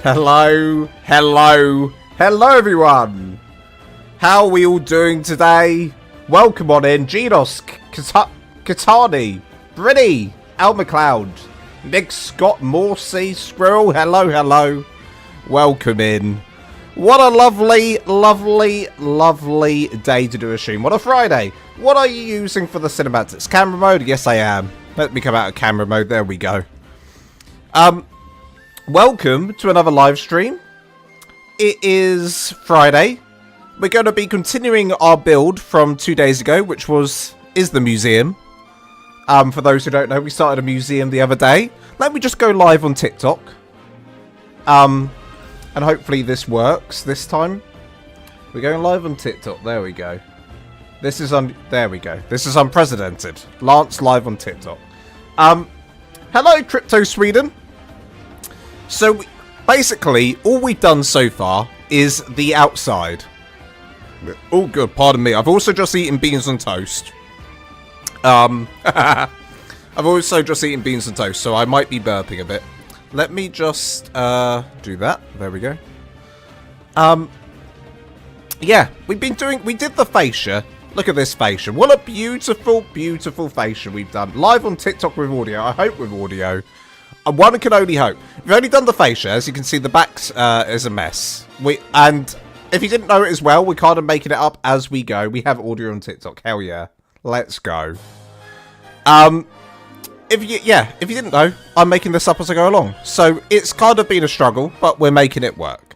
Hello, hello, hello everyone! How are we all doing today? Welcome on in, Genos, Katani, Brinny, Al McLeod, Nick Scott, Morsey, Squirrel, hello, hello. Welcome in. What a lovely, lovely, lovely day to do a stream. What a Friday. What are you using for the cinematics? Camera mode? Yes, I am. Let me come out of camera mode. There we go. Welcome to another live stream. It is Friday. We're going to be continuing our build from 2 days ago, which is the museum. For those who don't know, we started a museum the other day. Let me just go live on TikTok. And hopefully this works this time. We're going live on TikTok. There we go. There we go. This is unprecedented. Lance live on TikTok. Hello, Crypto Sweden. So, basically, all we've done so far is the outside. Oh, good. Pardon me. I've also just eaten beans on toast. I've also just eaten beans on toast, so I might be burping a bit. Let me just do that. There we go. Yeah, we did the fascia. Look at this fascia. What a beautiful, beautiful fascia we've done. Live on TikTok with audio. I hope with audio. One can only hope. We've only done the fascia. As you can see, the back is a mess. And if you didn't know it as well, we're kind of making it up as we go. We have audio on TikTok. Hell yeah. Let's go. If you didn't know, I'm making this up as I go along. So it's kind of been a struggle, but we're making it work.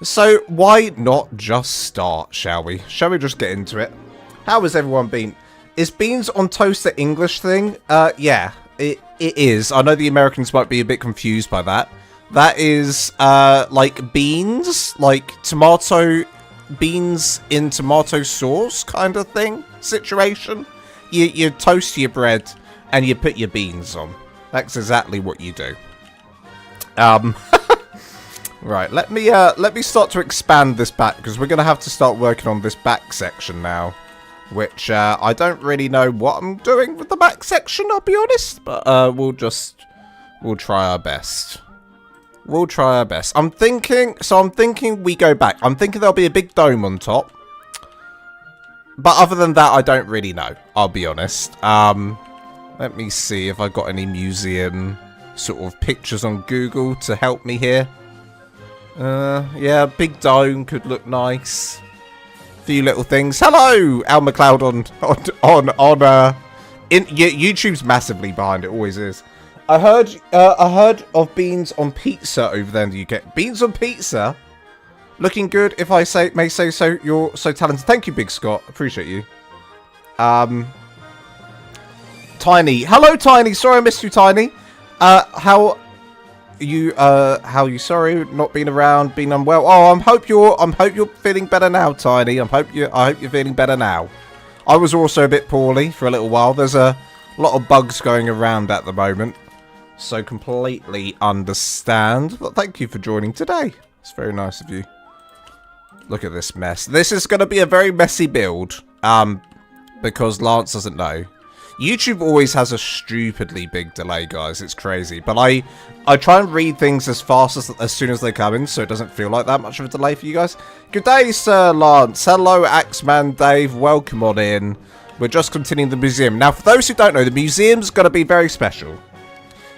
So why not just start, shall we? Shall we just get into it? How has everyone been? Is beans on toast the English thing? Yeah, it is. I know the Americans might be a bit confused by that. That is, like beans, like tomato beans in tomato sauce kind of thing situation. You toast your bread and you put your beans on. That's exactly what you do. Right, let me start to expand this back, because we're going to have to start working on this back section now. Which, I don't really know what I'm doing with the back section, I'll be honest. But, we'll try our best. We'll try our best. I'm thinking we go back. I'm thinking there'll be a big dome on top. But other than that, I don't really know, I'll be honest. Let me see if I've got any museum sort of pictures on Google to help me here. Yeah, big dome could look nice. Few little things. Hello, Al McLeod on YouTube's massively behind it, always is. I heard of beans on pizza over there in the UK. Beans on pizza? Looking good, if I may say so. You're so talented. Thank you, Big Scott. Appreciate you. Tiny. Hello, Tiny. Sorry I missed you, Tiny. How you? Sorry, not being around, being unwell. Oh, I hope you're feeling better now, Tiny. I hope you're feeling better now. I was also a bit poorly for a little while. There's a lot of bugs going around at the moment, so completely understand. But thank you for joining today. It's very nice of you. Look at this mess. This is going to be a very messy build, because Lance doesn't know. YouTube always has a stupidly big delay, guys. It's crazy. But I try and read things as fast as soon as they come in, so it doesn't feel like that much of a delay for you guys. Good day, Sir Lance. Hello, Axeman Dave. Welcome on in. We're just continuing the museum. Now, for those who don't know, the museum's going to be very special.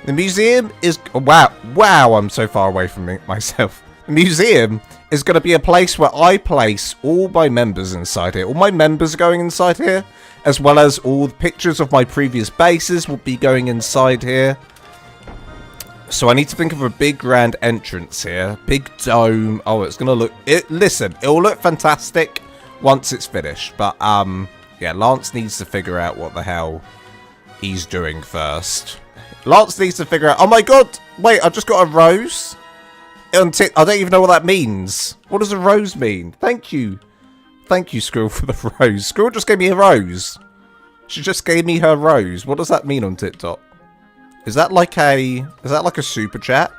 The museum is... Wow, I'm so far away from myself. The museum is going to be a place where I place all my members inside here. All my members are going inside here, as well as all the pictures of my previous bases will be going inside here. So I need to think of a big grand entrance here. Big dome. Oh, it's going to look... Listen, it will look fantastic once it's finished. But, yeah, Lance needs to figure out what the hell he's doing first. Lance needs to figure out... Oh my god! Wait, I just got a rose? I don't even know what that means. What does a rose mean? Thank you. Thank you, Squirrel, for the rose. Squirrel just gave me a rose. She just gave me her rose. What does that mean on TikTok? Is that like a super chat?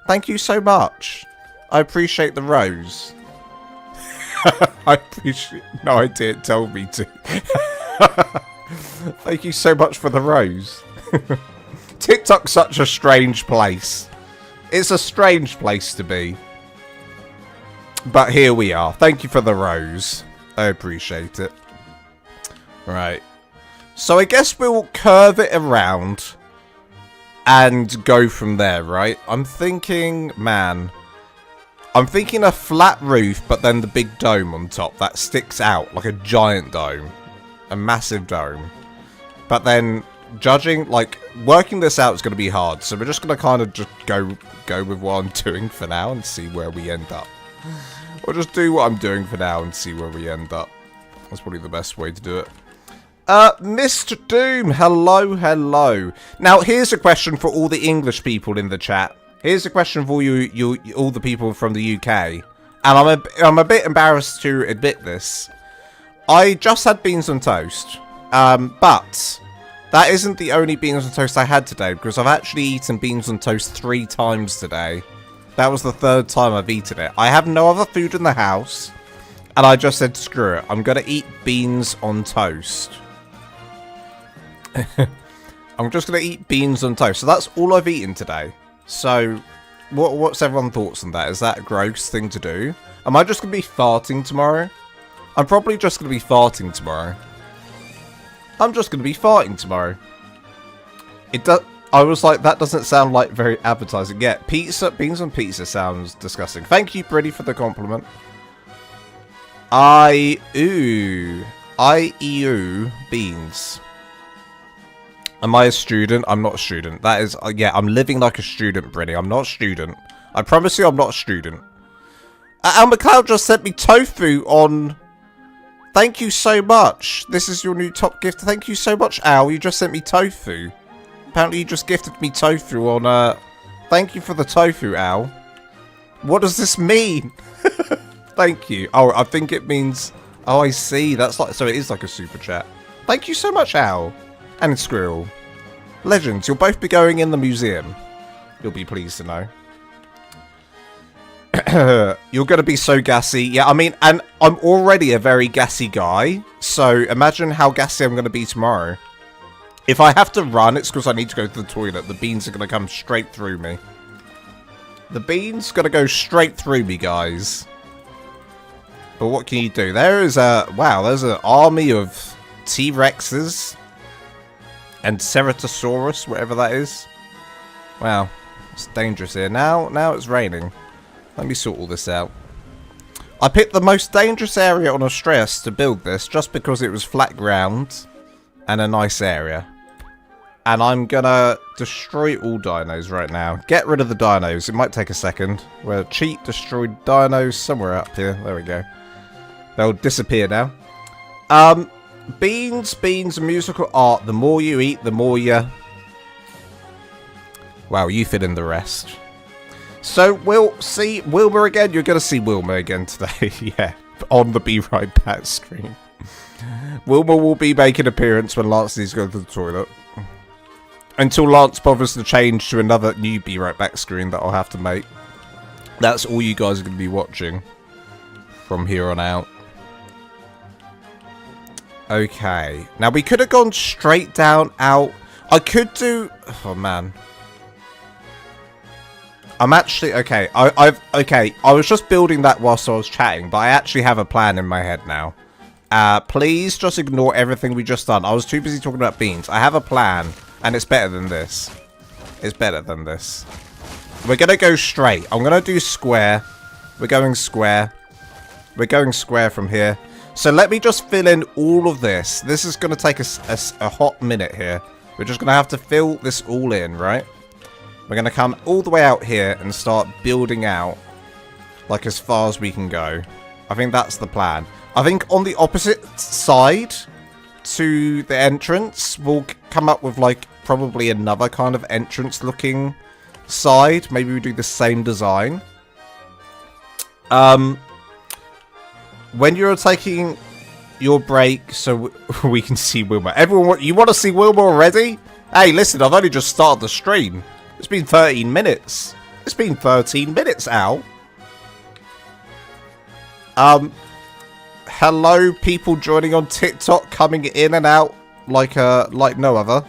Thank you so much. I appreciate the rose. I appreciate... No, I didn't tell me to. Thank you so much for the rose. TikTok's such a strange place. It's a strange place to be. But here we are. Thank you for the rose. I appreciate it. Right. So I guess we'll curve it around and go from there, right? I'm thinking, man, I'm thinking a flat roof, but then the big dome on top that sticks out like a giant dome. A massive dome. But then, judging, like, working this out is going to be hard. So we're just going to kind of just go with what I'm doing for now and see where we end up. Or just do what I'm doing for now and see where we end up. That's probably the best way to do it. Mr. Doom, hello, hello. Now, here's a question for all the English people in the chat. Here's a question for you all the people from the UK. And I'm a bit embarrassed to admit this. I just had beans on toast. But that isn't the only beans on toast I had today, because I've actually eaten beans on toast 3 times today. That was the 3rd time I've eaten it. I have no other food in the house, and I just said, screw it. I'm going to eat beans on toast. I'm just going to eat beans on toast. So that's all I've eaten today. So, what's everyone's thoughts on that? Is that a gross thing to do? Am I just going to be farting tomorrow? I'm probably just going to be farting tomorrow. I'm just going to be farting tomorrow. I was like, that doesn't sound like very appetizing. Yeah, pizza, beans on pizza sounds disgusting. Thank you, Pretty, for the compliment. I-ew beans. Am I a student? I'm not a student. That is, yeah, I'm living like a student, Brenny. I'm not a student. I promise you I'm not a student. Al McLeod just sent me tofu on... Thank you so much. This is your new top gift. Thank you so much, Al. You just sent me tofu. Apparently you just gifted me tofu on, Thank you for the tofu, Al. What does this mean? Thank you. Oh, I think it means... Oh, I see. That's like... So it is like a super chat. Thank you so much, Al. And Squirrel. Legends, you'll both be going in the museum. You'll be pleased to know. You're going to be so gassy. Yeah, I mean, and I'm already a very gassy guy. So imagine how gassy I'm going to be tomorrow. If I have to run, it's because I need to go to the toilet. The beans are going to come straight through me. The beans going to go straight through me, guys. But what can you do? There is a... Wow, there's an army of T-Rexes. And Ceratosaurus, whatever that is. Wow, it's dangerous here. Now it's raining. Let me sort all this out. I picked the most dangerous area on Astraeos to build this, just because it was flat ground and a nice area. And I'm gonna destroy all dinos right now. Get rid of the dinos. It might take a second. We'll cheat destroyed dinos somewhere up here. There we go. They'll disappear now. Beans, musical art. The more you eat, the more you... Wow, you fit in the rest. So, we'll see Wilmer again. You're going to see Wilmer again today. Yeah, on the Be Right Back screen. Wilmer will be making an appearance when Lance needs to go to the toilet. Until Lance bothers to change to another new Be Right Back screen that I'll have to make. That's all you guys are going to be watching from here on out. Okay. Now, we could have gone straight down, out. I could do... Oh, man. I'm actually... Okay. Okay. I was just building that whilst I was chatting, but I actually have a plan in my head now. Please just ignore everything we just done. I was too busy talking about beans. I have a plan, and it's better than this. It's better than this. We're going to go straight. I'm going to do square. We're going square. We're going square from here. So let me just fill in all of this. This is going to take us a hot minute here. We're just going to have to fill this all in, right? We're going to come all the way out here and start building out, like, as far as we can go. I think that's the plan. I think on the opposite side to the entrance, we'll come up with, like, probably another kind of entrance-looking side. Maybe we do the same design. When you're taking your break so we can see Wilmer. Everyone, you want to see Wilmer already? Hey, listen, I've only just started the stream. It's been 13 minutes. It's been 13 minutes, Al. Hello, people joining on TikTok, coming in and out like no other.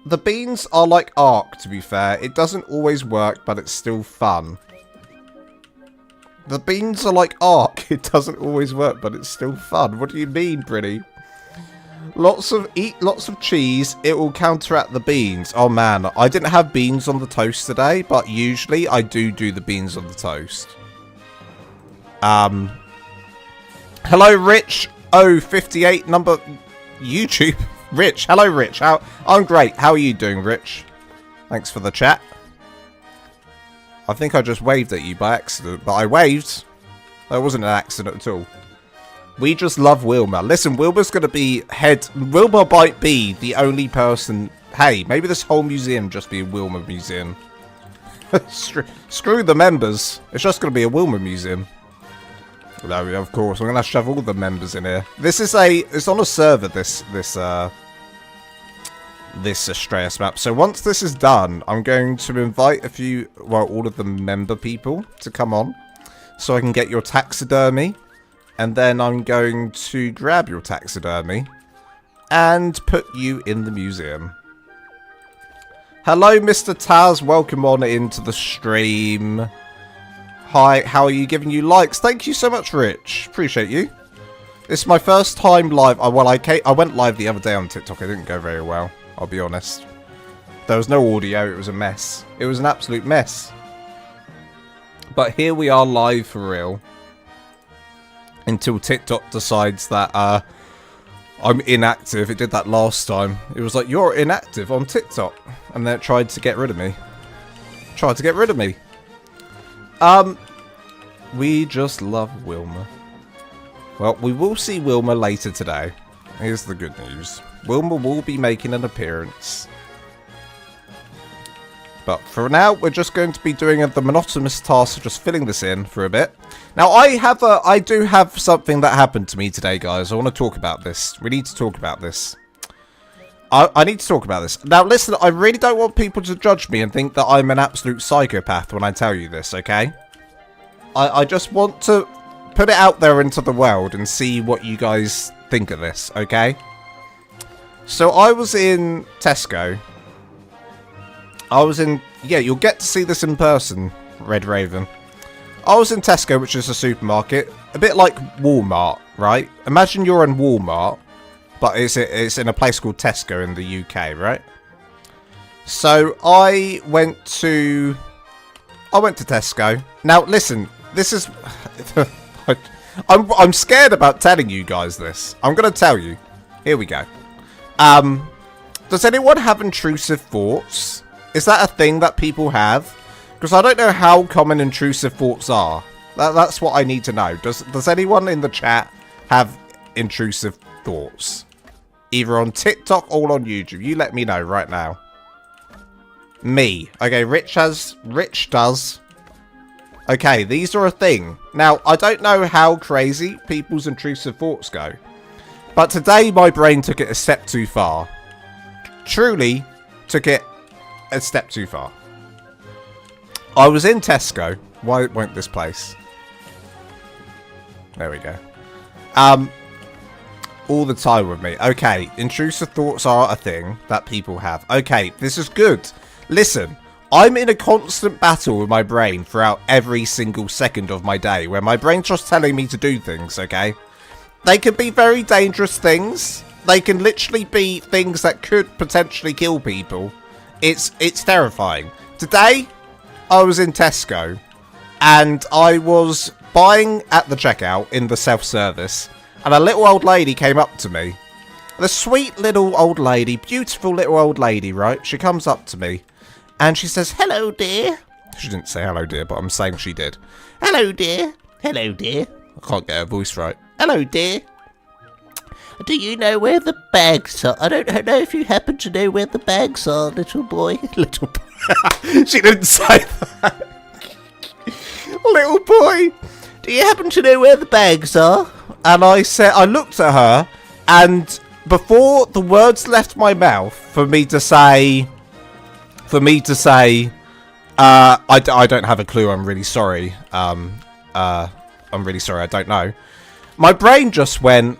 The beans are like ARK, to be fair. It doesn't always work, but it's still fun. The beans are like ARK. It doesn't always work, but it's still fun. What do you mean, Pretty? Eat lots of cheese. It will counteract the beans. Oh, man. I didn't have beans on the toast today, but usually I do the beans on the toast. Hello, Rich. 58 number YouTube. Rich. Hello, Rich. I'm great. How are you doing, Rich? Thanks for the chat. I think I just waved at you by accident, but I waved. That wasn't an accident at all. We just love Wilmer. Listen, Wilmer's going to be Wilmer might be the only person. Hey, maybe this whole museum just be a Wilmer museum. Screw the members. It's just going to be a Wilmer museum. No, of course. I'm going to shove all the members in here. It's on a server, this Astraeos map. So once this is done, I'm going to invite all of the member people to come on. So I can get your taxidermy. And then I'm going to grab your taxidermy. And put you in the museum. Hello, Mr. Taz. Welcome on into the stream. Hi, how are you? Giving you likes. Thank you so much, Rich. Appreciate you. This is my first time live. I went live the other day on TikTok. It didn't go very well. I'll be honest. There was no audio. It was a mess. It was an absolute mess. But here we are live for real. Until TikTok decides that I'm inactive. It did that last time. It was like, you're inactive on TikTok. And then it tried to get rid of me. We just love Wilmer. Well, we will see Wilmer later today. Here's the good news. Wilmer will be making an appearance. But for now, we're just going to be doing the monotonous task of just filling this in for a bit. Now, I do have something that happened to me today, guys. I want to talk about this. We need to talk about this. I need to talk about this. Now, listen, I really don't want people to judge me and think that I'm an absolute psychopath when I tell you this, okay? I just want to put it out there into the world and see what you guys think of this, okay? So, I was in Tesco. Yeah, you'll get to see this in person, Red Raven. I was in Tesco, which is a supermarket. A bit like Walmart, right? Imagine you're in Walmart. But it's in a place called Tesco in the UK, right? So I went to Tesco. Now listen, this is I'm scared about telling you guys this. I'm gonna tell you. Here we go. Does anyone have intrusive thoughts? Is that a thing that people have? Because I don't know how common intrusive thoughts are. That's what I need to know. Does anyone in the chat have intrusive thoughts? Either on TikTok or on YouTube. You let me know right now. Me. Okay, Rich does. Okay, these are a thing. Now, I don't know how crazy people's intrusive thoughts go. But today, my brain took it a step too far. Truly took it a step too far. I was in Tesco. Why won't this place? There we go. All the time with me. Okay, intrusive thoughts are a thing that people have. Okay, this is good. Listen, I'm in a constant battle with my brain throughout every single second of my day, where my brain's just telling me to do things, okay? They can be very dangerous things. They can literally be things that could potentially kill people. It's terrifying. Today, I was in Tesco, and I was buying at the checkout in the self-service, and a little old lady came up to me. The sweet little old lady, beautiful little old lady, right? She comes up to me, and she says, "Hello, dear." She didn't say hello, dear, but I'm saying she did. "Hello, dear. Hello, dear." I can't get her voice right. "Hello, dear. Do you know where the bags are? I don't know if you happen to know where the bags are, little boy." Little boy. She didn't say that. "Little boy, do you happen to know where the bags are?" And I looked at her, and before the words left my mouth for me to say, I don't have a clue. I'm really sorry. I'm really sorry. I don't know. My brain just went,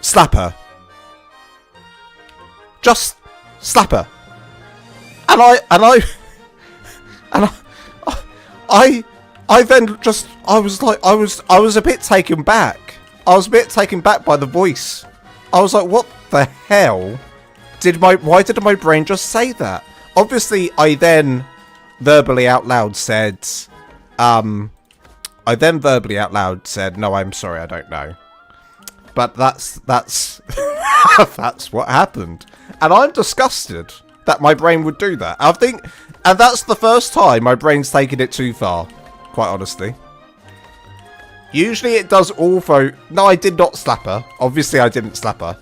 slap her. Just slap her. And I then just, I was a bit taken back. I was a bit taken back by the voice. I was like, what the hell? Why did my brain just say that? Obviously, I then verbally out loud said, no, I'm sorry, I don't know. But that's that's what happened. And I'm disgusted that my brain would do that. I think, and that's the first time my brain's taken it too far, quite honestly. Usually it does also... No, I did not slap her. Obviously I didn't slap her.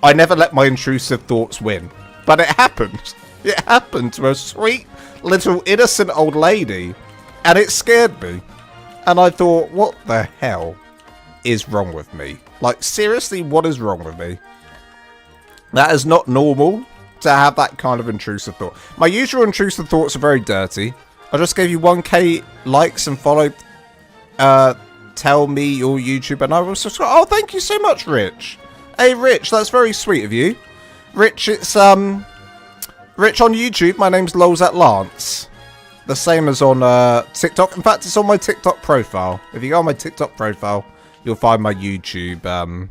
I never let my intrusive thoughts win. But it happened. It happened to a sweet, little, innocent old lady. And it scared me. And I thought, what the hell is wrong with me? Like, seriously, what is wrong with me? That is not normal to have that kind of intrusive thought. My usual intrusive thoughts are very dirty. I just gave you 1k likes and followed... tell me your YouTube and I will subscribe. Oh, thank you so much, Rich. Hey, Rich, that's very sweet of you. Rich, it's, Rich on YouTube, my name's Lance. The same as on, TikTok. In fact, it's on my TikTok profile. If you go on my TikTok profile, you'll find my YouTube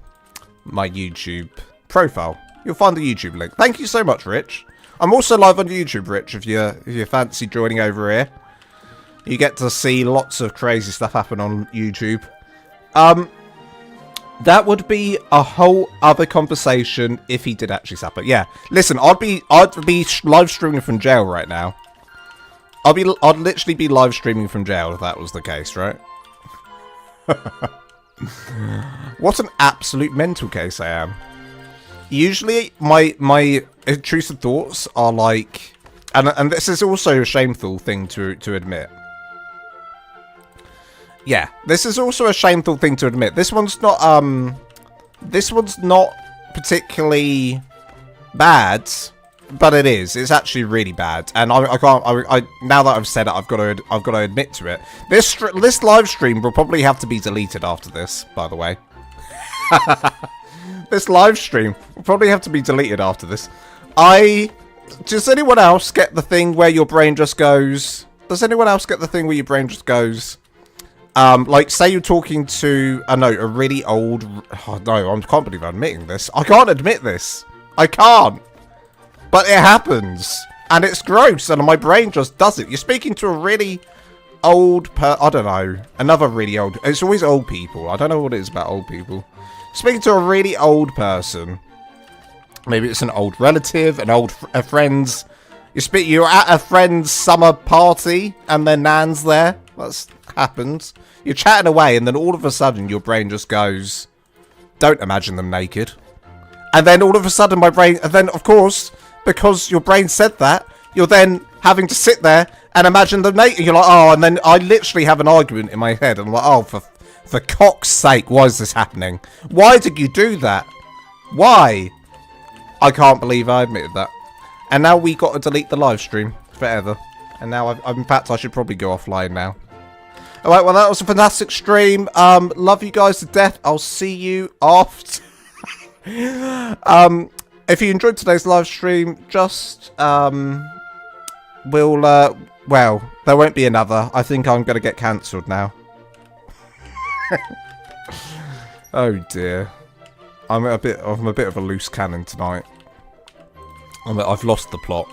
profile. You'll find the YouTube link. Thank you so much, Rich. I'm also live on YouTube, Rich, if you fancy joining over here. You get to see lots of crazy stuff happen on YouTube. That would be a whole other conversation if he did actually slap it. Yeah, listen, I'd be live streaming from jail right now. I'd literally be live streaming from jail if that was the case, right? What an absolute mental case I am. Usually, my intrusive thoughts are like, and this is also a shameful thing to admit. Yeah, this is also a shameful thing to admit. This one's not particularly bad, but it is. It's actually really bad, and I now that I've said it, I've got to admit to it. This live stream will probably have to be deleted after this, by the way. This live stream will probably have to be deleted after this. Does anyone else get the thing where your brain just goes? Does anyone else get the thing where your brain just goes? Like, say you're talking to, a really old... Oh, no, I can't believe I'm admitting this. I can't admit this. I can't. But it happens. And it's gross, and my brain just does it. You're speaking to a really old... I don't know. Another really old... It's always old people. I don't know what it is about old people. Speaking to a really old person. Maybe it's an old relative, a friend's... You're at a friend's summer party, and their nan's there. That's happens. You're chatting away, and then all of a sudden, your brain just goes, don't imagine them naked. And then all of a sudden, my brain... And then, of course, because your brain said that, you're then having to sit there and imagine them naked. You're like, oh, and then I literally have an argument in my head. I'm like, oh, for cock's sake, why is this happening? Why did you do that? Why? I can't believe I admitted that. And now we got to delete the live stream forever. And now, in fact, I should probably go offline now. Alright, well, that was a fantastic stream. Love you guys to death. I'll see you after. If you enjoyed today's live stream, just, well, there won't be another. I think I'm going to get cancelled now. Oh, dear. I'm a bit of a loose cannon tonight. I've lost the plot.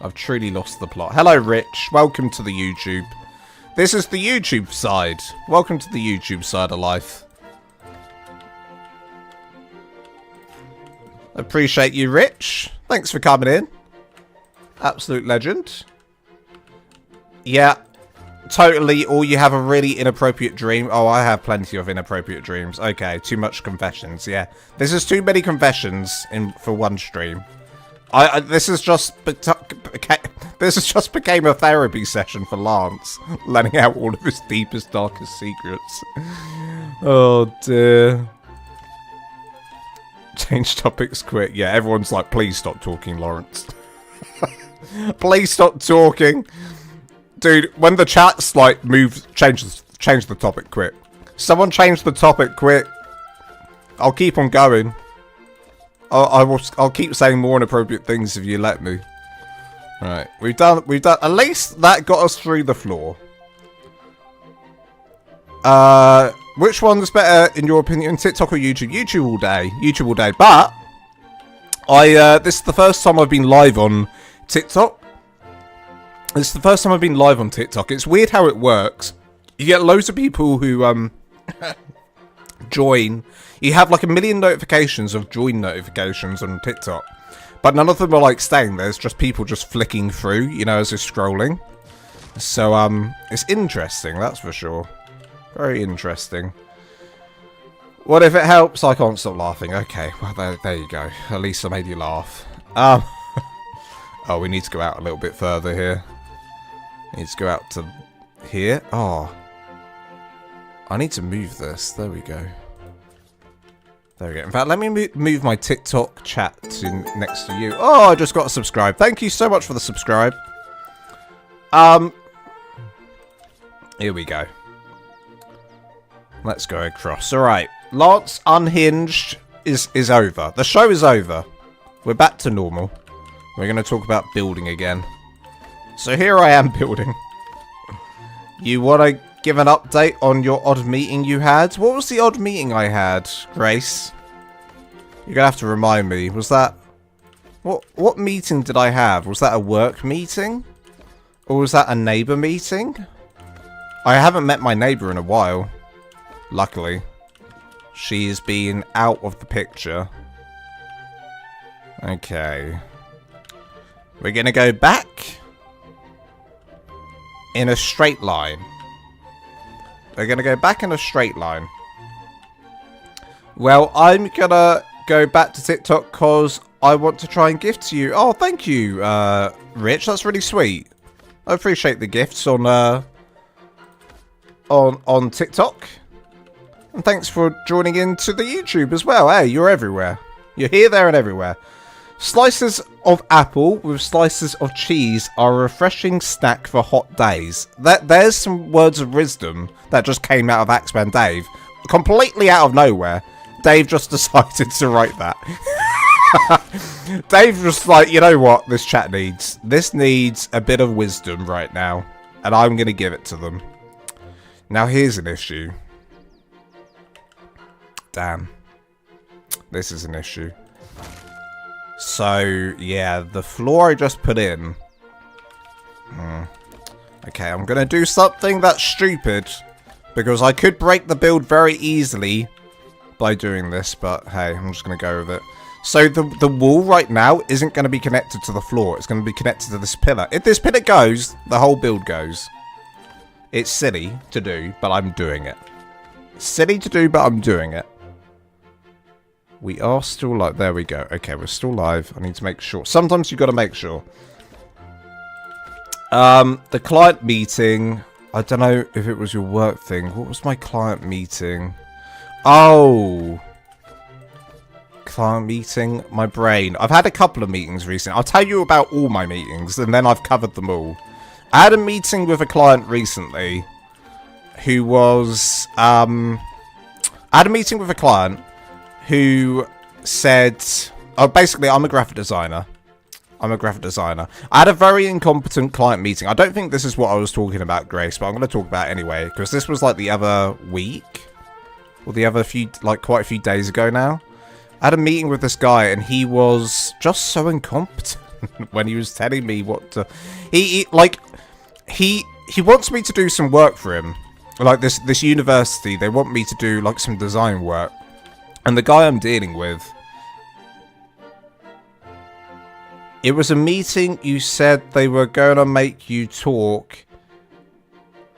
I've truly lost the plot. Hello, Rich. Welcome to the YouTube. This is the YouTube side. Welcome to the YouTube side of life. Appreciate you, Rich. Thanks for coming in. Absolute legend. Yeah, totally. Or you have a really inappropriate dream. Oh, I have plenty of inappropriate dreams. Okay, too much confessions. Yeah, this is too many confessions for one stream. This has just became a therapy session for Lance, letting out all of his deepest, darkest secrets. Oh dear. Change topics quick. Yeah, everyone's like, please stop talking, Lawrence. Please stop talking. Dude, when the chat's like change the topic quick. Someone change the topic quick. I'll keep on going. I'll keep saying more inappropriate things if you let me. Right, we've done, at least that got us through the floor. Which one's better in your opinion, TikTok or YouTube? YouTube all day, YouTube all day, but this is the first time I've been live on TikTok. It's weird how it works. You get loads of people who, join. You have like 1 million notifications of join notifications on TikTok. But none of them are like staying. There's just people just flicking through, you know, as they're scrolling. So, it's interesting, that's for sure. Very interesting. What if it helps? I can't stop laughing. Okay, well, there you go. At least I made you laugh. Oh, we need to go out a little bit further here. Need to go out to here. Oh. I need to move this. There we go. There we go. In fact, let me move my TikTok chat to next to you. Oh, I just got a subscribe. Thank you so much for the subscribe. Here we go. Let's go across. Alright. Lance Unhinged is over. The show is over. We're back to normal. We're going to talk about building again. So here I am building. You want to give an update on your odd meeting you had? What was the odd meeting I had, Grace? You're gonna have to remind me. Was that... What meeting did I have? Was that a work meeting? Or was that a neighbour meeting? I haven't met my neighbour in a while. Luckily. She's been out of the picture. Okay. We're gonna go back in a straight line. We're going to go back in a straight line. Well, I'm going to go back to TikTok because I want to try and gift to you. Oh, thank you, Rich. That's really sweet. I appreciate the gifts on TikTok. And thanks for joining into the YouTube as well. Hey, you're everywhere. You're here, there, and everywhere. Slices of apple with slices of cheese are a refreshing snack for hot days. There's some words of wisdom that just came out of Axeman Dave. Completely out of nowhere. Dave just decided to write that. Dave just like, you know what this chat needs? This needs a bit of wisdom right now. And I'm going to give it to them. Now here's an issue. Damn. This is an issue. So, yeah, the floor I just put in. Okay, I'm going to do something that's stupid. Because I could break the build very easily by doing this. But, hey, I'm just going to go with it. So, the wall right now isn't going to be connected to the floor. It's going to be connected to this pillar. If this pillar goes, the whole build goes. It's silly to do, but I'm doing it. Silly to do, but I'm doing it. We are still live. There we go. Okay, we're still live. I need to make sure. Sometimes you've got to make sure. The client meeting. I don't know if it was your work thing. What was my client meeting? Oh. Client meeting. My brain. I've had a couple of meetings recently. I'll tell you about all my meetings, and then I've covered them all. I had a meeting with a client recently who was... I had a meeting with a client who said, oh, basically, I'm a graphic designer. I had a very incompetent client meeting. I don't think this is what I was talking about, Grace, but I'm going to talk about it anyway, because this was like the other week, or the other few, like quite a few days ago now. I had a meeting with this guy, and he was just so incompetent when he was telling me what to... He wants me to do some work for him. Like this university, they want me to do like some design work. And the guy I'm dealing with, it was a meeting. You said they were going to make you talk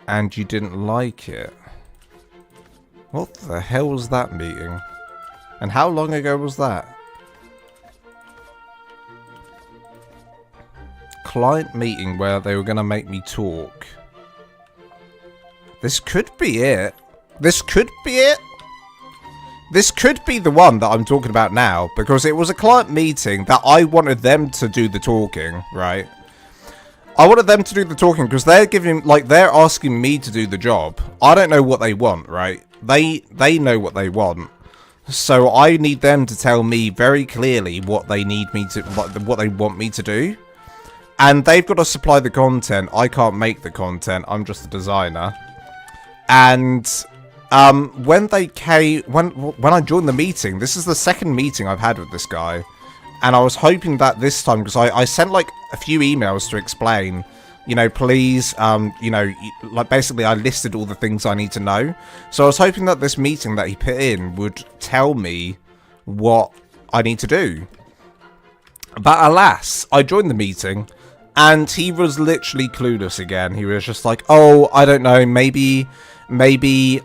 and you didn't like it. What the hell was that meeting? And how long ago was that? Client meeting where they were going to make me talk. This could be it. This could be it. This could be the one that I'm talking about now, because it was a client meeting that I wanted them to do the talking, right? I wanted them to do the talking because they're they're asking me to do the job. I don't know what they want, right? They know what they want. So I need them to tell me very clearly what they need me to, what they want me to do. And they've got to supply the content. I can't make the content. I'm just a designer. And when they came, when I joined the meeting, this is the second meeting I've had with this guy. And I was hoping that this time, because I sent like a few emails to explain, you know, please, you know, like basically I listed all the things I need to know. So I was hoping that this meeting that he put in would tell me what I need to do. But alas, I joined the meeting and he was literally clueless again. He was just like, oh, I don't know, maybe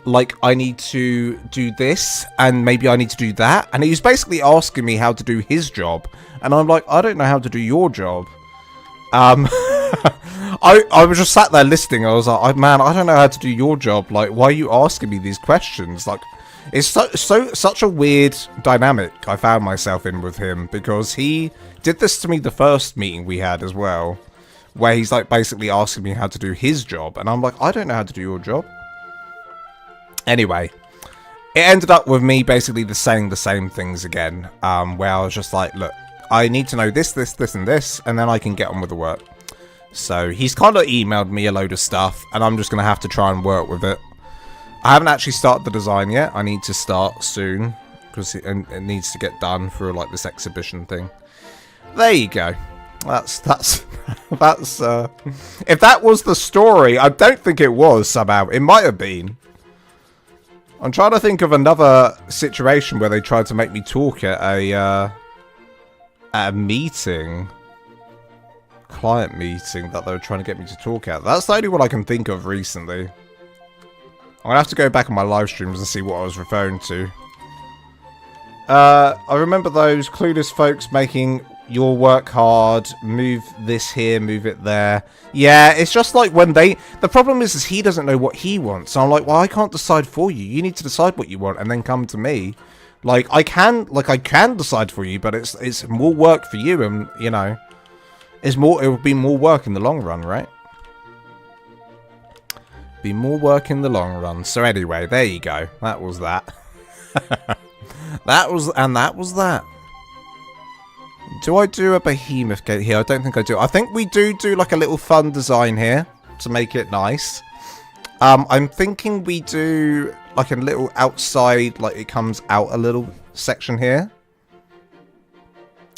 like I need to do this and maybe I need to do that. And he was basically asking me how to do his job. And I'm like, I don't know how to do your job. I was just sat there listening. I was like, man, I don't know how to do your job. Like, why are you asking me these questions? Like, it's such a weird dynamic I found myself in with him, because he did this to me the first meeting we had as well, where he's like basically asking me how to do his job, and I'm like, I don't know how to do your job. Anyway, it ended up with me basically saying the same things again, where I was just like, look, I need to know this, this, this, and this, and then I can get on with the work. So he's kind of emailed me a load of stuff, and I'm just going to have to try and work with it. I haven't actually started the design yet. I need to start soon, because it needs to get done for like this exhibition thing. There you go. That's if that was the story, I don't think it was somehow. It might have been. I'm trying to think of another situation where they tried to make me talk at a meeting. Client meeting that they were trying to get me to talk at. That's the only one I can think of recently. I'm gonna have to go back on my live streams and see what I was referring to. I remember those clueless folks making your work hard, move this here, move it there. Yeah, it's just like when the problem is he doesn't know what he wants. So I'm like, well, I can't decide for you. You need to decide what you want and then come to me. Like, I can decide for you, but it's more work for you, and you know, it will be more work in the long run, right? Be more work in the long run. So anyway, there you go. That was that. that was that. Do I do a behemoth gate here? I don't think I do. I think we do like a little fun design here to make it nice. I'm thinking we do like a little outside, like it comes out a little section here.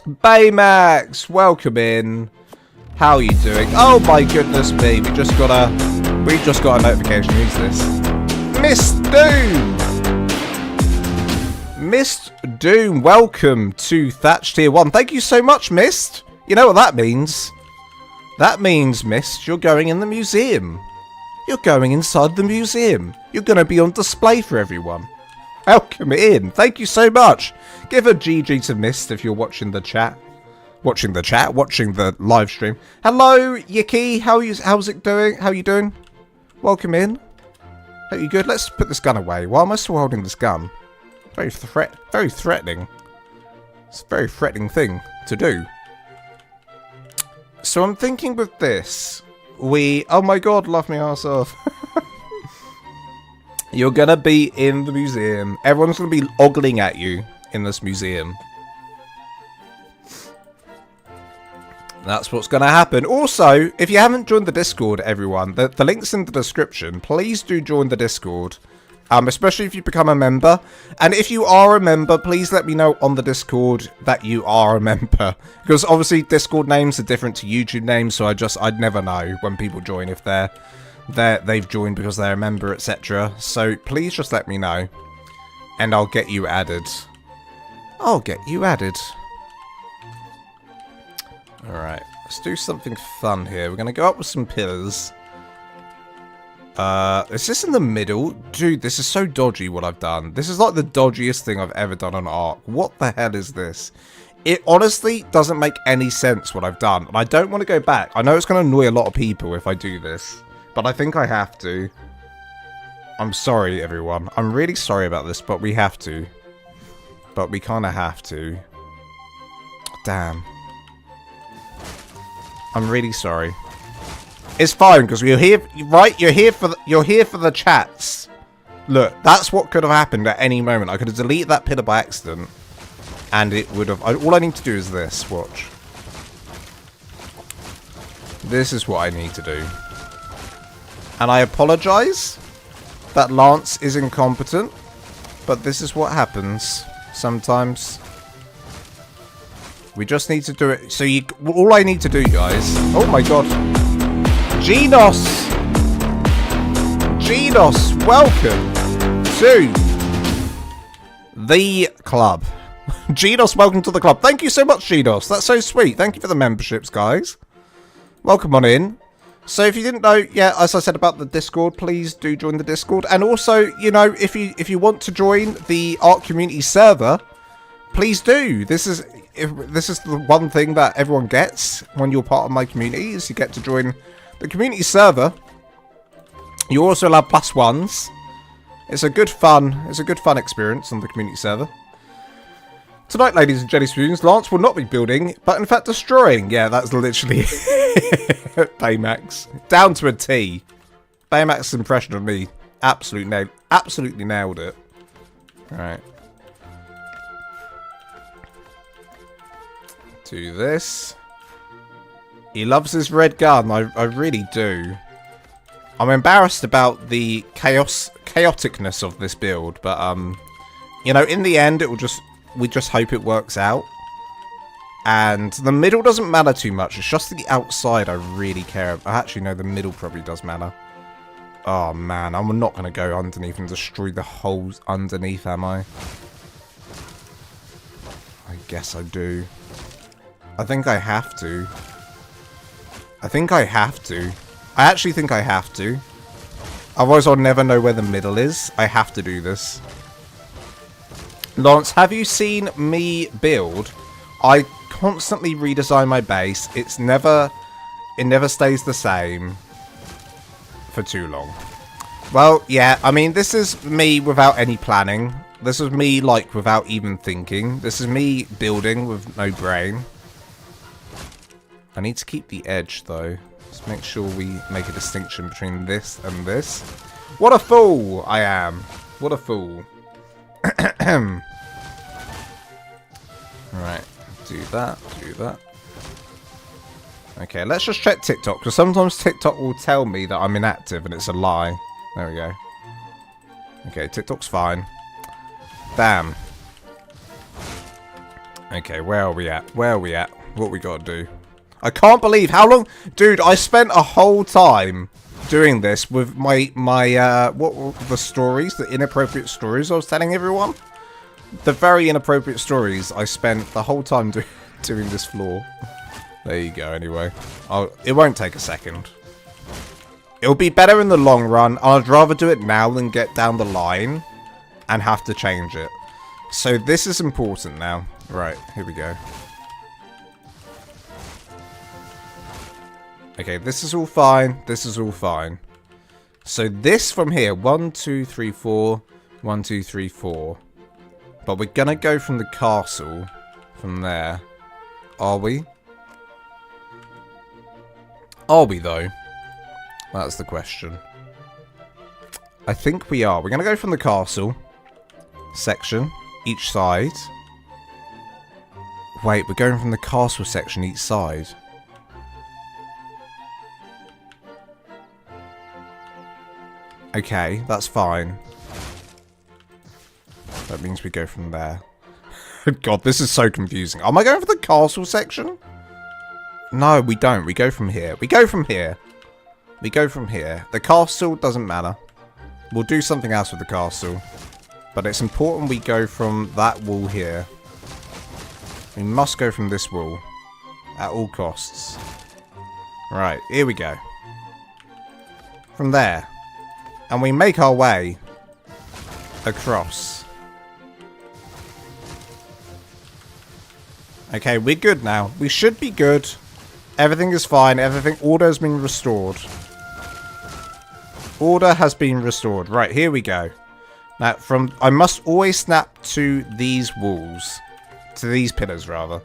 Baymax, welcome in. How are you doing? Oh my goodness me, we just got a notification. Who's this? Miss Doom! Mist Doom, welcome to Thatch Tier 1. Thank you so much, Mist. You know what that means? That means, Mist, you're going in the museum. You're going inside the museum. You're going to be on display for everyone. Welcome in. Thank you so much. Give a GG to Mist if you're watching the chat. Watching the live stream. Hello, Yiki. How's it doing? How you doing? Welcome in. Are you good? Let's put this gun away. Why am I still holding this gun? Very threatening. It's a very threatening thing to do. So I'm thinking with this, oh my god, laugh me arse off. You're gonna be in the museum. Everyone's gonna be ogling at you in this museum. That's what's going to happen. Also, if you haven't joined the Discord, everyone, the link's in the description. Please do join the Discord, especially if you become a member. And if you are a member, please let me know on the Discord that you are a member. Because obviously Discord names are different to YouTube names, so I'd never know when people join if they've joined because they're a member, etc. So please just let me know, and I'll get you added. Alright, let's do something fun here. We're going to go up with some pillars. Is this in the middle? Dude, this is so dodgy what I've done. This is like the dodgiest thing I've ever done on ARK. What the hell is this? It honestly doesn't make any sense what I've done. And I don't want to go back. I know it's going to annoy a lot of people if I do this. But I think I have to. I'm sorry, everyone. I'm really sorry about this, but we have to. But we kind of have to. Damn. I'm really sorry. It's fine because we're here, right? You're here for the chats. Look, that's what could have happened at any moment. I could have deleted that pillar by accident, and it would have. All I need to do is this. Watch. This is what I need to do. And I apologise that Lance is incompetent, but this is what happens sometimes. We just need to do it. So all I need to do, guys. Oh my god. Genos! Genos, welcome to the club. Genos, welcome to the club. Thank you so much, Genos. That's so sweet. Thank you for the memberships, guys. Welcome on in. So if you didn't know, yeah, as I said about the Discord, please do join the Discord. And also, you know, if you want to join the ARK community server, please do. This is the one thing that everyone gets when you're part of my community, is you get to join the community server. You also allow +1s. It's a good fun experience on the community server. Tonight, ladies and jelly spoons, Lance will not be building, but in fact destroying. Yeah, that's literally Baymax. Down to a T. Baymax's impression of me. Absolutely nailed it. Alright. Do this. He loves his red gun. I really do. I'm embarrassed about the chaoticness of this build, but you know, in the end, we just hope it works out. And the middle doesn't matter too much. It's just the outside I really care about. Actually, no, the middle probably does matter. Oh man, I'm not going to go underneath and destroy the holes underneath, am I? I guess I do. I think I have to. I actually think I have to. Otherwise I'll never know where the middle is. I have to do this. Lance, have you seen me build? I constantly redesign my base. It never stays the same for too long. Well, yeah, I mean, this is me without any planning. This is me, like, without even thinking. This is me building with no brain. I need to keep the edge, though. Just make sure we make a distinction between this and this. What a fool I am. What a fool. Right. Do that. Do that. Okay, let's just check TikTok, because sometimes TikTok will tell me that I'm inactive and it's a lie. There we go. Okay, TikTok's fine. Damn. Okay, where are we at? Where are we at? What we gotta do? I can't believe how long... Dude, I spent a whole time doing this with my what were the stories, the inappropriate stories I was telling everyone. The very inappropriate stories, I spent the whole time doing this floor. There you go, anyway. It won't take a second. It'll be better in the long run. I'd rather do it now than get down the line and have to change it. So this is important now. Right, here we go. Okay, this is all fine. This is all fine. So this from here, 1, 2, 3, 4. 1, 2, 3, 4. But we're gonna go from the castle from there. Are we? Are we, though? That's the question. I think we are. We're gonna go from the castle section, each side. Wait, we're going from the castle section each side. Okay, that's fine. That means we go from there. God, this is so confusing. Am I going for the castle section? No, we don't. We go from here. We go from here. We go from here. The castle doesn't matter. We'll do something else with the castle. But it's important we go from that wall here. We must go from this wall. At all costs. Right, here we go. From there. And we make our way across. Okay, we're good now. We should be good. Everything is fine. Order has been restored. Order has been restored. Right, here we go. Now, I must always snap to these walls. To these pillars, rather.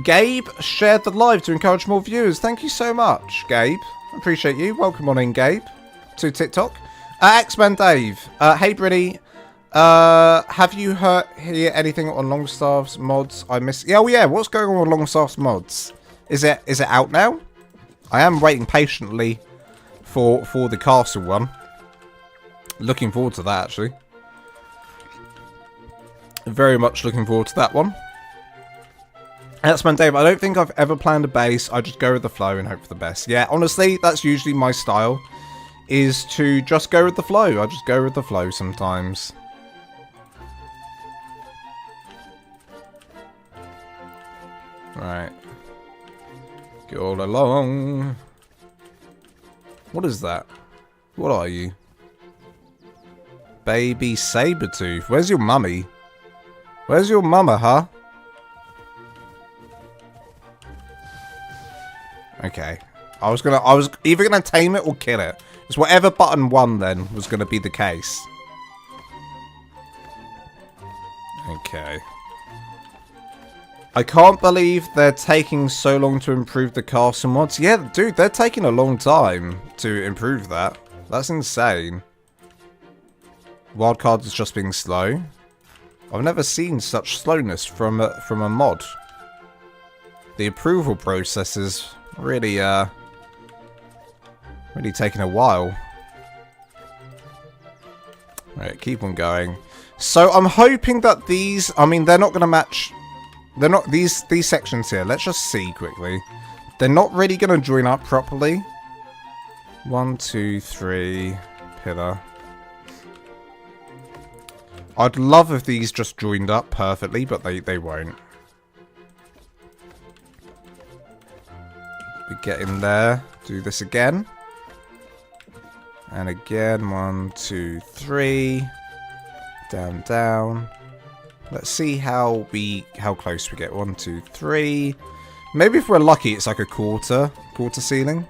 Gabe shared the live to encourage more viewers. Thank you so much, Gabe. Appreciate you. Welcome on in, Gabe, to TikTok. X-Men Dave. Hey, Britty. Have you heard anything on Longstaff's mods? I miss. Yeah, oh yeah. What's going on with Longstaff's mods? Is it out now? I am waiting patiently for the castle one. Looking forward to that actually. Very much looking forward to that one. That's man, Dave. I don't think I've ever planned a base. I just go with the flow and hope for the best. Yeah, honestly, that's usually my style. Is to just go with the flow. I just go with the flow sometimes. Right. Get all along. What is that? What are you? Baby Sabretooth. Where's your mummy? Where's your mama, huh? Okay. I was either gonna tame it or kill it. It's whatever button won then was gonna be the case. Okay. I can't believe they're taking so long to improve the castle mods. Yeah, dude, they're taking a long time to improve that. That's insane. Wildcards is just being slow. I've never seen such slowness from a mod. The approval process is really really taking a while. Right, keep on going. So I'm hoping that these, I mean, they're not going to match. They're not these sections here. Let's just see quickly. They're not really going to join up properly. 1, 2, 3, pillar. I'd love if these just joined up perfectly, but they won't. We get in there. Do this again. And again. 1, 2, 3. Down, down. Let's see how close we get. 1, 2, 3. Maybe if we're lucky, it's like a quarter ceiling.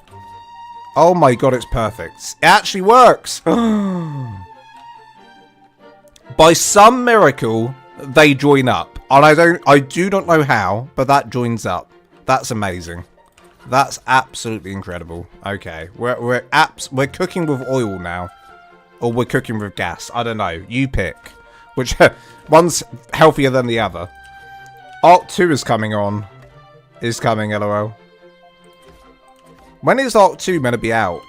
Oh my god, it's perfect. It actually works. By some miracle, they join up, and I do not know how, but that joins up. That's amazing. That's absolutely incredible. Okay, we're cooking with oil now, or we're cooking with gas. I don't know. You pick. Which one's healthier than the other? ARK 2 is coming on. Is coming, lol. When is ARK 2 meant to be out?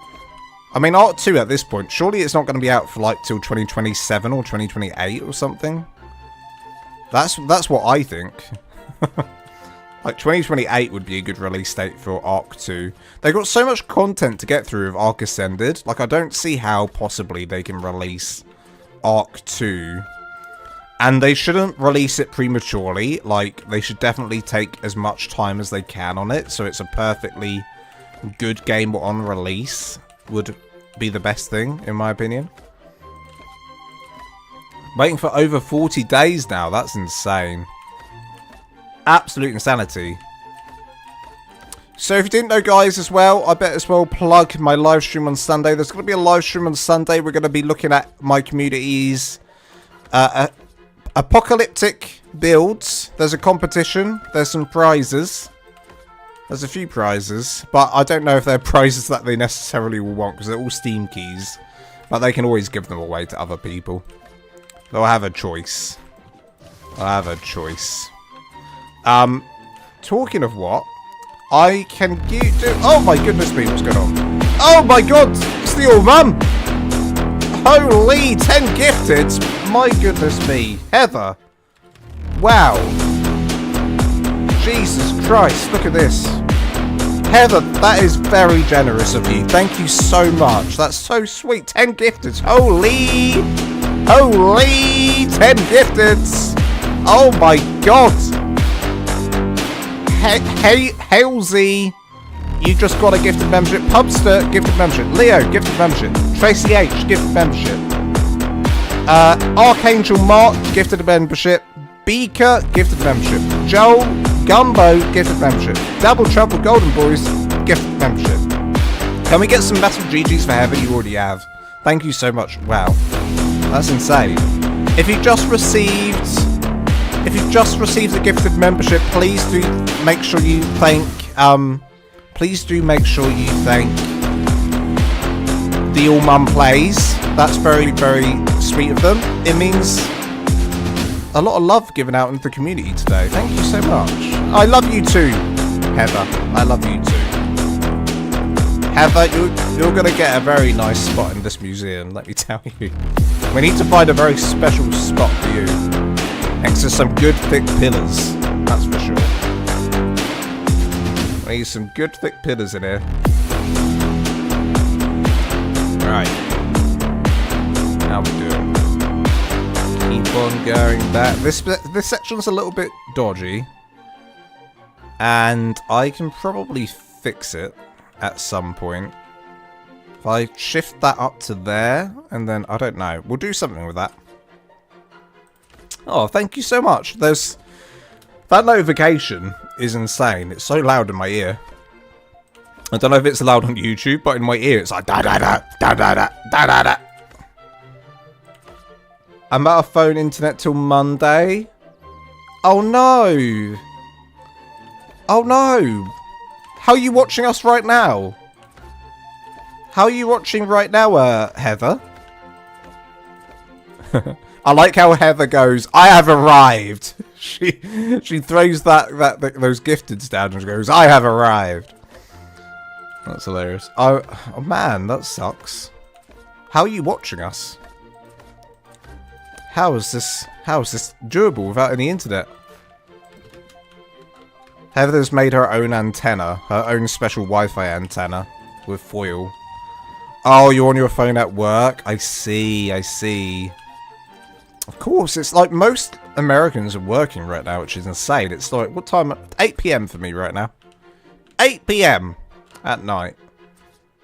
I mean, ARK 2 at this point, surely it's not going to be out for like till 2027 or 2028 or something. That's what I think. Like 2028 would be a good release date for ARK 2. They've got so much content to get through with ARK Ascended. Like, I don't see how possibly they can release ARK 2. And they shouldn't release it prematurely. Like, they should definitely take as much time as they can on it. So it's a perfectly good game on release. Would be the best thing, in my opinion. Waiting for over 40 days now. That's insane. Absolute insanity. So if you didn't know, guys, as well, I bet as well plug my live stream on Sunday. There's going to be a live stream on Sunday. We're going to be looking at my community's apocalyptic builds. There's a competition. There's some prizes. There's a few prizes, but I don't know if they're prizes that they necessarily will want, because they're all Steam keys. But they can always give them away to other people. They'll have a choice. I'll have a choice. Talking of what, I can give to... Oh my goodness me, what's going on? Oh my god, it's the old mum! Holy, 10 gifted! My goodness me. Heather. Wow. Jesus Christ, look at this. Heather, that is very generous of you. Thank you so much. That's so sweet. 10 gifted. Holy. Holy. 10 gifted. Oh my god. Hey, Halsey. You just got a gifted membership. Pubster, gifted membership. Leo, gifted membership. Tracy H, gifted membership. Archangel Mark, gifted membership. Beaker, gifted membership. Joel Gumbo, gifted membership. Double Trouble Golden Boys, gifted membership. Can we get some metal GGs for Heather? You already have. Thank you so much. Wow. That's insane. If you just received a gifted membership, please do make sure you thank the All Mum Plays That's very, very sweet of them. It means a lot of love given out into the community today. Thank you so much. I love you too, Heather. I love you too. Heather, you're going to get a very nice spot in this museum, let me tell you. We need to find a very special spot for you. Next to some good thick pillars. That's for sure. We need some good thick pillars in here. Right. How we doing? Keep on going back. This section's a little bit dodgy. And I can probably fix it at some point. If I shift that up to there, and then, I don't know. We'll do something with that. Oh, thank you so much. That notification is insane. It's so loud in my ear. I don't know if it's loud on YouTube, but in my ear it's like da-da-da, da-da-da, da-da-da. I'm out of phone internet till Monday. Oh no. Oh no. How are you watching us right now? How are you watching right now, Heather? I like how Heather goes, I have arrived. She throws those gifteds down and goes, I have arrived. That's hilarious. Oh man, that sucks. How are you watching us? How is this doable without any internet? Heather's made her own antenna, her own special Wi-Fi antenna with foil. Oh, you're on your phone at work? I see, I see. Of course, it's like most Americans are working right now, which is insane. It's like, what time? 8 PM for me right now. 8 PM at night.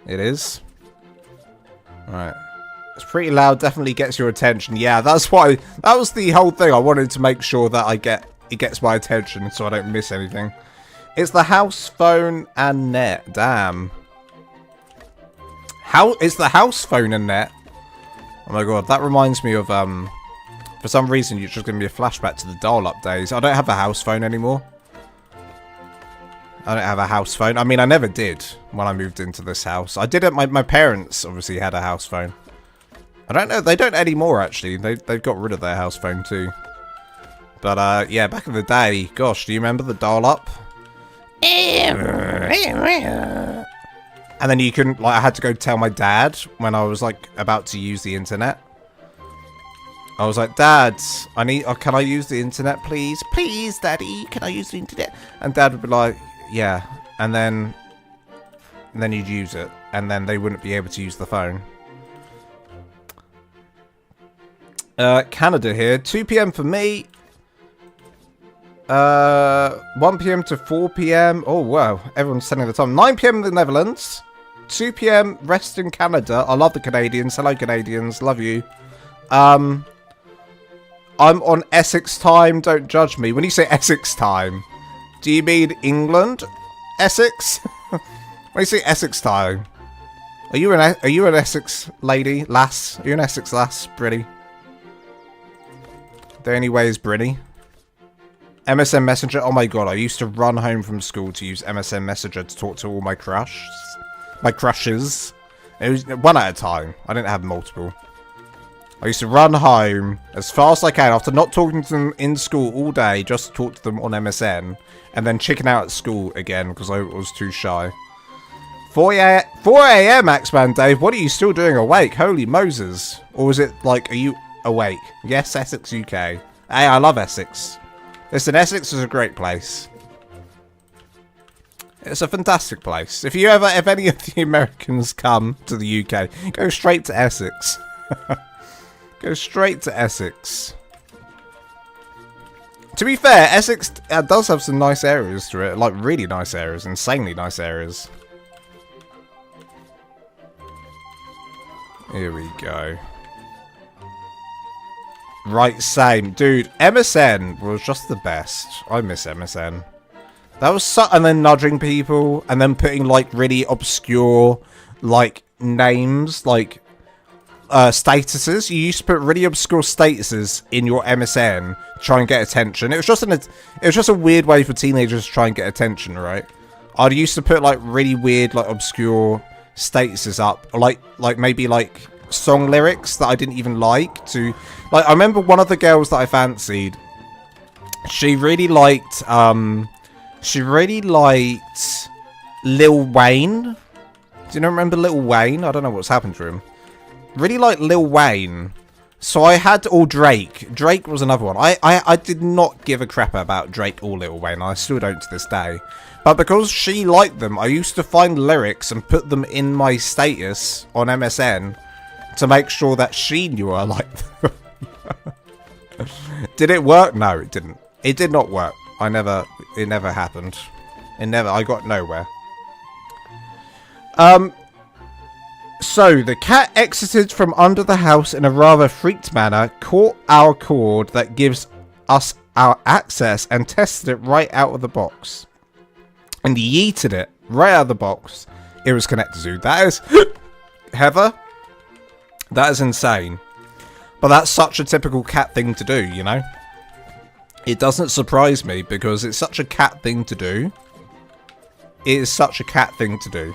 It is. Right. It's pretty loud, definitely gets your attention. Yeah, that's why. That was the whole thing. I wanted to make sure that it gets my attention so I don't miss anything. It's the house phone and net. Damn. It's the house phone and net. Oh my god, that reminds me of for some reason it's just gonna be a flashback to the dial-up days. I don't have a house phone anymore. I don't have a house phone. I mean, I never did when I moved into this house. I did it. My parents obviously had a house phone. I don't know. They don't anymore, actually. They've got rid of their house phone, too. But, yeah, back in the day, gosh, do you remember the dial-up? And then you couldn't, like, I had to go tell my dad when I was, like, about to use the internet. I was like, Dad, can I use the internet, please? Please, Daddy, can I use the internet? And Dad would be like, yeah. And then you'd use it. And then they wouldn't be able to use the phone. Canada here. 2 PM for me. 1 PM to 4 PM. Oh, wow. Everyone's setting the time. 9 PM in the Netherlands. 2 PM rest in Canada. I love the Canadians. Hello, Canadians. Love you. I'm on Essex time. Don't judge me. When you say Essex time, do you mean England? Essex? When you say Essex time, are you an Essex lady? Lass? Are you an Essex lass? Britty? The only way is Britty. MSN Messenger. Oh my god, I used to run home from school to use MSN Messenger to talk to all my crushes. It was one at a time. I didn't have multiple. I used to run home as fast as I can after not talking to them in school all day, just to talk to them on MSN, and then chicken out at school again because I was too shy. 4 AM, Axeman Dave. What are you still doing awake? Holy Moses. Or is it like, are you awake? Yes, Essex, UK. Hey, I love Essex. Listen, Essex is a great place. It's a fantastic place. If any of the Americans come to the UK, go straight to Essex. Go straight to Essex. To be fair, Essex does have some nice areas to it. Like, really nice areas. Insanely nice areas. Here we go. Right, same. Dude, MSN was just the best. I miss MSN. That was and then nudging people, and then putting, like, really obscure, like, names, like, statuses. You used to put really obscure statuses in your MSN to try and get attention. It was just a weird way for teenagers to try and get attention, right? I used to put, like, really weird, like, obscure statuses up. Like maybe, like, song lyrics that I didn't even like to... Like, I remember one of the girls that I fancied, she really liked Lil Wayne. Do you not remember Lil Wayne? I don't know what's happened to him. Really liked Lil Wayne. So I had... Or Drake. Drake was another one. I did not give a crap about Drake or Lil Wayne. I still don't to this day. But because she liked them, I used to find lyrics and put them in my status on MSN to make sure that she knew I liked them. Did it work? No, it didn't. It did not work. It never happened. I got nowhere. So, the cat exited from under the house in a rather freaked manner, caught our cord that gives us our access, and tested it right out of the box. And yeeted it right out of the box. It was connected to. That is... Heather? That is insane. But that's such a typical cat thing to do, you know? It doesn't surprise me, because it's such a cat thing to do. It is such a cat thing to do.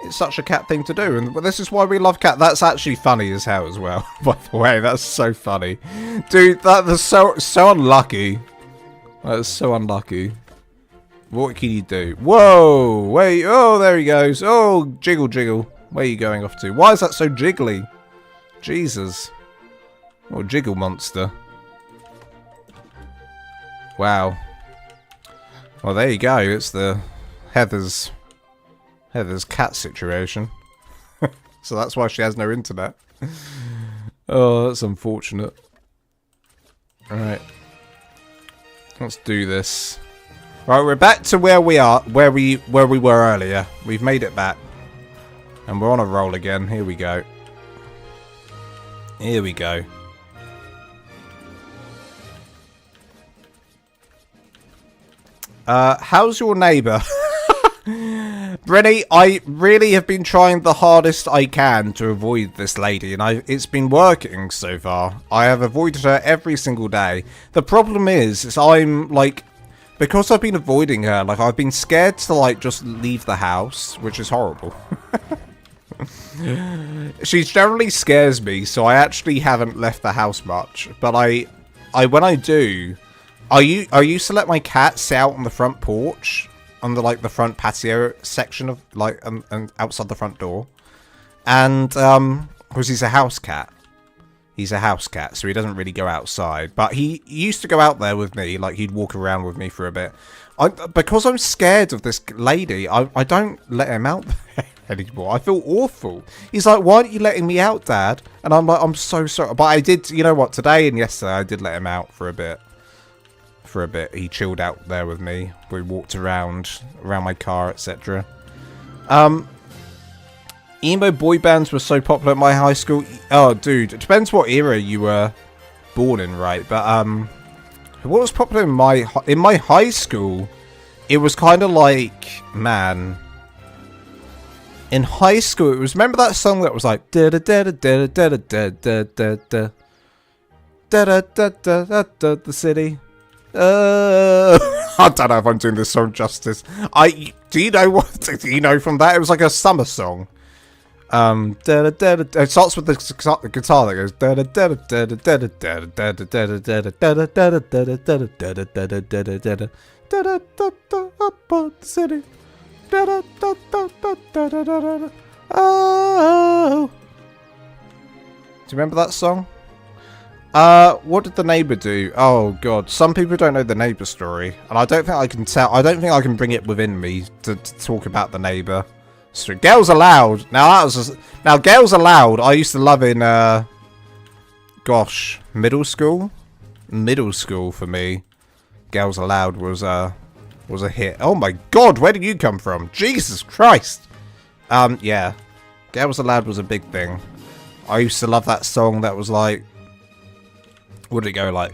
It's such a cat thing to do, and this is why we love cat. That's actually funny as hell as well, by the way. That's so funny. Dude, that's so unlucky. That's so unlucky. What can you do? Whoa! Wait, oh, there he goes. Oh, jiggle, jiggle. Where are you going off to? Why is that so jiggly? Jesus. What a jiggle monster. Wow. Well, there you go. It's the Heather's cat situation. So that's why she has no internet. Oh, that's unfortunate. Alright. Let's do this. Right, we're back to where we were earlier. We've made it back. And we're on a roll again. Here we go. Here we go. How's your neighbour? Brenny, I really have been trying the hardest I can to avoid this lady, and it's been working so far. I have avoided her every single day. The problem is I'm, like, because I've been avoiding her, like, I've been scared to, like, just leave the house, which is horrible. She generally scares me, so I actually haven't left the house much. But when I do, I used to let my cat sit out on the front porch, on the front patio section of and outside the front door, and because he's a house cat. He's a house cat, so he doesn't really go outside. But he used to go out there with me, like he'd walk around with me for a bit. Because I'm scared of this lady, I don't let him out there anymore. I feel awful. He's like, "Why aren't you letting me out, Dad?" And I'm like, "I'm so sorry." But I did, you know what? Today and yesterday, I did let him out for a bit. He chilled out there with me. We walked around my car, etc. Emo boy bands were so popular at my high school. Oh, dude, it depends what era you were born in, right? But what was popular in my high school? It was kind of like, man. In high school, it was, remember that song that was like da da da da da da da da da da da da da da the city. I don't know if I'm doing this song justice. Do you know what? Do you know from that? It was like a summer song. It starts with the guitar that goes da da da da da da da da da da da da city. Oh. Do you remember that song? What did the neighbour do? Oh god, some people don't know the neighbour story, and I don't think I can tell. I don't think I can bring it within me to talk about the neighbour. So, Girls Aloud. Now Girls Aloud. I used to love in gosh, middle school. Middle school for me. Girls Aloud was a hit. Oh my god, where did you come from? Jesus Christ. Yeah, Girls Aloud was a big thing. I used to love that song. That was like. What did it go like?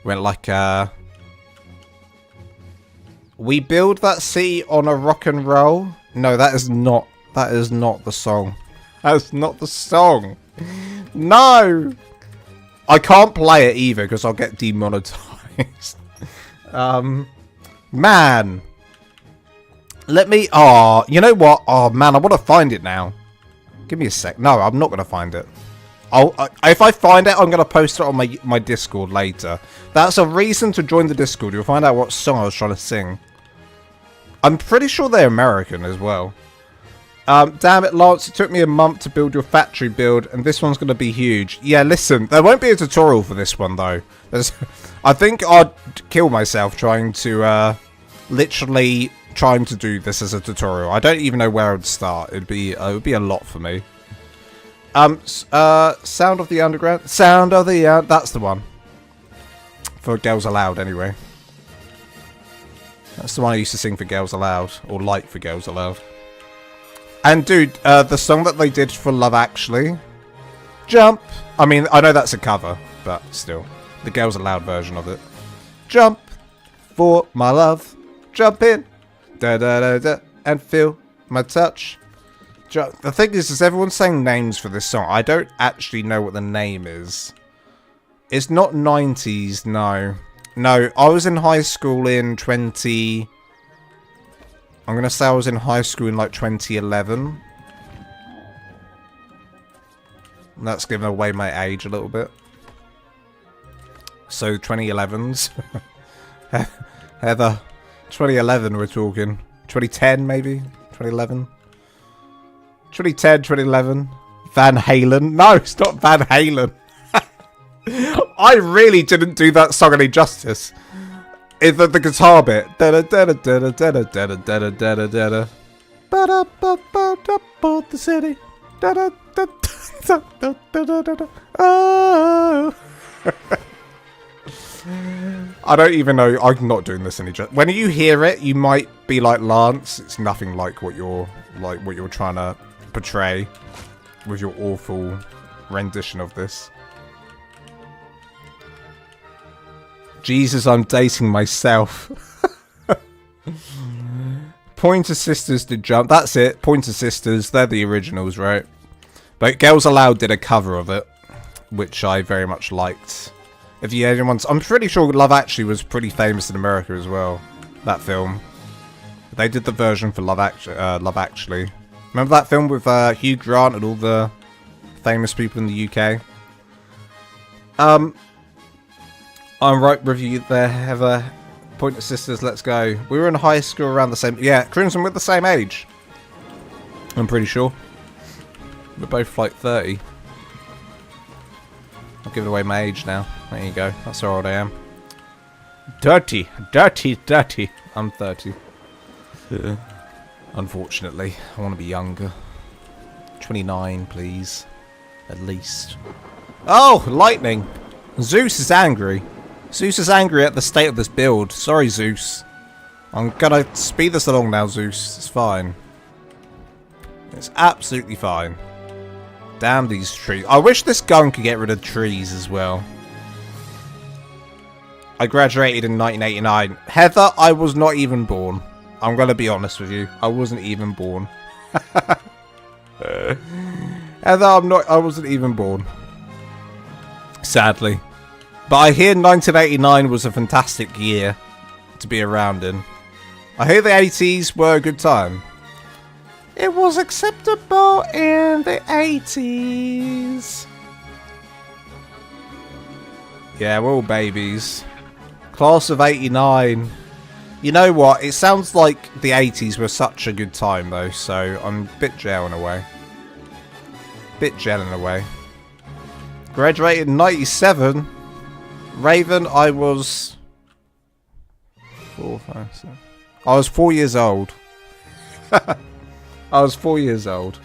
Went like, we build that city on a rock and roll. No, that is not the song. That's not the song. No! I can't play it either because I'll get demonetized. Man. Let me, you know what? Oh man, I want to find it now. Give me a sec. No, I'm not going to find it. If I find it, I'm going to post it on my Discord later. That's a reason to join the Discord. You'll find out what song I was trying to sing. I'm pretty sure they're American as well. Damn it, Lance. It took me a month to build your factory build, and this one's going to be huge. Yeah, listen. There won't be a tutorial for this one, though. I think I'd kill myself trying to, literally trying to do this as a tutorial. I don't even know where I'd start. It would be a lot for me. Sound of the Underground. Sound of the that's the one. For Girls Aloud, anyway. That's the one I used to sing for Girls Aloud, or like for Girls Aloud. And dude, the song that they did for Love Actually, Jump. I mean, I know that's a cover, but still, the Girls Aloud version of it. Jump for my love, jump in, da da da da, and feel my touch. The thing is everyone's saying names for this song. I don't actually know what the name is. It's not 90s, no. No, I was in high school in I'm going to say I was in high school in like 2011. And that's giving away my age a little bit. So 2011s. Heather, 2011 we're talking. 2010 maybe? 2011? 2010, 2011. Van Halen. No, it's not Van Halen. I really didn't do that song any justice. The guitar bit. The city. Oh. I don't even know. I'm not doing this any justice. When you hear it, you might be like, Lance, it's nothing like what you're trying to portray with your awful rendition of this. Jesus, I'm dating myself. Pointer Sisters did Jump. That's it. Pointer Sisters. They're the originals, right? But Girls Aloud did a cover of it, which I very much liked. If you anyone's, I'm pretty sure Love Actually was pretty famous in America as well. That film. They did the version for Love Actually. Remember that film with Hugh Grant and all the famous people in the UK? I'm right with you there, Heather. Pointer Sisters, let's go. We were in high school around the same... Yeah, Crimson, we're the same age. I'm pretty sure. We're both like 30. I'm giving away my age now. There you go. That's how old I am. Dirty. Dirty, dirty. I'm 30. Unfortunately. I want to be younger. 29, please. At least. Oh, lightning. Zeus is angry. Zeus is angry at the state of this build. Sorry, Zeus. I'm gonna speed this along now, Zeus. It's fine. It's absolutely fine. Damn these trees. I wish this gun could get rid of trees as well. I graduated in 1989. Heather, I was not even born. I'm gonna be honest with you. I wasn't even born. Heather, I wasn't even born. Sadly. But I hear 1989 was a fantastic year to be around in. I hear the 80s were a good time. It was acceptable in the 80s. Yeah, we're all babies. Class of 89. You know what? It sounds like the 80s were such a good time though, so I'm a bit gelling away. Graduated in 97. Raven, I was 4, 5, 6. I was 4 years old. I was 4 years old.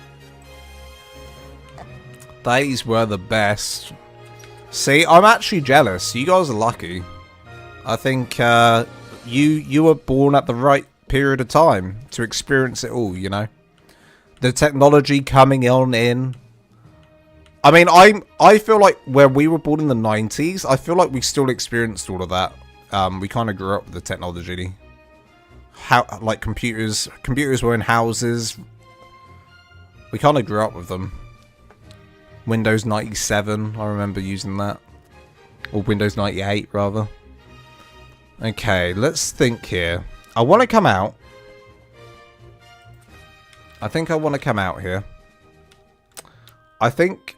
The 80s were the best. See, I'm actually jealous. You guys are lucky. I think you were born at the right period of time to experience it all, you know. The technology coming on in. I mean, I feel like where we were born in the 90s, I feel like we still experienced all of that. We kind of grew up with the technology. Like computers were in houses. We kind of grew up with them. Windows 97, I remember using that. Or Windows 98, rather. Okay, let's think here. I want to come out. I think I want to come out here. I think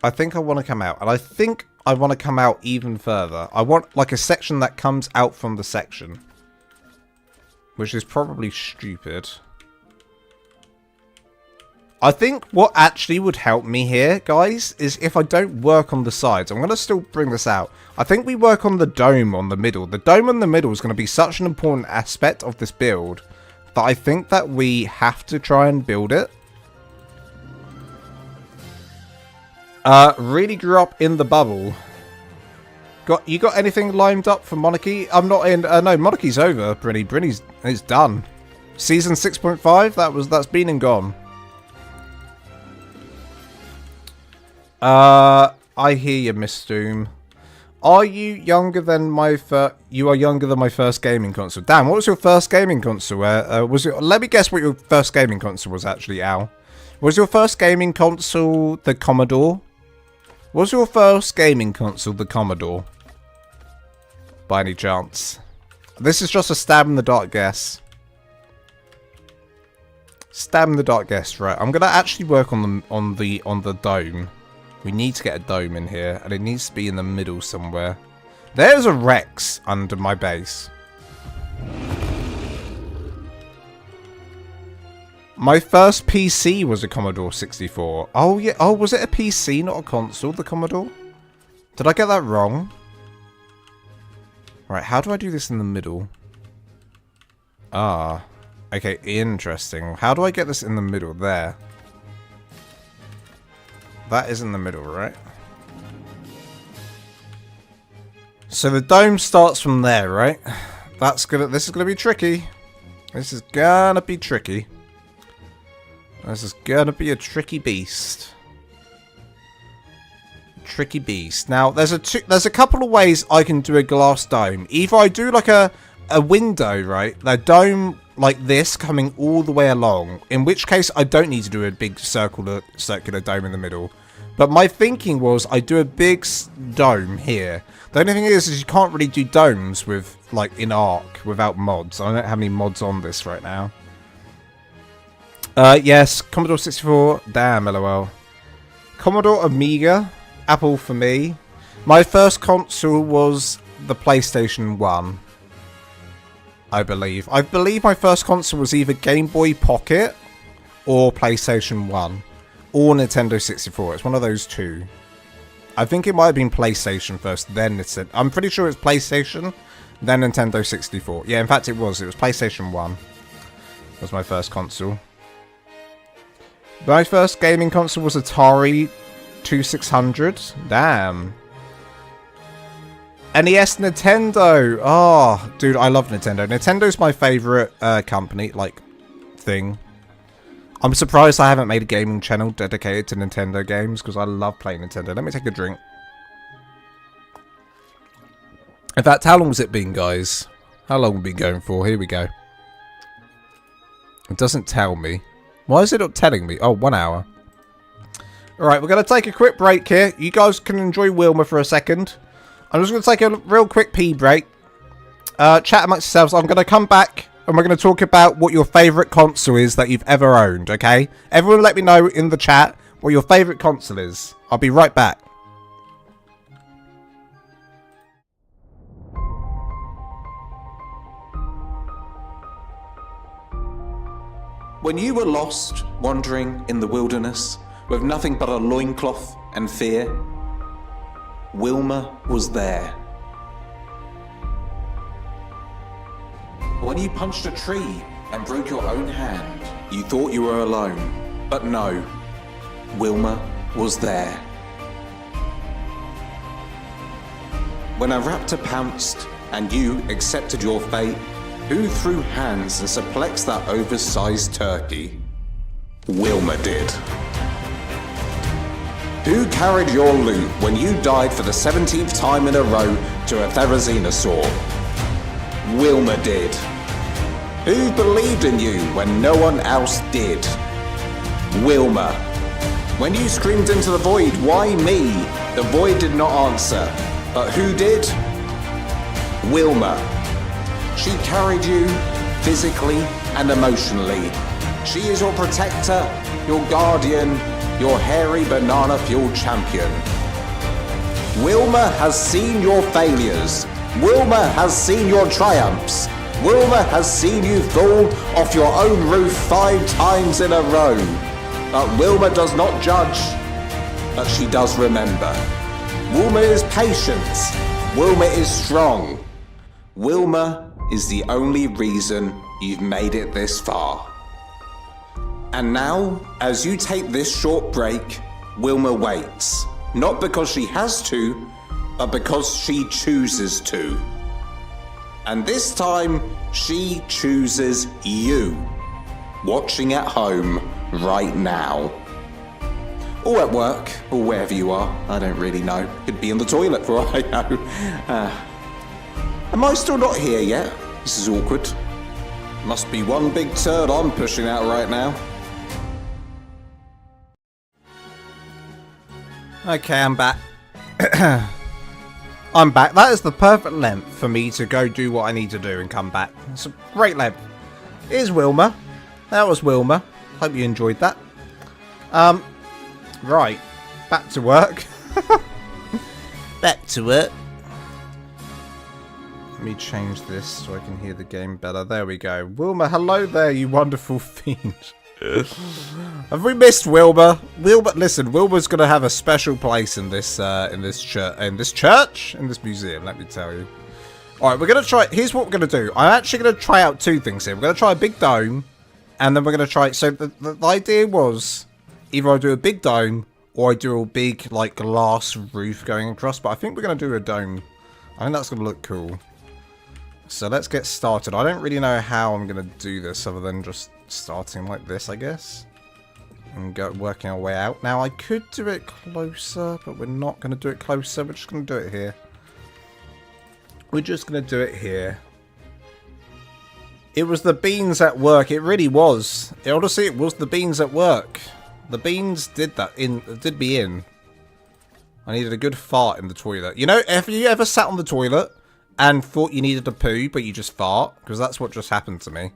I want to come out. And I think I want to come out even further. I want like a section that comes out from the section. Which is probably stupid. I think what actually would help me here, guys, is if I don't work on the sides. I'm going to still bring this out. I think we work on the dome on the middle. The dome on the middle is going to be such an important aspect of this build that I think that we have to try and build it. Really grew up in the bubble. You got anything lined up for Monarchy? I'm not in. No, Monarchy's over. Brynny's it's done. Season 6.5. That's been and gone. I hear you, Miss Doom. Are you younger than my You are younger than my first gaming console. Damn, what was your first gaming console? Let me guess what your first gaming console was actually, Al. Was your first gaming console the Commodore? Was your first gaming console the Commodore? By any chance? This is just a stab in the dark guess. Stab in the dark guess, right? I'm gonna actually work on the dome. We need to get a dome in here, and it needs to be in the middle somewhere. There's a Rex under my base. My first PC was a Commodore 64. Oh, yeah. Oh, was it a PC, not a console, the Commodore? Did I get that wrong? Right, how do I do this in the middle? Ah. Okay, interesting. How do I get this in the middle? There. That is in the middle, right? So the dome starts from there, right? This is gonna be tricky. This is gonna be tricky. This is gonna be a tricky beast. Tricky beast. Now, there's a couple of ways I can do a glass dome. Either I do like a window, right? The dome like this coming all the way along. In which case, I don't need to do a big circular dome in the middle. But my thinking was I do a big dome here. The only thing is you can't really do domes with like in ARK without mods. I don't have any mods on this right now. Yes, Commodore 64. Damn, LOL. Commodore Amiga. Apple for me. My first console was the PlayStation 1. I believe. I believe my first console was either Game Boy Pocket or PlayStation 1. Or Nintendo 64. It's one of those two. I think it might have been PlayStation first, then Nintendo. I'm pretty sure it's PlayStation, then Nintendo 64. Yeah, in fact it was. It was PlayStation 1. Was my first console. My first gaming console was Atari 2600. Damn. NES Nintendo. Oh, dude, I love Nintendo. Nintendo's my favorite company, like, thing. I'm surprised I haven't made a gaming channel dedicated to Nintendo games, because I love playing Nintendo. Let me take a drink. In fact, how long has it been, guys? How long have we been going for? Here we go. It doesn't tell me. Why is it not telling me? Oh, 1 hour. Alright, we're going to take a quick break here. You guys can enjoy Wilmer for a second. I'm just going to take a real quick pee break. Chat amongst yourselves. I'm going to come back and we're going to talk about what your favourite console is that you've ever owned, okay? Everyone let me know in the chat what your favourite console is. I'll be right back. When you were lost, wandering in the wilderness, with nothing but a loincloth and fear, Wilmer was there. When you punched a tree and broke your own hand, you thought you were alone, but no, Wilmer was there. When a raptor pounced and you accepted your fate, who threw hands and suplexed that oversized turkey? Wilmer did. Who carried your loot when you died for the 17th time in a row to a therizinosaur? Wilmer did. Who believed in you when no one else did? Wilmer. When you screamed into the void, why me? The void did not answer. But who did? Wilmer. She carried you physically and emotionally. She is your protector, your guardian, your hairy banana-fueled champion. Wilmer has seen your failures. Wilmer has seen your triumphs. Wilmer has seen you fall off your own roof 5 times in a row. But Wilmer does not judge, but she does remember. Wilmer is patient. Wilmer is strong. Wilmer is the only reason you've made it this far. And now, as you take this short break, Wilmer waits. Not because she has to, but because she chooses to. And this time, she chooses you, watching at home right now. Or at work, or wherever you are, I don't really know. Could be in the toilet for all I know. Am I still not here yet? This is awkward. Must be one big turd I'm pushing out right now. Okay, I'm back. I'm back. That is the perfect length for me to go do what I need to do and come back. It's a great length. Here's Wilmer. That was Wilmer. Hope you enjoyed that. Right. Back to work. Back to work. Let me change this so I can hear the game better. There we go. Wilmer, hello there, you wonderful fiend. Have we missed Wilmer? Wilmer, listen, Wilmer's gonna have a special place in this church, in this museum. Let me tell you. All right, we're gonna try. Here's what we're gonna do. I'm actually gonna try out 2 things here. We're gonna try a big dome, and then we're gonna try. So the idea was either I do a big dome or I do a big like glass roof going across. But I think we're gonna do a dome. I think that's gonna look cool. So let's get started. I don't really know how I'm gonna do this other than just starting like this, I guess, and working our way out. Now I could do it closer, but we're not going to do it closer. We're just going to do it here. We're just going to do it here. It was the beans at work. It really was. Honestly, it was the beans at work. The beans did that. Did me in. I needed a good fart in the toilet. You know, have you ever sat on the toilet and thought you needed a poo, but you just fart? Because that's what just happened to me.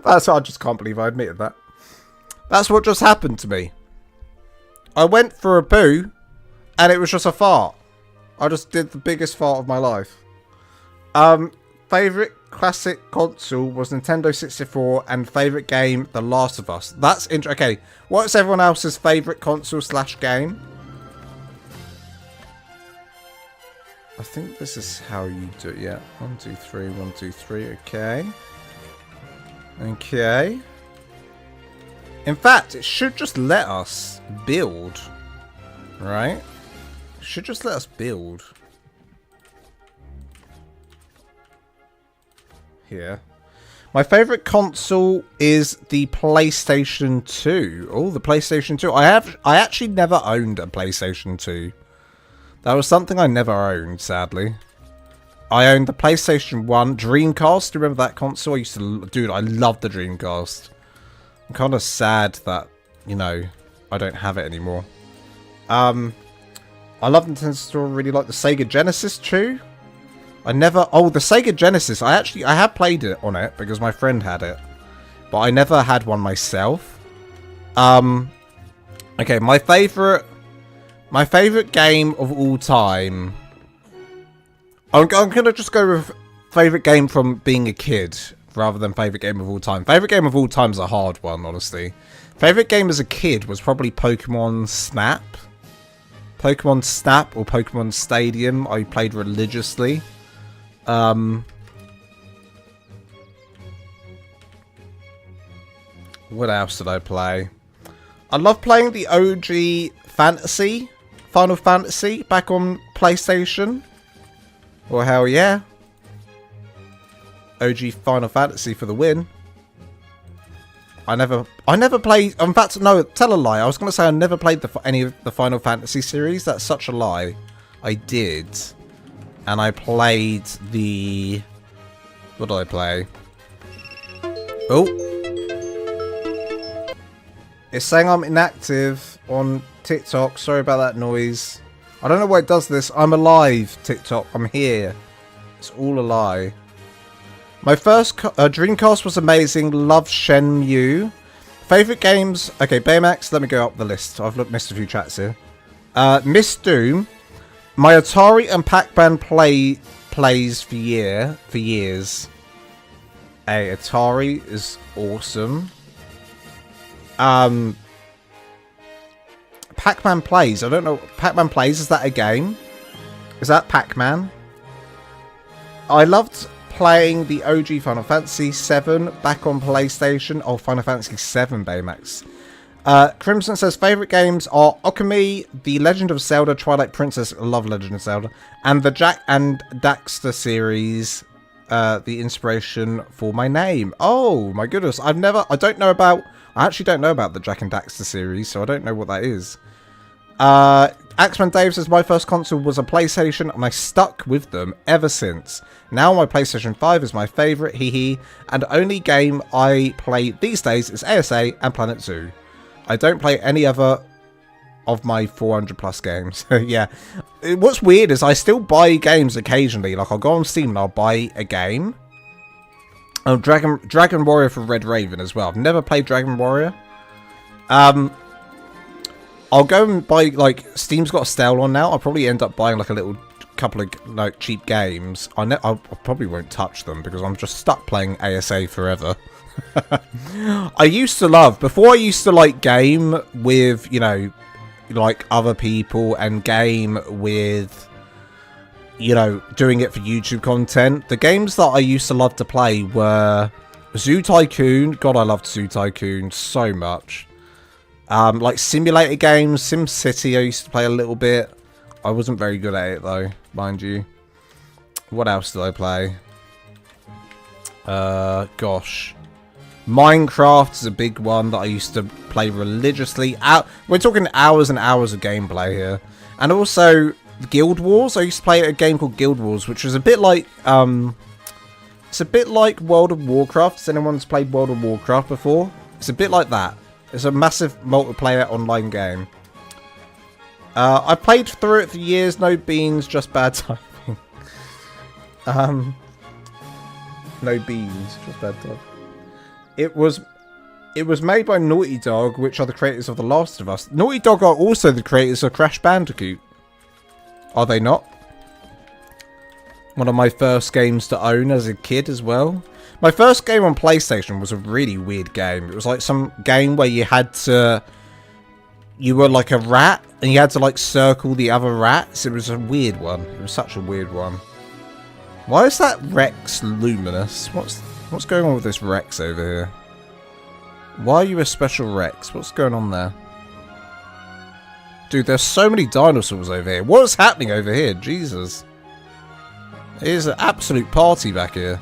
I just can't believe I admitted that. That's what just happened to me. I went for a poo, and it was just a fart. I just did the biggest fart of my life. Favorite classic console was Nintendo 64, and favorite game, The Last of Us. That's okay. What's everyone else's favorite console / game? I think this is how you do it. Yeah, 1, 2, 3, 1, 2, 3. Okay. Okay. In fact, it should just let us build. Right? It should just let us build. Here. My favorite console is the PlayStation 2. Oh, the PlayStation 2. I actually never owned a PlayStation 2. That was something I never owned, sadly. I owned the PlayStation 1 Dreamcast. Do you remember that console? I used to... Dude, I loved the Dreamcast. I'm kind of sad that, you know, I don't have it anymore. I love Nintendo Store. Really like the Sega Genesis too. I never... Oh, the Sega Genesis. I have played it on it because my friend had it. But I never had one myself. Okay, my favorite game of all time... I'm going to just go with favourite game from being a kid rather than favourite game of all time. Favourite game of all time is a hard one, honestly. Favourite game as a kid was probably Pokemon Snap. Pokemon Snap or Pokemon Stadium I played religiously. What else did I play? I love playing the OG Final Fantasy back on PlayStation. Well, hell yeah. OG Final Fantasy for the win. I never played... In fact, no, tell a lie. I was going to say I never played any of the Final Fantasy series. That's such a lie. I did. And I played the... What did I play? Oh. It's saying I'm inactive on TikTok. Sorry about that noise. I don't know why it does this. I'm alive, TikTok. I'm here. It's all a lie. My first Dreamcast was amazing. Love Shenmue. Favorite games. Okay, Baymax. Let me go up the list. I've missed a few chats here. Miss Doom. My Atari and Pac-Man plays for years. Hey, Atari is awesome. Pac-Man plays. I don't know. Pac-Man plays. Is that a game? Is that Pac-Man? I loved playing the OG Final Fantasy 7 back on PlayStation. Oh, Final Fantasy 7, Baymax. Crimson says favourite games are Okami, The Legend of Zelda, Twilight Princess, love Legend of Zelda, and the Jak and Daxter series, the inspiration for my name. Oh my goodness, I actually don't know about the Jak and Daxter series, so I don't know what that is. Axman Dave says my first console was a PlayStation and I stuck with them ever since. Now my PlayStation 5 is my favourite, hee, and the only game I play these days is ASA and Planet Zoo. I don't play any other of my 400 plus games. Yeah. What's weird is I still buy games occasionally. Like I'll go on Steam and I'll buy a game. Oh, Dragon Warrior for Red Raven as well. I've never played Dragon Warrior. I'll go and buy, like, Steam's got a sale on now. I'll probably end up buying, like, a little couple of, like, cheap games. I probably won't touch them because I'm just stuck playing ASA forever. I used to love, before I used to, like, game with, you know, like, other people and game with, you know, doing it for YouTube content. The games that I used to love to play were Zoo Tycoon. God, I loved Zoo Tycoon so much. Like simulator games, SimCity I used to play a little bit. I wasn't very good at it though, mind you. What else did I play? Gosh. Minecraft is a big one that I used to play religiously. We're talking hours and hours of gameplay here. And also Guild Wars. I used to play a game called Guild Wars, which was a bit like it's a bit like World of Warcraft. Has anyone's played World of Warcraft before? It's a bit like that. It's a massive multiplayer online game. I played through it for years, no beans, just bad timing. No beans, just bad timing. It was made by Naughty Dog, which are the creators of The Last of Us. Naughty Dog are also the creators of Crash Bandicoot. Are they not? One of my first games to own as a kid as well. My first game on PlayStation was a really weird game. It was like some game where you were like a rat and you had to like circle the other rats. It was a weird one. It was such a weird one. Why is that Rex luminous? What's going on with this Rex over here? Why are you a special Rex? What's going on there? Dude, there's so many dinosaurs over here. What is happening over here? Jesus. It is an absolute party back here.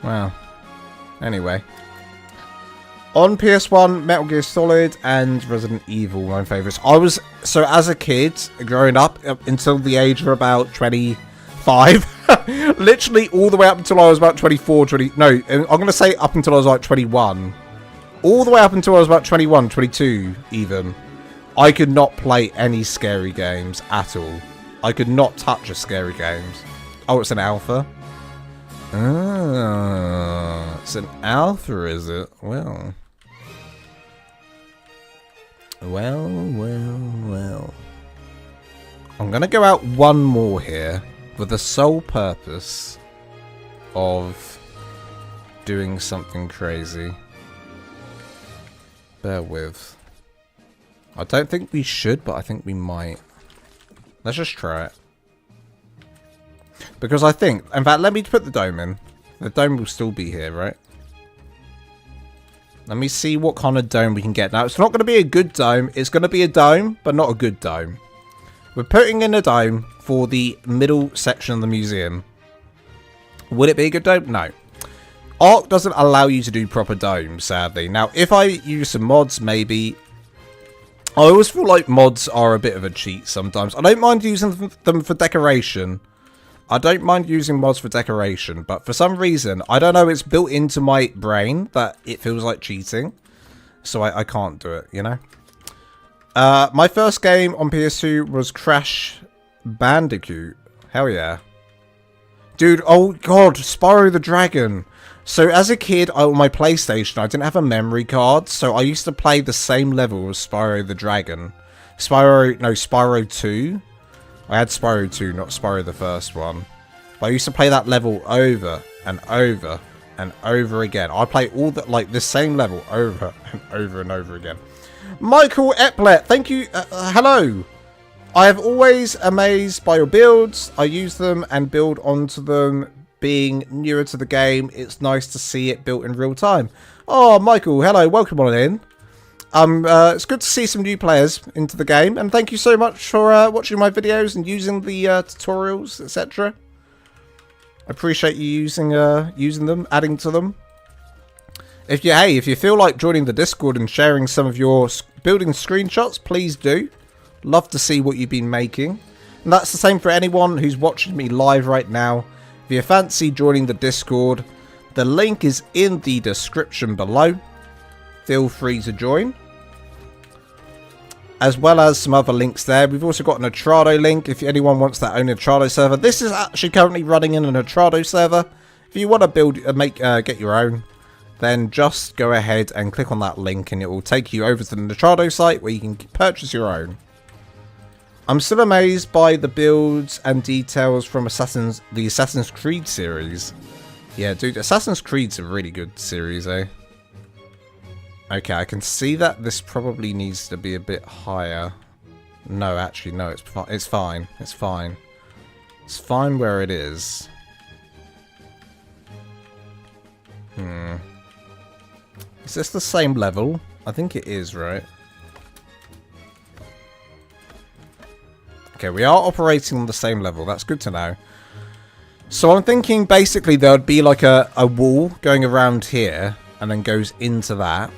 Wow. Anyway. On PS1, Metal Gear Solid and Resident Evil, my favourites. So as a kid, growing up until the age of about 25, literally all the way up until I was about 24, no, I'm going to say up until I was like 21. All the way up until I was about 21, 22 even. I could not play any scary games at all. I could not touch a scary games. Oh, it's an alpha? Ah, it's an alpha, is it? Well. Well. I'm going to go out one more here with the sole purpose of doing something crazy. Bear with. I don't think we should, but I think we might. Let's just try it. Because I think, in fact, let me put the dome in. The dome will still be here, right? Let me see what kind of dome we can get. Now, it's not going to be a good dome. It's going to be a dome, but not a good dome. We're putting in a dome for the middle section of the museum. Would it be a good dome? No. ARK doesn't allow you to do proper domes, sadly. Now, if I use some mods, maybe. I always feel like mods are a bit of a cheat sometimes. I don't mind using them for decoration. I don't mind using mods for decoration, but for some reason, I don't know, it's built into my brain that it feels like cheating. So I can't do it, you know? My first game on PS2 was Crash Bandicoot. Hell yeah. Dude, oh god, Spyro the Dragon. So as a kid on my PlayStation, I didn't have a memory card, so I used to play the same level as Spyro the Dragon. Spyro 2. I had Spyro 2, not Spyro the first one. But I used to play that level over and over and over again. I play all the, like, the same level over and over and over again. Michael Eplet, thank you. Hello. I have always amazed by your builds. I use them and build onto them. Being newer to the game, it's nice to see it built in real time. Oh, Michael, hello, welcome on in. It's good to see some new players into the game, and thank you so much for watching my videos and using the tutorials, etc. I appreciate you using them, adding to them. If you feel like joining the Discord and sharing some of your building screenshots, please do. Love to see what you've been making. And that's the same for anyone who's watching me live right now. If you fancy joining the Discord, the link is in the description below. Feel free to join. As well as some other links there. We've also got an Astraeos link if anyone wants their own Astraeos server. This is actually currently running in an Astraeos server. If you want to build, get your own, then just go ahead and click on that link and it will take you over to the Astraeos site where you can purchase your own. I'm still amazed by the builds and details from the Assassin's Creed series. Yeah, dude, Assassin's Creed's a really good series, eh? Okay, I can see that this probably needs to be a bit higher. No, actually, no, it's fine. It's fine. It's fine. It's fine where it is. Is this the same level? I think it is, right? Okay, we are operating on the same level. That's good to know. So I'm thinking basically there would be like a wall going around here and then goes into that.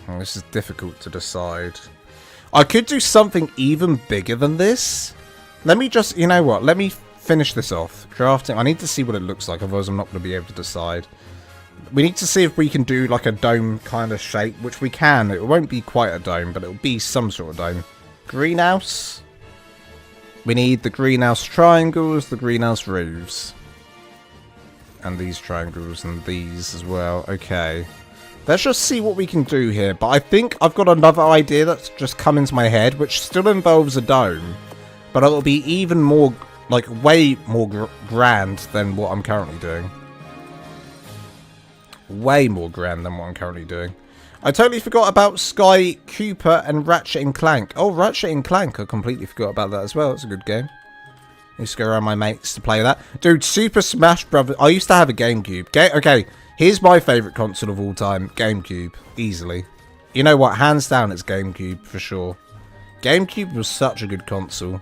Oh, this is difficult to decide. I could do something even bigger than this. Let me just, you know what? Let me finish this off. Drafting. I need to see what it looks like, otherwise I'm not going to be able to decide. We need to see if we can do like a dome kind of shape, which we can. It won't be quite a dome, but it'll be some sort of dome. Greenhouse. We need the greenhouse triangles, the greenhouse roofs. And these triangles and these as well. Okay. Let's just see what we can do here. But I think I've got another idea that's just come into my head, which still involves a dome. But it'll be even more, like, way more grand than what I'm currently doing. Way more grand than what I'm currently doing. I totally forgot about Sky Cooper and Ratchet and Clank. Oh, Ratchet and Clank. I completely forgot about that as well. It's a good game. I used to go around my mates to play that. Dude, Super Smash Brothers. I used to have a GameCube. Okay, here's my favourite console of all time. GameCube. Easily. You know what? Hands down, it's GameCube for sure. GameCube was such a good console.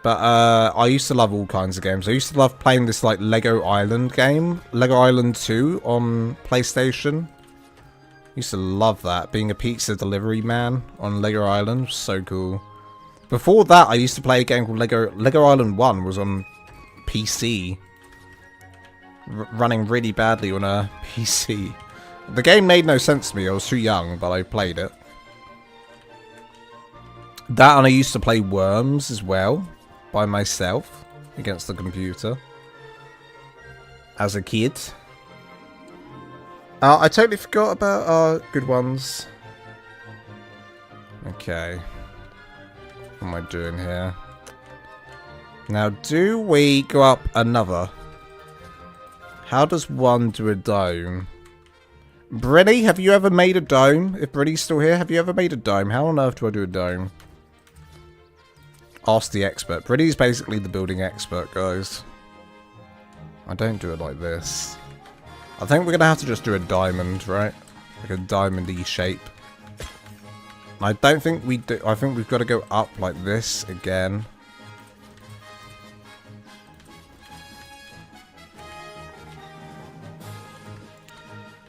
But I used to love all kinds of games. I used to love playing this like Lego Island game. Lego Island 2 on PlayStation. Used to love that. Being a pizza delivery man on Lego Island was so cool. Before that, I used to play a game called Lego Island 1 was on PC. Running really badly on a PC. The game made no sense to me. I was too young, but I played it. That, and I used to play Worms as well. By myself. Against the computer. As a kid. I totally forgot about our good ones. Okay. What am I doing here? Now, do we go up another? How does one do a dome? Brenny, have you ever made a dome? If Brenny's still here, have you ever made a dome? How on earth do I do a dome? Ask the expert. Brenny's basically the building expert, guys. I don't do it like this. I think we're going to have to just do a diamond, right? Like a diamond-y shape. I don't think we do. I think we've got to go up like this again.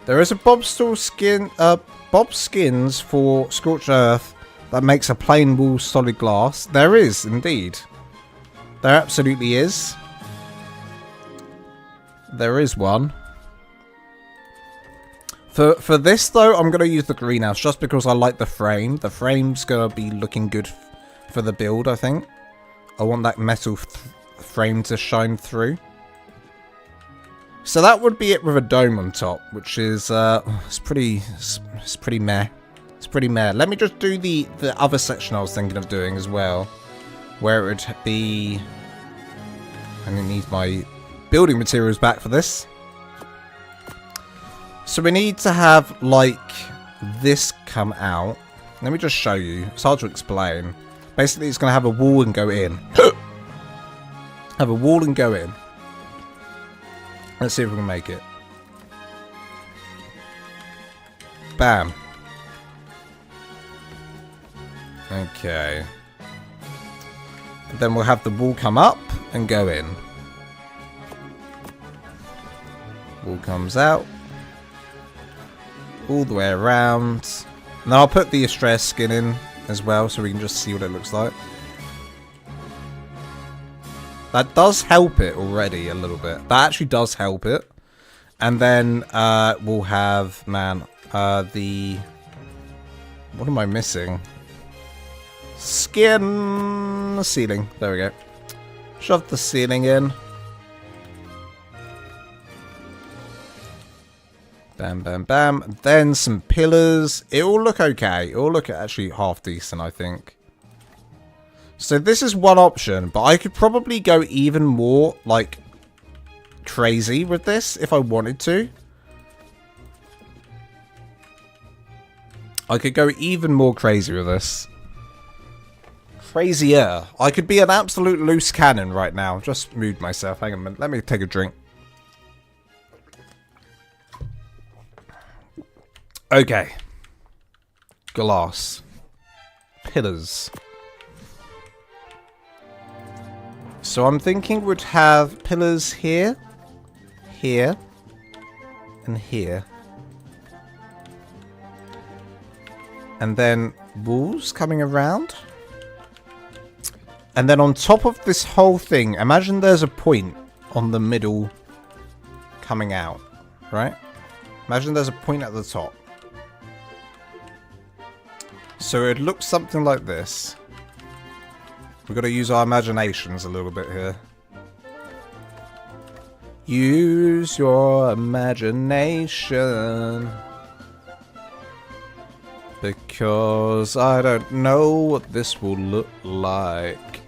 There is a Bob Skins for Scorched Earth that makes a plain wool solid glass. There is, indeed. There absolutely is. There is one. For this, though, I'm going to use the greenhouse just because I like the frame. The frame's going to be looking good for the build, I think. I want that metal frame to shine through. So that would be it with a dome on top, which is it's pretty meh. It's pretty meh. Let me just do the other section I was thinking of doing as well, where it would be. I'm gonna need my building materials back for this. So we need to have like this come out. Let me just show you. It's hard to explain. Basically, it's gonna have a wall and go in. Have a wall and go in. Let's see if we can make it. Bam. Okay. And then we'll have the wall come up and go in. Wall comes out. All the way around. Now I'll put the Astraeos skin in as well so we can just see what it looks like. That does help it already a little bit. That actually does help it. And then we'll have, the... What am I missing? Skin ceiling. There we go. Shove the ceiling in. Bam, bam, bam. Then some pillars. It will look okay. It will look actually half decent, I think. So this is one option, but I could probably go even more, like, crazy with this if I wanted to. I could go even more crazy with this. Crazier. I could be an absolute loose cannon right now. Just mood myself. Hang on a minute. Let me take a drink. Okay. Glass. Pillars. So I'm thinking we'd have pillars here, here, and here. And then walls coming around. And then on top of this whole thing, imagine there's a point on the middle coming out, right? Imagine there's a point at the top. So it looks something like this. We've got to use our imaginations a little bit here. Use your imagination. Because I don't know what this will look like.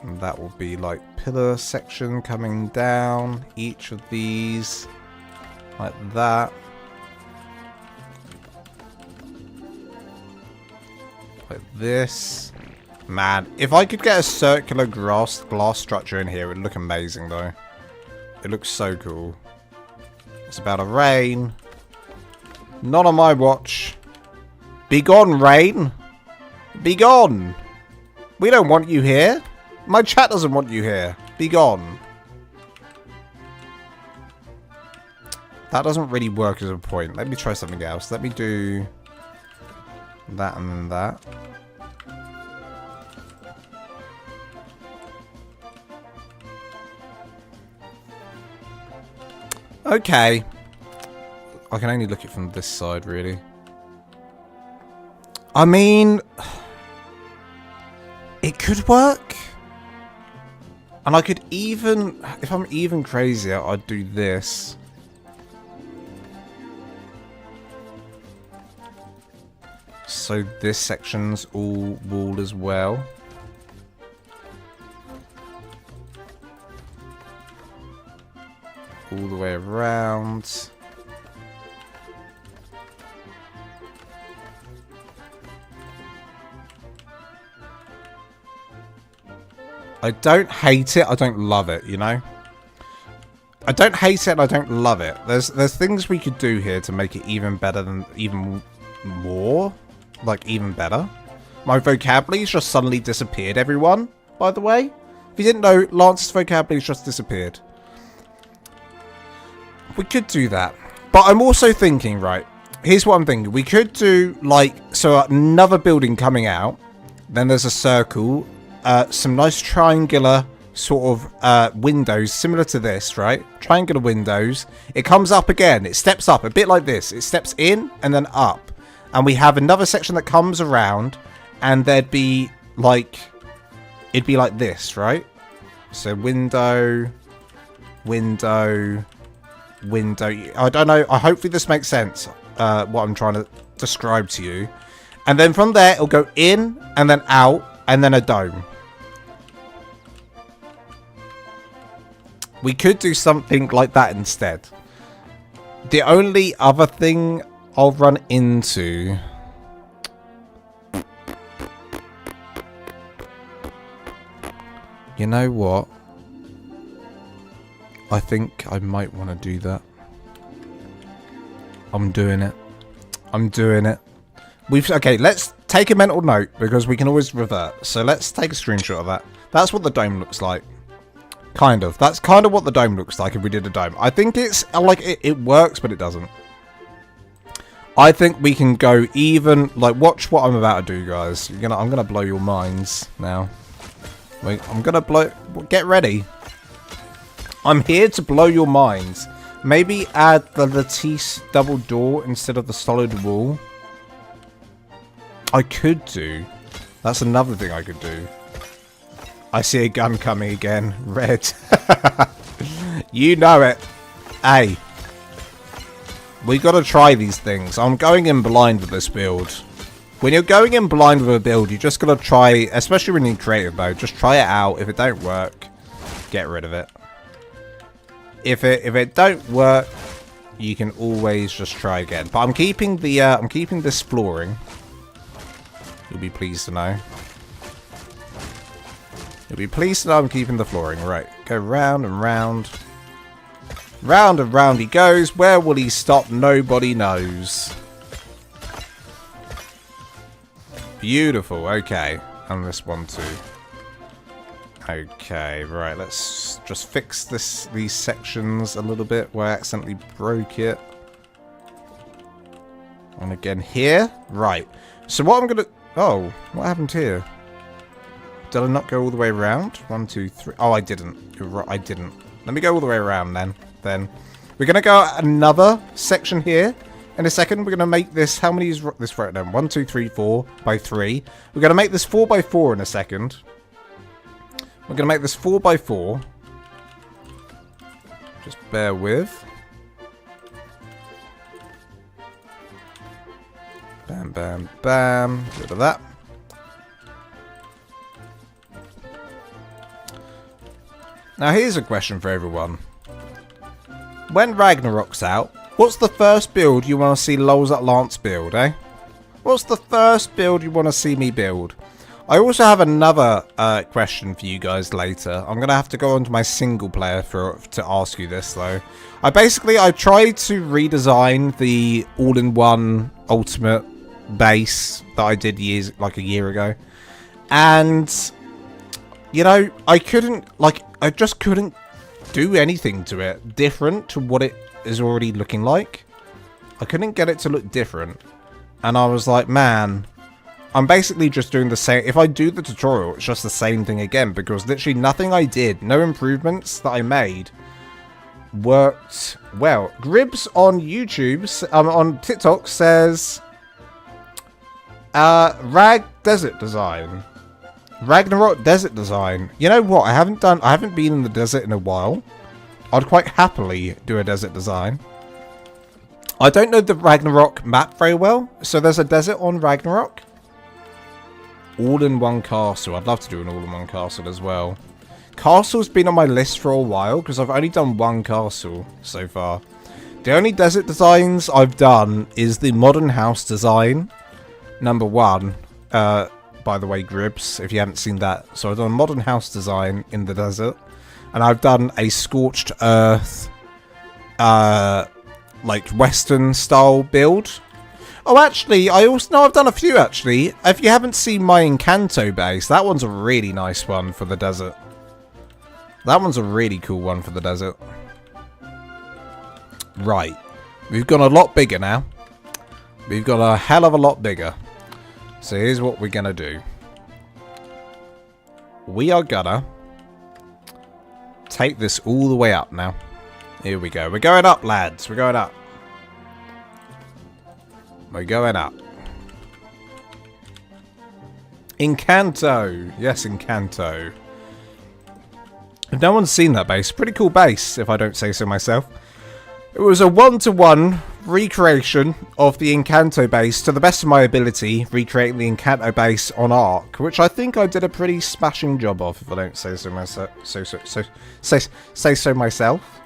And that will be like pillar section coming down. Each of these. Like that. Like this. Man, if I could get a circular glass structure in here, it would look amazing though. It looks so cool. It's about to rain. Not on my watch. Be gone, rain. Be gone. We don't want you here. My chat doesn't want you here. Be gone. That doesn't really work as a point. Let me try something else. Let me do that and that. Okay. I can only look at it from this side, really. I mean, it could work. And I could even, if I'm even crazier, I'd do this. So this section's all wall as well. All the way around. I don't hate it, I don't love it, you know? I don't hate it, I don't love it. There's things we could do here to make it even better than, even more. Like, even better. My vocabulary's just suddenly disappeared, everyone, by the way. If you didn't know, Lance's vocabulary's just disappeared. We could do that. But I'm also thinking, right, here's what I'm thinking. We could do, like, so another building coming out. Then there's a circle. Some nice triangular sort of windows, similar to this, right? Triangular windows. It comes up again. It steps up, a bit like this. It steps in and then up. And we have another section that comes around. And there'd be like, it'd be like this, right? So window, window, window. I don't know. Hopefully this makes sense, what I'm trying to describe to you. And then from there, it'll go in, and then out, and then a dome. We could do something like that instead. The only other thing I'll run into... You know what? I think I might want to do that. I'm doing it. I'm doing it. Okay, let's take a mental note, because we can always revert. So let's take a screenshot of that. That's what the dome looks like. Kind of. That's kind of what the dome looks like if we did a dome. I think it's like it works, but it doesn't. I think we can go even like watch what I'm about to do, guys. I'm gonna blow your minds now. Wait, I'm gonna blow. Get ready. I'm here to blow your minds. Maybe add the lattice double door instead of the solid wall. I could do. That's another thing I could do. I see a gun coming again. Red. You know it. Hey. We gotta try these things. I'm going in blind with this build. When you're going in blind with a build, you just gotta try, especially when you're in creative mode, just try it out. If it don't work, get rid of it. If it don't work, you can always just try again. But I'm keeping this flooring. You'll be pleased to know. You'll be pleased to know I'm keeping the flooring. Right. Go round and round. Round and round he goes. Where will he stop? Nobody knows. Beautiful. Okay. And this one too. Okay. Right. Let's just fix these sections a little bit where I accidentally broke it. And again here. Right. So what I'm going to... Oh. What happened here? Did I not go all the way around? 1, 2, 3. Oh, I didn't. You're right. I didn't. Let me go all the way around then. We're going to go another section here. In a second, we're going to make this... How many is this right now? 1, 2, 3, 4 by 3. We're going to make this 4 by 4 in a second. We're going to make this 4 by 4. Just bear with. Bam, bam, bam. Rid of that. Now here's a question for everyone. When Ragnarok's out, what's the first build you want to see Lols at Lance build, eh? What's the first build you want to see me build? I also have another question for you guys later. I'm going to have to go onto my single player to ask you this though. I tried to redesign the all-in-one ultimate base that I did like a year ago. And... You know, I just couldn't do anything to it different to what it is already looking like. I couldn't get it to look different. And I was like, man, I'm basically just doing the same. If I do the tutorial, it's just the same thing again. Because literally nothing I did, no improvements that I made worked well. Gribs on YouTube, on TikTok says, Rag Desert Design. Ragnarok desert design. You know what? I haven't been in the desert in a while. I'd quite happily do a desert design. I don't know the Ragnarok map very well. So there's a desert on Ragnarok. All-in-one castle. I'd love to do an all-in-one castle as well. Castle's been on my list for a while because I've only done one castle so far. The only desert designs I've done is the modern house design. Number 1. By the way, Gribs, if you haven't seen that. So I've done a modern house design in the desert. And I've done a scorched earth, like Western style build. Oh, actually, I've done a few, actually. If you haven't seen my Encanto base, that one's a really nice one for the desert. That one's a really cool one for the desert. Right. We've gone a lot bigger now. We've got a hell of a lot bigger. So here's what we're going to do. We are gonna take this all the way up now. Here we go. We're going up, lads. We're going up. We're going up. Incanto. Yes, Incanto. If no one's seen that base, pretty cool base, if I don't say so myself. It was a one-to-one recreation of the Incanto base to the best of my ability, recreating the Incanto base on ARK, which I think I did a pretty smashing job of, if I don't say so myself. Say so myself.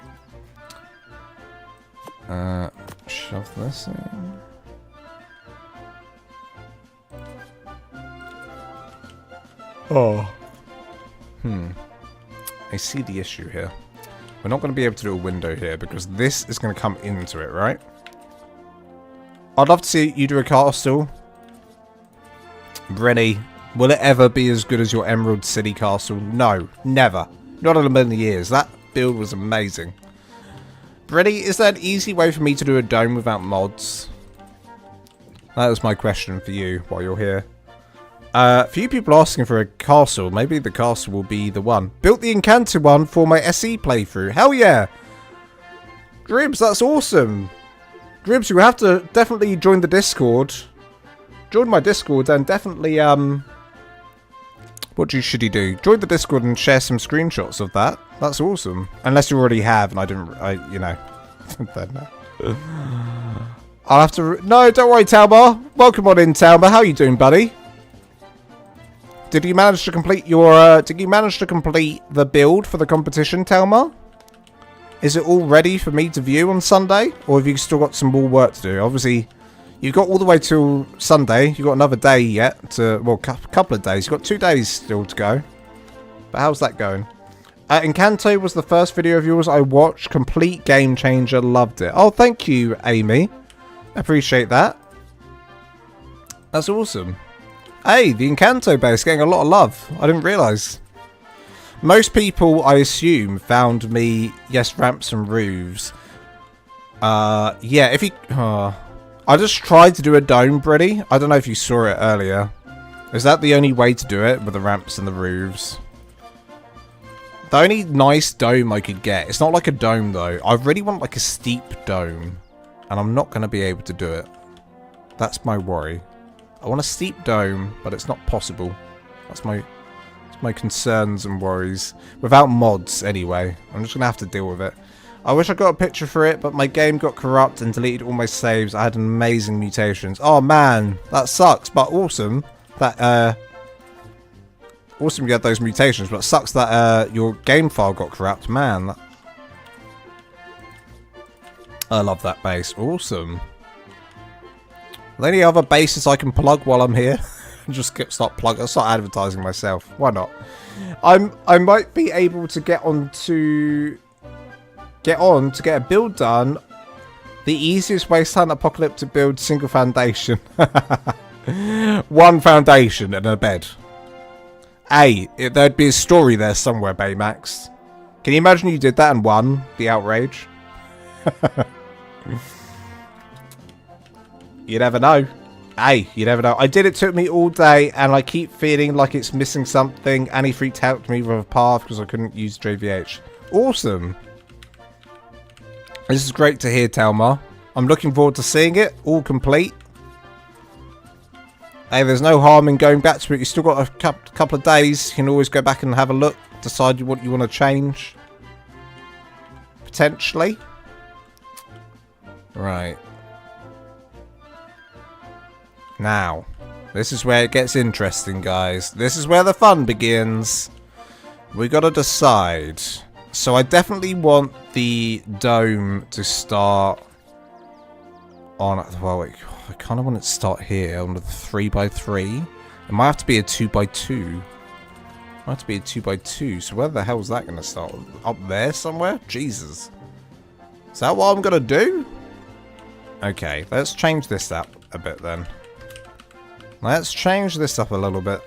Shove this in. Oh. I see the issue here. We're not going to be able to do a window here because this is going to come into it, right? I'd love to see you do a castle. Brenny, will it ever be as good as your Emerald City castle? No, never. Not in a million years. That build was amazing. Brenny, is there an easy way for me to do a dome without mods? That was my question for you while you're here. A few people asking for a castle. Maybe the castle will be the one. Built the Encanted one for my SE playthrough. Hell yeah! Dribs, that's awesome. Dribs, you have to definitely join the Discord. Join my Discord and definitely, what should you do? Join the Discord and share some screenshots of that. That's awesome. Unless you already have and you know. I'll have to... No, don't worry, Talbar. Welcome on in, Talbar. How you doing, buddy? Did you manage to complete your, did you manage to complete the build for the competition, Telmar? Is it all ready for me to view on Sunday? Or have you still got some more work to do? Obviously, you've got all the way till Sunday. You've got another day yet to, well, couple of days. You've got 2 days still to go. But how's that going? Encanto was the first video of yours I watched. Complete game changer. Loved it. Oh, thank you, Amy. Appreciate that. That's awesome. Hey, the Encanto base getting a lot of love. I didn't realise. Most people, I assume, found me, yes, ramps and roofs. Yeah, if you... I just tried to do a dome, Brady. I don't know if you saw it earlier. Is that the only way to do it, with the ramps and the roofs? The only nice dome I could get. It's not like a dome, though. I really want, like, a steep dome. And I'm not going to be able to do it. That's my worry. I want a steep dome, but it's not possible. That's my concerns and worries. Without mods, anyway. I'm just going to have to deal with it. I wish I got a picture for it, but my game got corrupt and deleted all my saves. I had amazing mutations. Oh, man. That sucks, but awesome. That, awesome you had those mutations, but it sucks that, your game file got corrupt. Man. I love that base. Awesome. Are there any other bases I can plug while I'm here? Just start advertising myself. Why not? I might be able to get to get a build done. The easiest wasteland apocalyptic build, single foundation. One foundation and a bed. Hey, there'd be a story there somewhere, Baymax. Can you imagine you did that and won? The outrage. You never know. Hey, you never know. I did. It took me all day, and I keep feeling like it's missing something. Annie Freaked helped me with a path because I couldn't use JVH. Awesome. This is great to hear, Talmar. I'm looking forward to seeing it all complete. Hey, there's no harm in going back to it. You've still got a couple of days. You can always go back and have a look. Decide what you want to change. Potentially. Right. Now, this is where it gets interesting, guys. This is where the fun begins. We gotta decide. So I definitely want the dome to start on... Well, I kind of want it to start here on the 3x3. It might have to be a 2x2. It might have to be a 2x2. So where the hell is that going to start? Up there somewhere? Jesus. Is that what I'm going to do? Okay, let's change this up a bit then. Let's change this up a little bit.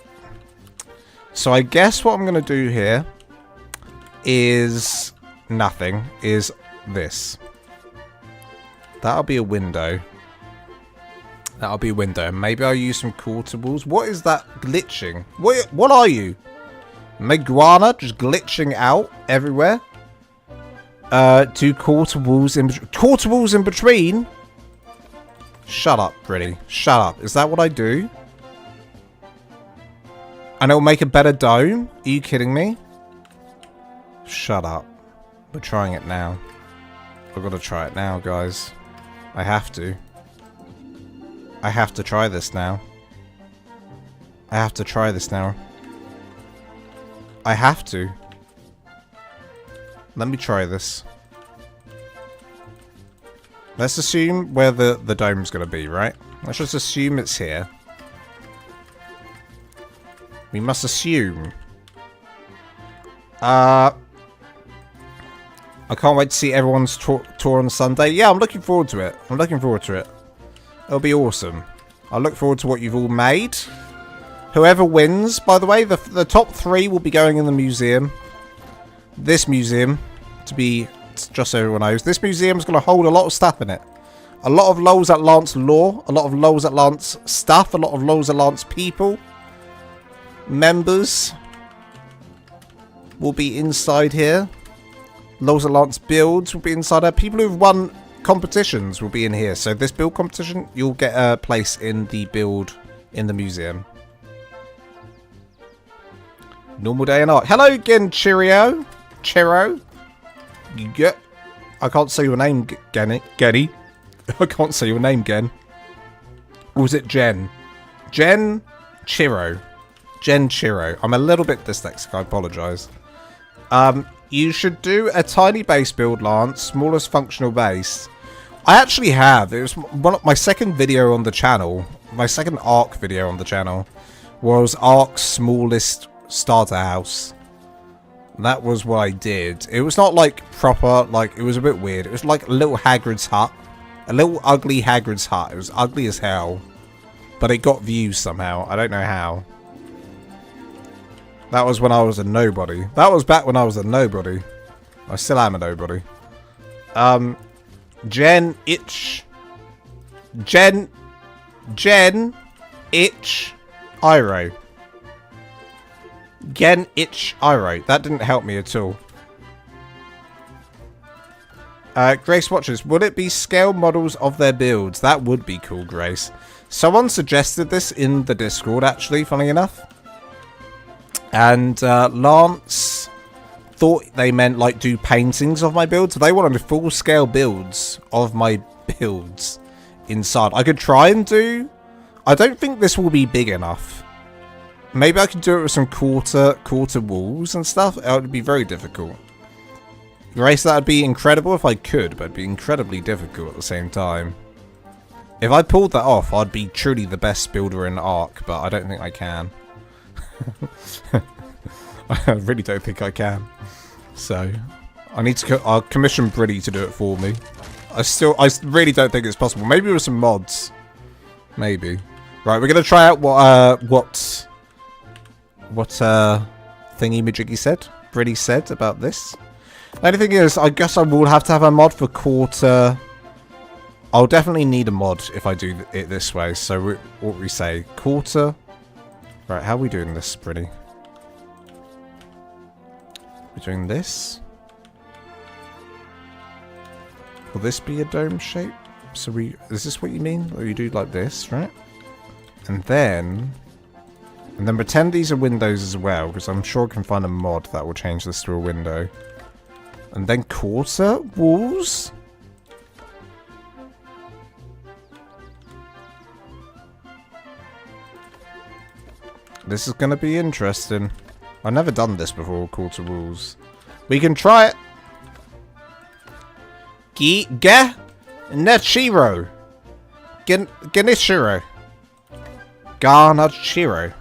So I guess what I'm going to do here is nothing. Is this. That'll be a window. That'll be a window. Maybe I'll use some quartables. What is that glitching? What are you? Meguana just glitching out everywhere. 2 quartables in between. Shut up, pretty. Shut up. Is that what I do? And it'll make a better dome? Are you kidding me? Shut up. We're trying it now. I've got to try it now, guys. I have to. I have to try this now. I have to try this now. I have to. Let me try this. Let's assume where the dome's going to be, right? Let's just assume it's here. We must assume. I can't wait to see everyone's tour on Sunday. Yeah, I'm looking forward to it. I'm looking forward to it. It'll be awesome. I look forward to what you've all made. Whoever wins, by the way, the top 3 will be going in the museum. This museum, to be, just so everyone knows, this museum is going to hold a lot of stuff in it. A lot of Lols at Lance lore, a lot of Lols at Lance stuff, a lot of Lols at Lance people. Members will be inside here. Lols at Lance builds will be inside here. People who've won competitions will be in here. So this build competition, you'll get a place in the build in the museum. Normal day and ARK. Hello again, Cheerio. Chero. Yeah. I can't say your name, Genny. I can't say your name, Gen. Or was it Jen? Jen Chiro. Jen Chiro. I'm a little bit dyslexic, I apologise. You should do a tiny base build, Lance. Smallest functional base. I actually have. It was my second video on the channel. My second ARK video on the channel was ARK's smallest starter house. That was what I did. It was not like proper, like, it was a bit weird. It was like a little Hagrid's hut. A little ugly Hagrid's hut. It was ugly as hell. But it got views somehow. I don't know how. That was when I was a nobody. That was back when I was a nobody. I still am a nobody. Jen Itch. Jen Itch Iro. Gen Itch Iro. That didn't help me at all. Grace watches. Would it be scale models of their builds? That would be cool, Grace. Someone suggested this in the Discord, actually, funny enough. And Lance thought they meant, like, do paintings of my builds. They wanted full-scale builds of my builds inside. I could try and do... I don't think this will be big enough. Maybe I could do it with some quarter walls and stuff. It would be very difficult. Grace, that would be incredible if I could, but it'd be incredibly difficult at the same time. If I pulled that off, I'd be truly the best builder in ARK, but I don't think I can. I really don't think I can. So, I need to. I'll commission Britty to do it for me. I really don't think it's possible. Maybe with some mods. Maybe. Right, we're gonna try out what thingy Majiggy said. Britty said about this. The only thing is, I guess I will have to have a mod for quarter. I'll definitely need a mod if I do it this way. So what we say, quarter. Right, how are we doing this, Britty? We're doing this. Will this be a dome shape? So is this what you mean? Or you do like this, right? And then pretend these are windows as well, because I'm sure I can find a mod that will change this to a window. And then quarter walls. This is going to be interesting. I've never done this before, quarter walls. We can try it. Nechiro. Genichiro. Garnachiro.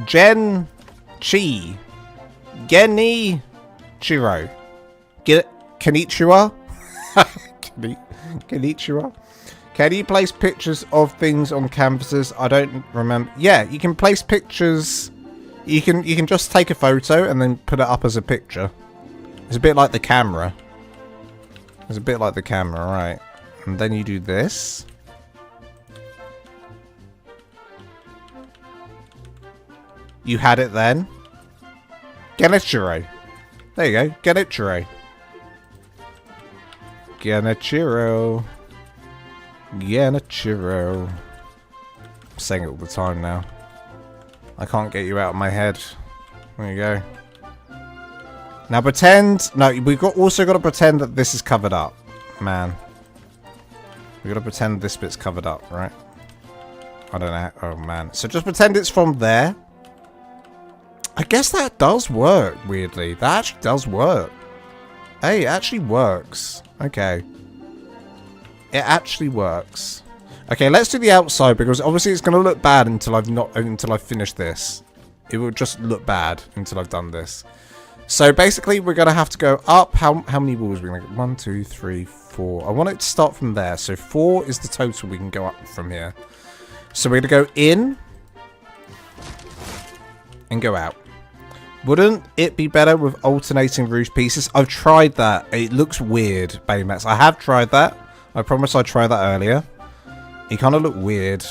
Gen Chi. Geni Chiro. Konnichiwa. Konnichiwa. Can you place pictures of things on canvases? I don't remember. Yeah, you can place pictures. You can just take a photo and then put it up as a picture. It's a bit like the camera. It's a bit like the camera, right? And then you do this. You had it then. Genichiro. There you go. Genichiro. Genichiro. Genichiro. saying it all the time now. I can't get you out of my head. There you go. Now pretend... No, we've also got to pretend that this is covered up. Man. We've got to pretend this bit's covered up, right? I don't know. Oh, man. So just pretend it's from there. I guess that does work, weirdly. That actually does work. Hey, it actually works. Okay. It actually works. Okay, let's do the outside, because obviously it's going to look bad until I've finished this. It will just look bad until I've done this. So basically, we're going to have to go up. How many walls are we going to get? 1, 2, 3, 4. I want it to start from there. So 4 is the total we can go up from here. So we're going to go in and go out. Wouldn't it be better with alternating roof pieces? I've tried that. It looks weird, Baymax. I have tried that. I promise I tried that earlier. It kind of looked weird.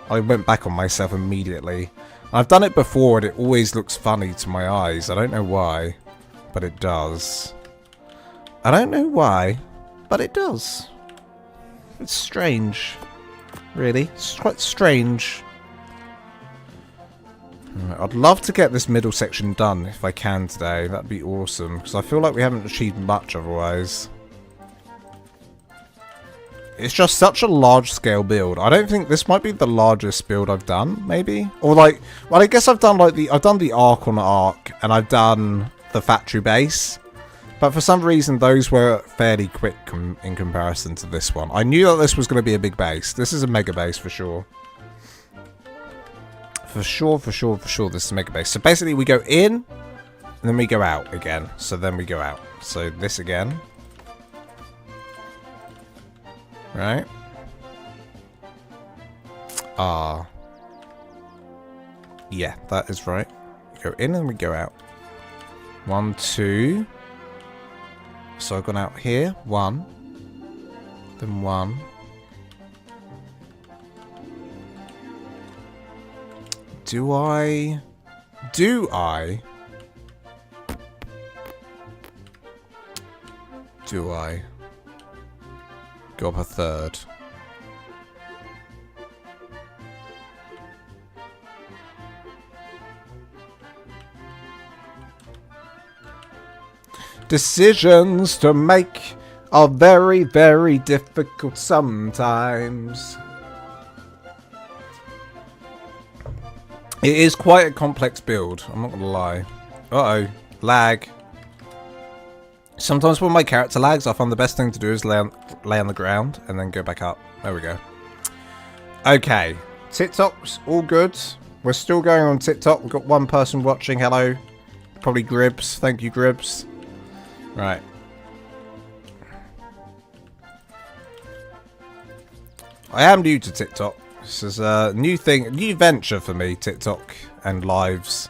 I went back on myself immediately. I've done it before and it always looks funny to my eyes. I don't know why, but it does. I don't know why, but it does. It's strange. Really. It's quite strange. I'd love to get this middle section done if I can today. That'd be awesome, because I feel like we haven't achieved much otherwise. It's just such a large scale build. I don't think this might be the largest build I've done, maybe? Or like, well, I guess I've done like I've done the ARK on ARK, and I've done the factory base. But for some reason, those were fairly quick in comparison to this one. I knew that this was going to be a big base. This is a mega base for sure. For sure, this is a mega base. So basically, we go in, and then we go out again. So then we go out. So this again. Right? Yeah, that is right. We go in and we go out. 1, 2. So I've gone out here. 1. Then 1. Do I go up a third? Decisions to make are very, very difficult sometimes. It is quite a complex build, I'm not gonna lie. Uh-oh, lag. Sometimes when my character lags, I find the best thing to do is lay on the ground and then go back up. There we go. Okay, TikTok's all good. We're still going on TikTok. We've got one person watching. Hello. Probably Gribs. Thank you, Gribs. Right. I am new to TikTok. This is a new thing, a new venture for me, TikTok and lives.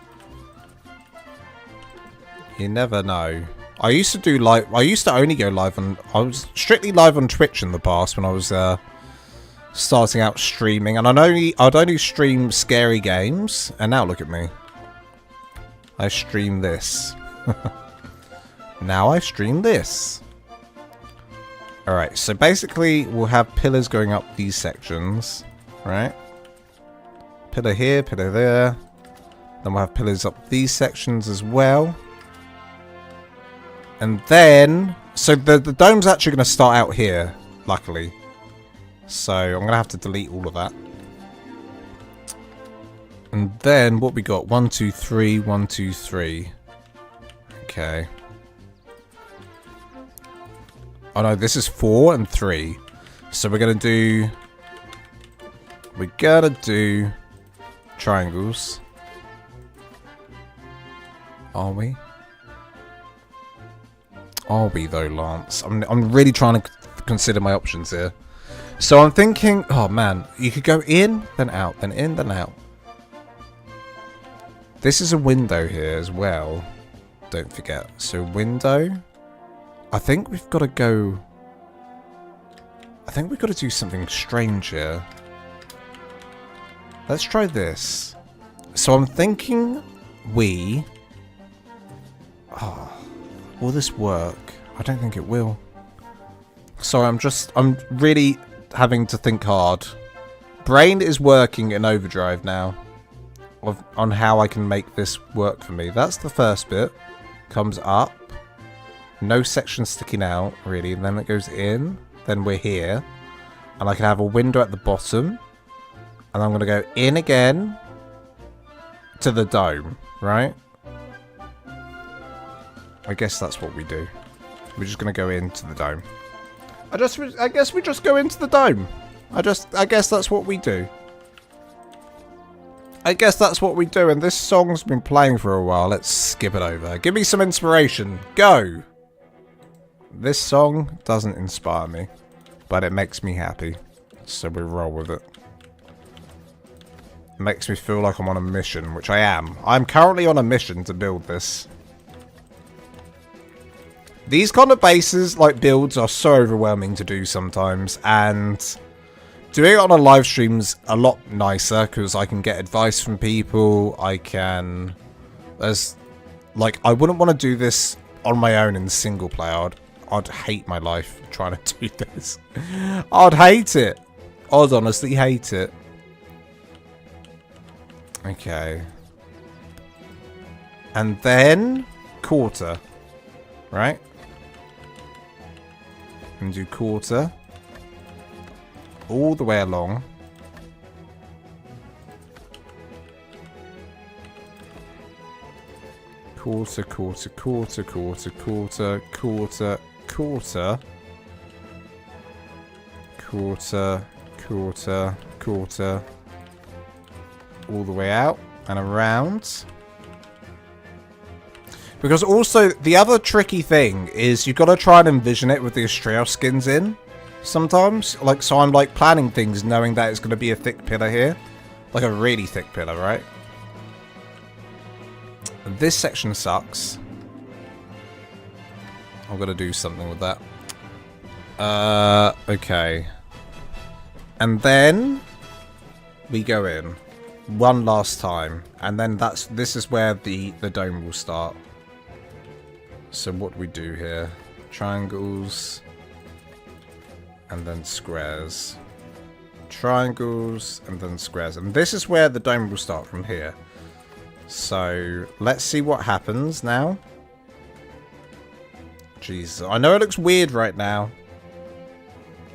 You never know. I used to do live. I used to only go live on. I was strictly live on Twitch in the past when I was starting out streaming, and I'd only stream scary games. And now look at me. I stream this. Now I stream this. All right. So basically, we'll have pillars going up these sections, right? Pillar here, pillar there. Then we'll have pillars up these sections as well. And then, so the dome's actually going to start out here, luckily. So I'm going to have to delete all of that. And then what we got? 1, 2, 3, 1, 2, 3. Okay. Oh no, this is 4 and 3. So we're going to do triangles. Are we? Are we though, Lance? I'm really trying to consider my options here. So I'm thinking, oh man, you could go in, then out, then in, then out. This is a window here as well. Don't forget. So window. I think we've got to go. I think we've got to do something strange here. Let's try this. So I'm thinking we. Oh. Will this work? I don't think it will. Sorry, I'm really having to think hard brain is working in overdrive now on how I can make this work for me. That's the first bit. Comes up. No section sticking out, really. And then it goes in. Then we're here. And I can have a window at the bottom. And I'm going to go in again to the dome, right? I guess that's what we do. We're just going to go into the dome. I guess we just go into the dome. I guess that's what we do. I guess that's what we do. And this song's been playing for a while. Let's skip it over. Give me some inspiration. Go! This song doesn't inspire me, but it makes me happy. So we roll with it. It makes me feel like I'm on a mission, which I am. I'm currently on a mission to build this. These kind of bases, like builds, are so overwhelming to do sometimes, and doing it on a live stream's a lot nicer because I can get advice from people. I can, I wouldn't want to do this on my own in single player. I'd hate my life trying to do this. I'd hate it. I'd honestly hate it. Okay. And then quarter, right? And do quarter all the way along. Quarter, quarter, quarter, quarter, quarter, quarter, quarter, quarter, quarter, quarter, all the way out and around. Because also, the other tricky thing is you've got to try and envision it with the Astraeos skins in. Sometimes. So I'm planning things knowing that it's going to be a thick pillar here. Like a really thick pillar, right? This section sucks. I'm going to do something with that. Okay. And then we go in one last time. And then this is where the dome will start. So what we do here, triangles, and then squares. Triangles, and then squares. And this is where the dome will start from here. So, let's see what happens now. Jesus, I know it looks weird right now.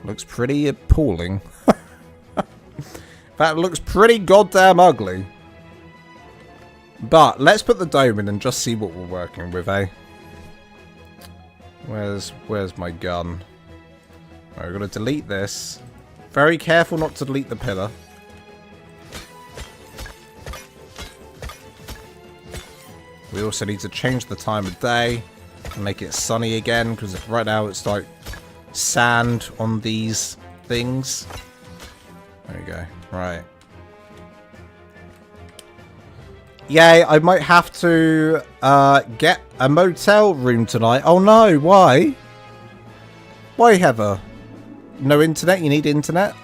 Looks pretty appalling. That looks pretty goddamn ugly. But, let's put the dome in and just see what we're working with, eh? Where's my gun? Right, we're going to delete this. Very careful not to delete the pillar. We also need to change the time of day and make it sunny again, because right now it's like sand on these things. There we go. Right. Yay, I might have to get a motel room tonight. Oh no, why? Why, Heather? No internet? You need internet?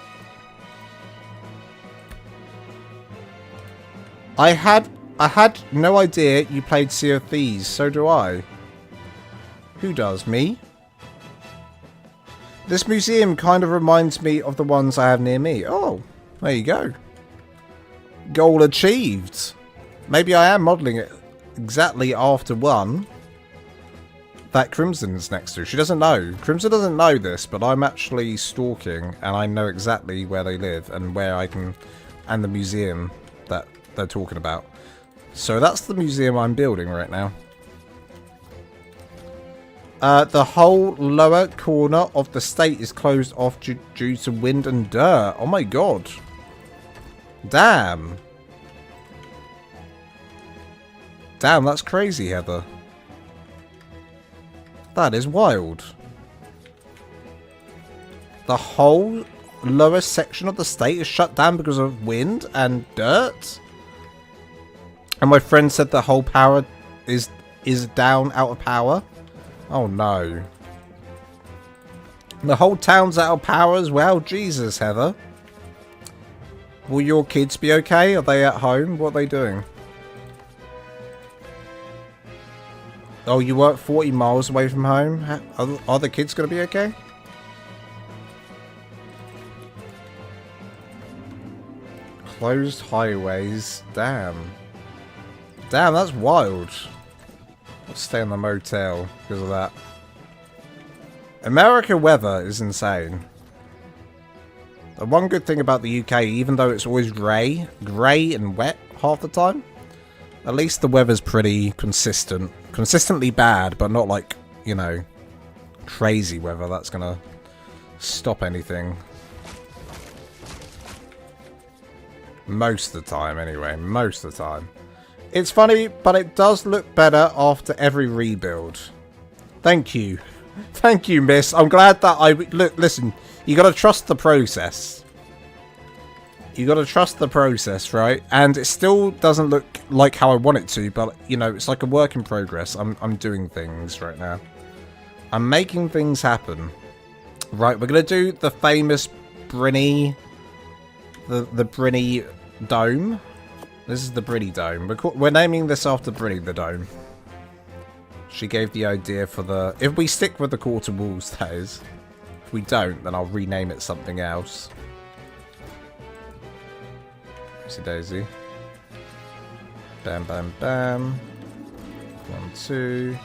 I had no idea you played Sea of Thieves. So do I. Who does? Me? This museum kind of reminds me of the ones I have near me. Oh, there you go. Goal achieved. Maybe I am modelling it exactly after one that Crimson's next to. She doesn't know. Crimson doesn't know this, but I'm actually stalking, and I know exactly where they live and where I can, and the museum that they're talking about. So that's the museum I'm building right now. The whole lower corner of the state is closed off due to wind and dirt. Oh my god. Damn. Damn, that's crazy, Heather. That is wild. The whole lower section of the state is shut down because of wind and dirt? And my friend said the whole power is down, out of power? Oh no. The whole town's out of power as well? Jesus, Heather. Will your kids be okay? Are they at home? What are they doing? Oh, you work 40 miles away from home? Are the kids going to be okay? Closed highways. Damn. Damn, that's wild. I'll stay in the motel because of that. America weather is insane. The one good thing about the UK, even though it's always grey and wet half the time, at least the weather's pretty consistent. Consistently bad, but not like, you know, crazy weather that's gonna stop anything. Most of the time, anyway. Most of the time. It's funny, but it does look better after every rebuild. Thank you. Thank you, miss. I'm glad that I... Look, listen. You gotta trust the process. You gotta trust the process, right? And it still doesn't look like how I want it to, but, you know, it's like a work in progress. I'm doing things right now. I'm making things happen. Right, we're gonna do the famous Brinny... The Brinny Dome. This is the Brinny Dome. We're naming this after Brinny the Dome. She gave the idea for the... If we stick with the quarter walls, that is. If we don't, then I'll rename it something else. Oopsie daisy. Bam, bam, bam. 1, 2.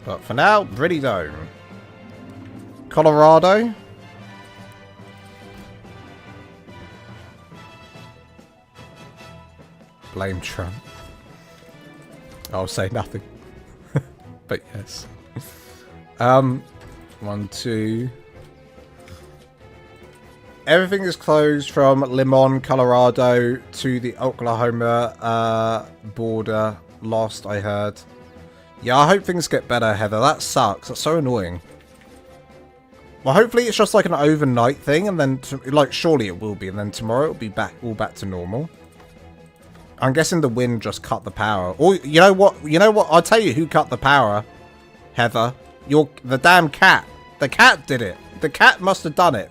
But for now, Brinny Dome. Colorado. Blame Trump. I'll say nothing. But yes. 1, 2. Everything is closed from Limon, Colorado to the Oklahoma border. Last I heard. Yeah, I hope things get better, Heather. That sucks. That's so annoying. Well, hopefully it's just like an overnight thing, and then like surely it will be, and then tomorrow it'll be all back to normal. I'm guessing the wind just cut the power. Or you know what? You know what? I'll tell you who cut the power, Heather. The damn cat. The cat did it. The cat must have done it.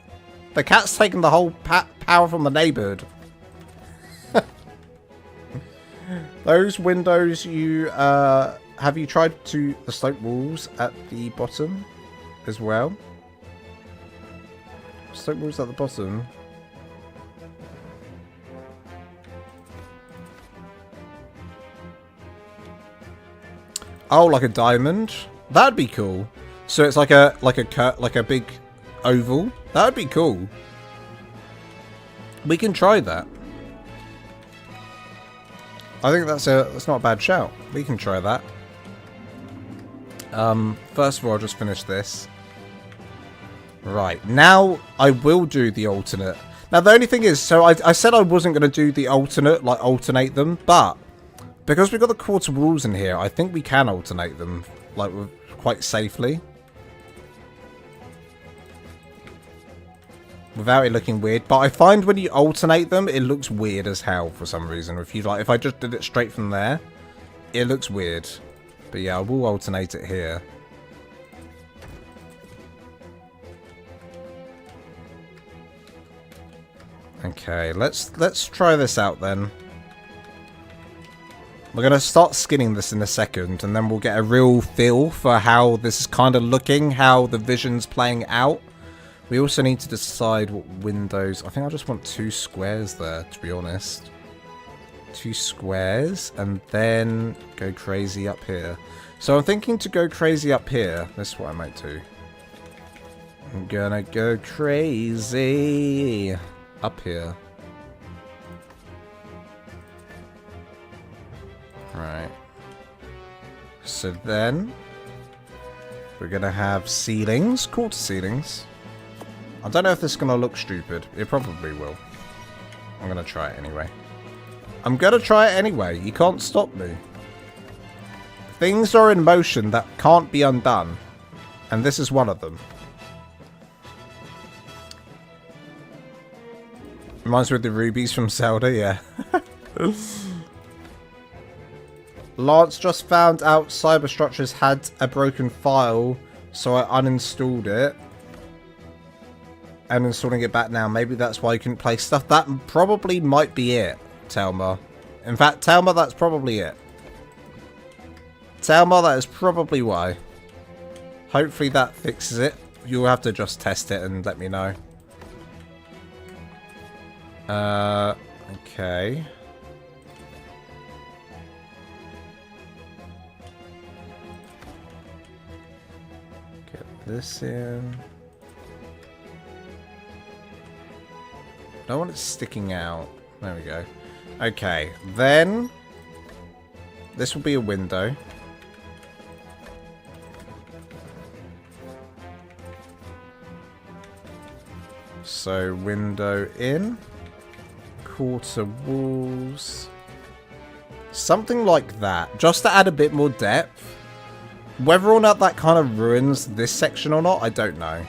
The cat's taken the whole power from the neighborhood. Those windows you have you tried to the slope walls at the bottom as well? Slope walls at the bottom. Oh, like a diamond? That'd be cool. So it's like a big oval. That'd be cool. We can try that. I think that's not a bad shout. We can try that. First of all, I'll just finish this. Right, now I will do the alternate. Now the only thing is, so I said I wasn't going to do the alternate, like alternate them, but because we've got the quarter walls in here, I think we can alternate them, like, quite safely. Without it looking weird. But I find when you alternate them, it looks weird as hell for some reason. If I just did it straight from there, it looks weird. But yeah, I will alternate it here. Okay, let's try this out then. We're going to start skinning this in a second, and then we'll get a real feel for how this is kind of looking, how the vision's playing out. We also need to decide what windows... I think I just want 2 squares there, to be honest. 2 squares, and then go crazy up here. So I'm thinking to go crazy up here. This is what I might do. I'm gonna go crazy up here. Right. So then we're gonna have ceilings, quarter ceilings. I don't know if this is gonna look stupid. It probably will. I'm gonna try it anyway. I'm gonna try it anyway. You can't stop me. Things are in motion that can't be undone, and this is one of them. Reminds me of the rubies from Zelda, yeah. Lance just found out Cyberstructures had a broken file, so I uninstalled it. And installing it back now. Maybe that's why you couldn't play stuff. That probably might be it, Telma. In fact, Telma, that's probably it. Telma, that is probably why. Hopefully that fixes it. You'll have to just test it and let me know. Okay. Get this in. Don't want it sticking out. There we go. Okay, then this will be a window. So window in, quarter walls, something like that, just to add a bit more depth. Whether or not that kind of ruins this section or not, I don't know.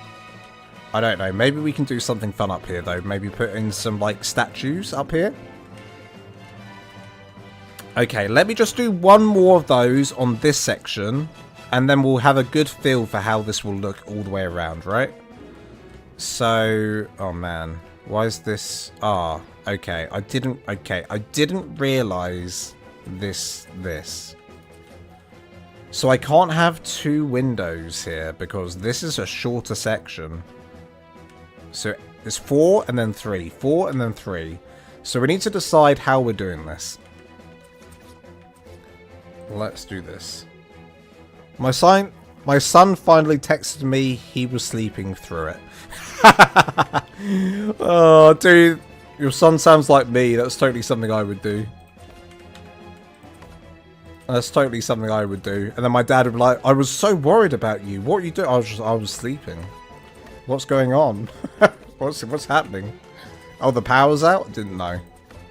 I don't know. Maybe we can do something fun up here, though. Maybe put in some, like, statues up here. Okay, let me just do one more of those on this section, and then we'll have a good feel for how this will look all the way around, right? So, oh man, why is this? Ah, okay, I didn't realize this. So I can't have two windows here because this is a shorter section. So it's 4 and then 3, 4 and then 3. So we need to decide how we're doing this. Let's do this. My son finally texted me he was sleeping through it. Oh, dude, your son sounds like me. That's totally something I would do. That's totally something I would do. And then my dad would be like, I was so worried about you. What are you doing? I was sleeping. What's going on? What's happening? Oh, the power's out? Didn't know.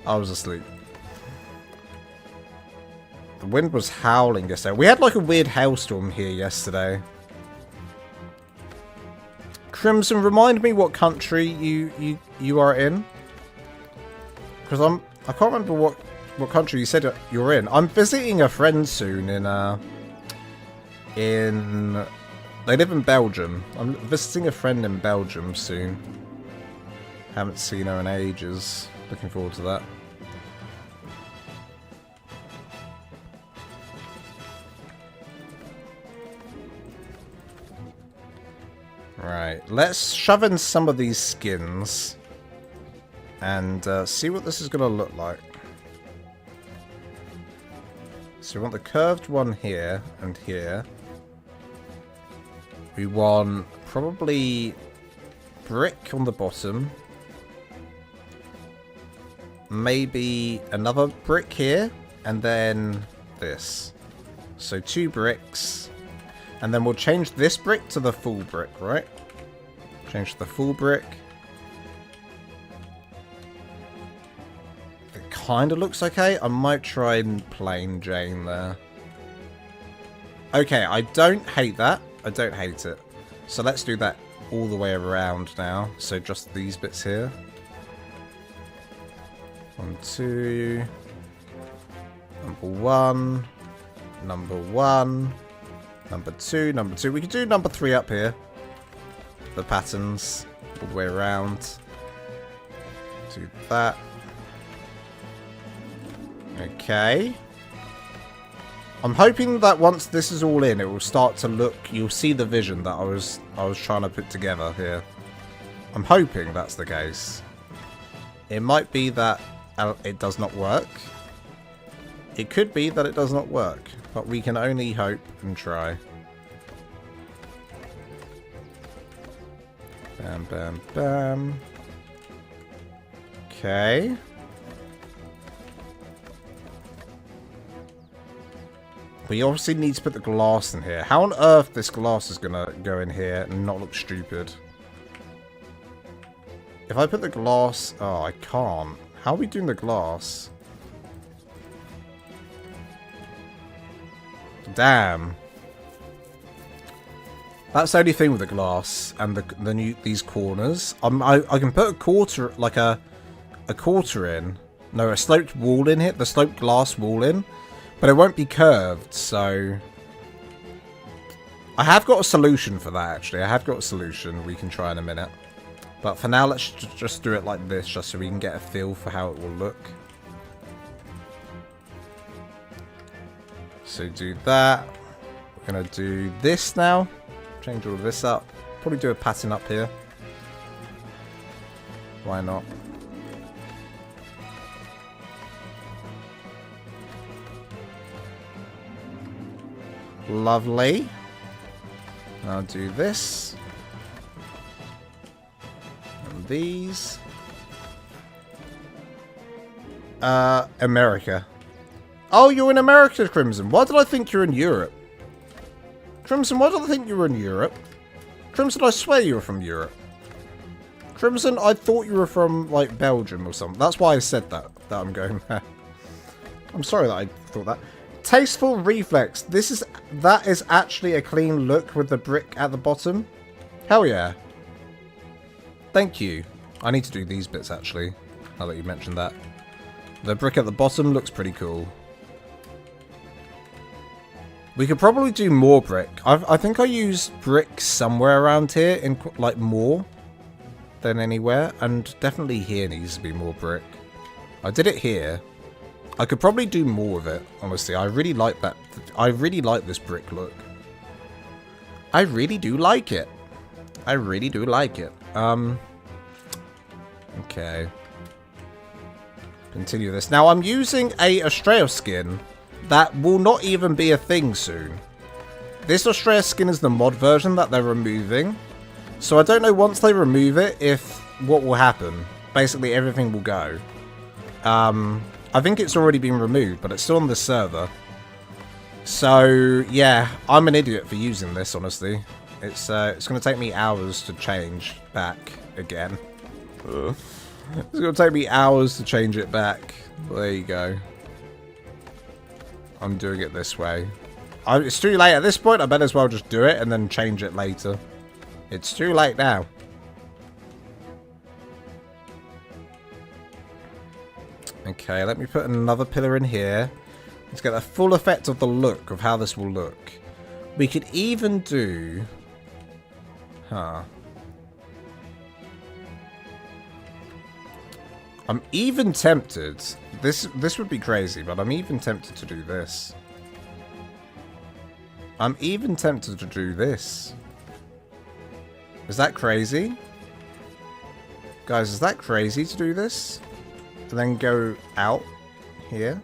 I was asleep. The wind was howling yesterday. We had like a weird hailstorm here yesterday. Crimson, remind me what country you are in. Because I can't remember what country you said you're in. I'm visiting a friend soon they live in Belgium. I'm visiting a friend in Belgium soon. Haven't seen her in ages. Looking forward to that. Right, let's shove in some of these skins and see what this is going to look like. So we want the curved one here and here. We want probably brick on the bottom. Maybe another brick here and then this. So 2 bricks. And then we'll change this brick to the full brick, right? Change to the full brick. It kind of looks okay. I might try and plain Jane there. Okay, I don't hate that. I don't hate it. So let's do that all the way around now. So just these bits here. 1, 2. Number 1. Number 1. Number 2, number 2. We could do number 3 up here. The patterns all the way around. Do that. Okay. I'm hoping that once this is all in, it will start to look. You'll see the vision that I was trying to put together here. I'm hoping that's the case. It might be that it does not work. It could be that it does not work. But we can only hope and try. Bam, bam, bam. Okay. We obviously need to put the glass in here. How on earth this glass is going to go in here and not look stupid? If I put the glass... Oh, I can't. How are we doing the glass? Damn. That's the only thing with the glass and these corners. I can put a quarter, like a quarter in. No, a sloped wall in here. The sloped glass wall in. But it won't be curved, so... I have got a solution for that, actually. I have got a solution we can try in a minute. But for now, let's just do it like this, just so we can get a feel for how it will look. So do that. We're going to do this now. Change all of this up. Probably do a pattern up here. Why not? Lovely. I'll do this. And these. America. Oh, you're in America, Crimson. Why did I think you're in Europe? Crimson, why did I think you were in Europe? Crimson, I swear you were from Europe. Crimson, I thought you were from, like, Belgium or something. That's why I said that I'm going there. I'm sorry that I thought that. Tasteful reflex. That is actually a clean look with the brick at the bottom. Hell yeah. Thank you. I need to do these bits, actually. Now that you mentioned that. The brick at the bottom looks pretty cool. We could probably do more brick. I think I used brick somewhere around here, in like more than anywhere, and definitely here needs to be more brick. I did it here. I could probably do more of it, honestly. I really like that. I really like this brick look. I really do like it. I really do like it. Okay. Continue this. Now, I'm using a Astraeos skin that will not even be a thing soon. This Astraeos skin is the mod version that they're removing. So I don't know once they remove it if what will happen. Basically everything will go. I think it's already been removed, but it's still on the server. So yeah, I'm an idiot for using this, honestly. It's going to take me hours to change back again. It's going to take me hours to change it back. Well, there you go. I'm doing it this way. It's too late at this point. I better as well just do it and then change it later. It's too late now. Okay, let me put another pillar in here. Let's get the full effect of the look of how this will look. We could even do... Huh. I'm even tempted. This would be crazy, but I'm even tempted to do this. I'm even tempted to do this. Is that crazy? Guys, is that crazy to do this? And then go out here.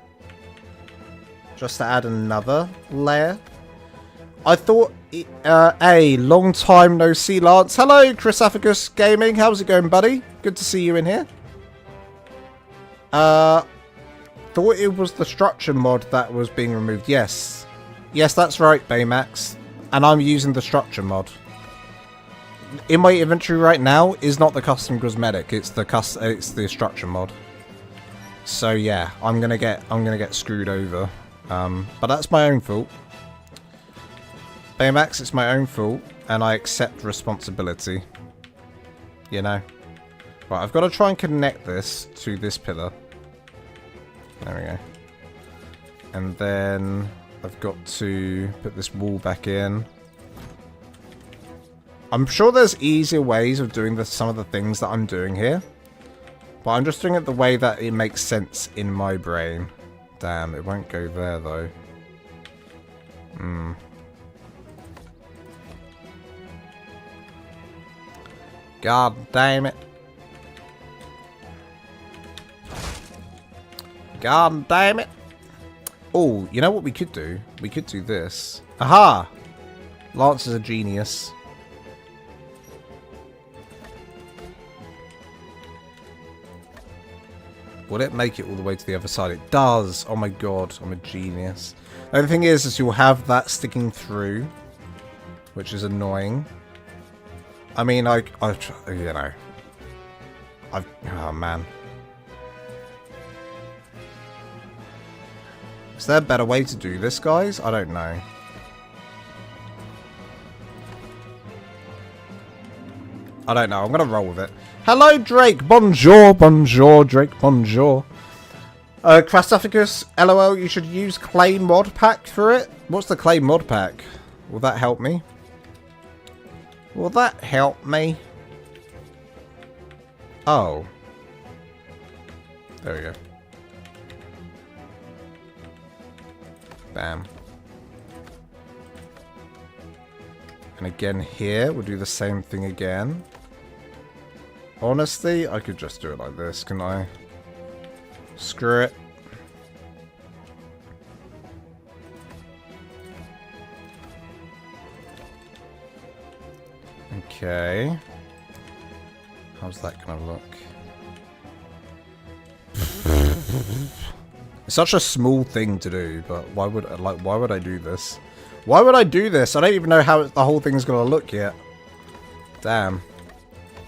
Just to add another layer. I thought... a long time no see, Lance. Hello, Chrysaphicus Gaming. How's it going, buddy? Good to see you in here. Thought it was the structure mod that was being removed. Yes. Yes, that's right, Baymax. And I'm using the structure mod. In my inventory right now is not the custom cosmetic, it's the structure mod. So yeah, I'm gonna get screwed over. But that's my own fault. Baymax, it's my own fault, and I accept responsibility. You know. Right, I've got to try and connect this to this pillar. There we go. And then I've got to put this wall back in. I'm sure there's easier ways of doing some of the things that I'm doing here. But I'm just doing it the way that it makes sense in my brain. Damn, it won't go there though. God damn it. God damn it. Oh, you know what we could do? We could do this. Aha! Lance is a genius. Will it make it all the way to the other side? It does! Oh my god, I'm a genius. The only thing is you'll have that sticking through, which is annoying. I mean, you know. Oh man. Is there a better way to do this, guys? I don't know. I don't know. I'm going to roll with it. Hello, Drake. Bonjour. Bonjour, Drake. Bonjour. Crastophicus, LOL, you should use clay mod pack for it. What's the clay mod pack? Will that help me? Will that help me? Oh. There we go. Bam. And again here, we'll do the same thing again. Honestly, I could just do it like this, can I? Screw it. Okay. How's that gonna look? It's such a small thing to do, but why would I do this? Why would I do this? I don't even know how the whole thing's gonna look yet. Damn.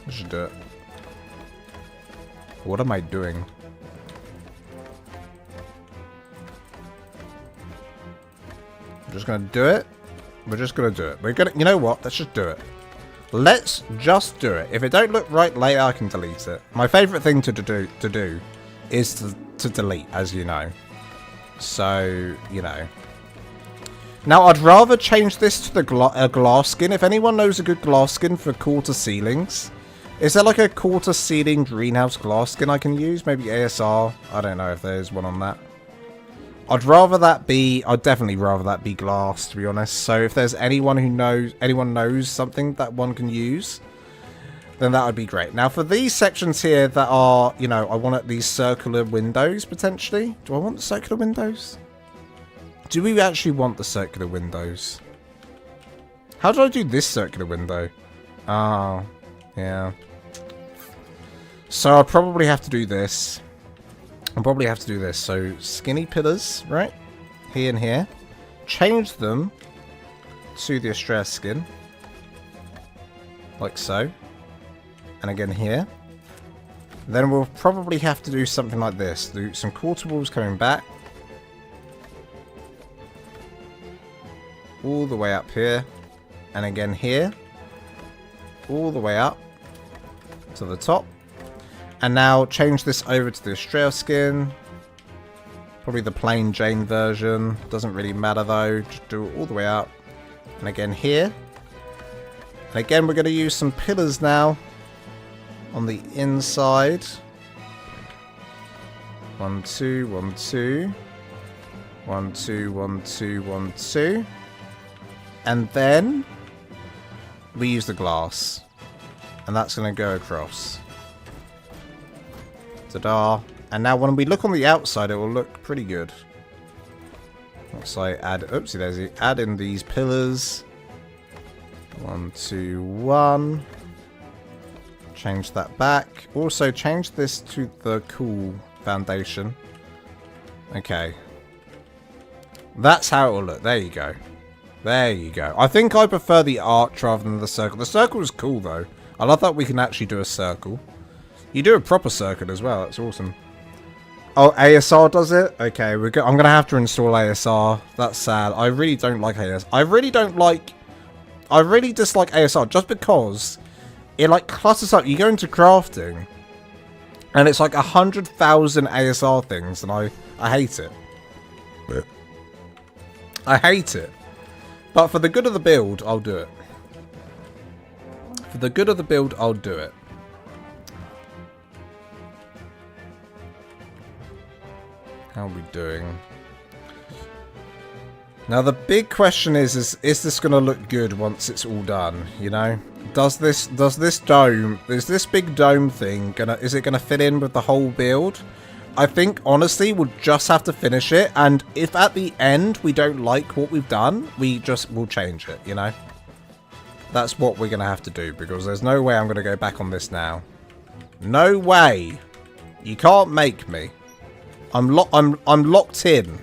I should do it. What am I doing? I'm just gonna do it. We're just gonna do it. We're gonna, you know what? Let's just do it. Let's just do it. If it don't look right later, I can delete it. My favourite thing to do is to delete, as you know. So, you know. Now, I'd rather change this to the glass skin. If anyone knows a good glass skin for quarter ceilings, is there like a quarter ceiling greenhouse glass skin I can use? Maybe ASR? I don't know if there's one on that. I'd definitely rather that be glass, to be honest. So if there's anyone knows something that one can use, then that would be great. Now for these sections here that are, you know, I want these circular windows potentially. Do I want the circular windows? Do we actually want the circular windows? How do I do this circular window? Oh, yeah. So I'll probably have to do this. So skinny pillars, right? Here and here. Change them to the Astraeos skin. Like so. And again here. Then we'll probably have to do something like this. Do some quarter walls coming back. All the way up here. And again here. All the way up to the top. And now change this over to the Astraeos skin. Probably the plain Jane version. Doesn't really matter though. Just do it all the way up. And again here. And again we're going to use some pillars now. On the inside. 1, 2, 1, 2. 1, 2, 1, 2, 1, 2. And then we use the glass. And that's going to go across. Ta-da. And now when we look on the outside, it will look pretty good. So I add, oopsie daisy, add in these pillars. 1, 2, 1. Change that back. Also change this to the cool foundation. Okay. That's how it will look. There you go. There you go. I think I prefer the arch rather than the circle. The circle is cool though. I love that we can actually do a circle. You do a proper circuit as well. That's awesome. Oh, ASR does it? Okay, I'm going to have to install ASR. That's sad. I really don't like ASR. I really dislike ASR just because it like clutters up. You go into crafting and it's like 100,000 ASR things and I hate it. I hate it. But for the good of the build, I'll do it. For the good of the build, I'll do it. How are we doing? Now the big question is this going to look good once it's all done, you know? Is this big dome thing is it going to fit in with the whole build? I think honestly we'll just have to finish it, and if at the end we don't like what we've done, we'll change it, you know? That's what we're going to have to do, because there's no way I'm going to go back on this now. No way. You can't make me. I'm locked in.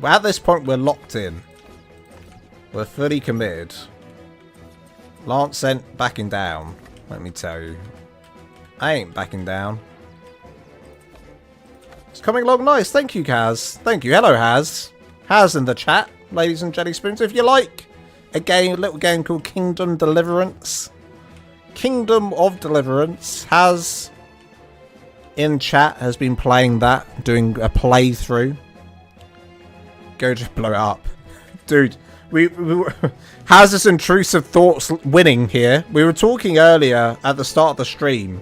At this point, we're locked in. We're fully committed. Lance ain't backing down. Let me tell you. I ain't backing down. It's coming along nice. Thank you, Kaz. Thank you. Hello, Haz. Haz in the chat, ladies and jelly spoons. If you like a little game called Kingdom Deliverance. Kingdom of Deliverance. Haz in chat has been playing that, doing a playthrough. Go just blow it up. Dude, we has this intrusive thoughts winning here. We were talking earlier at the start of the stream.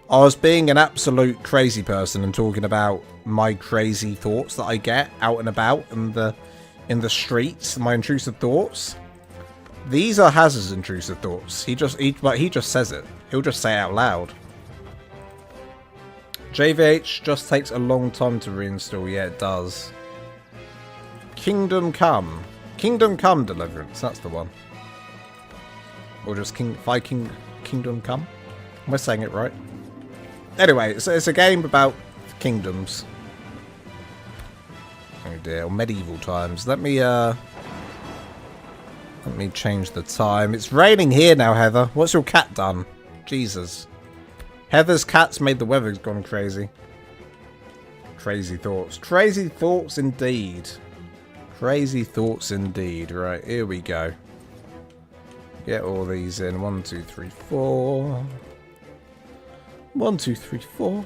I was being an absolute crazy person and talking about my crazy thoughts that I get out and about in the streets, my intrusive thoughts. These are Haz's intrusive thoughts. He just says it. He'll just say it out loud. JVH just takes a long time to reinstall. Yeah, it does. Kingdom Come. Kingdom Come Deliverance. That's the one. Or just Viking Kingdom Come. Am I saying it right? Anyway, it's a game about kingdoms. Oh dear, or medieval times. Let me change the time. It's raining here now, Heather. What's your cat done? Jesus. Heather's cat's made the weather gone crazy. Crazy thoughts. Crazy thoughts indeed. Crazy thoughts indeed. Right, here we go. Get all these in. 1, 2, 3, 4. 1, 2, 3, 4.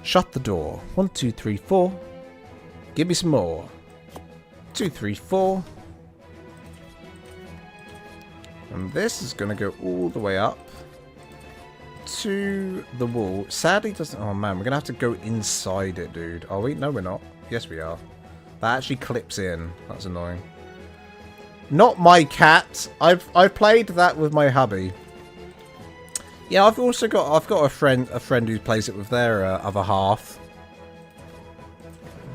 Shut the door. 1, 2, 3, 4. Give me some more. 2, 3, 4. And this is going to go all the way up to the wall. Sadly doesn't... Oh man, we're going to have to go inside it, dude. Are we? No, we're not. Yes, we are. That actually clips in. That's annoying. Not my cat. I've played that with my hubby. Yeah, I've got a friend who plays it with their other half.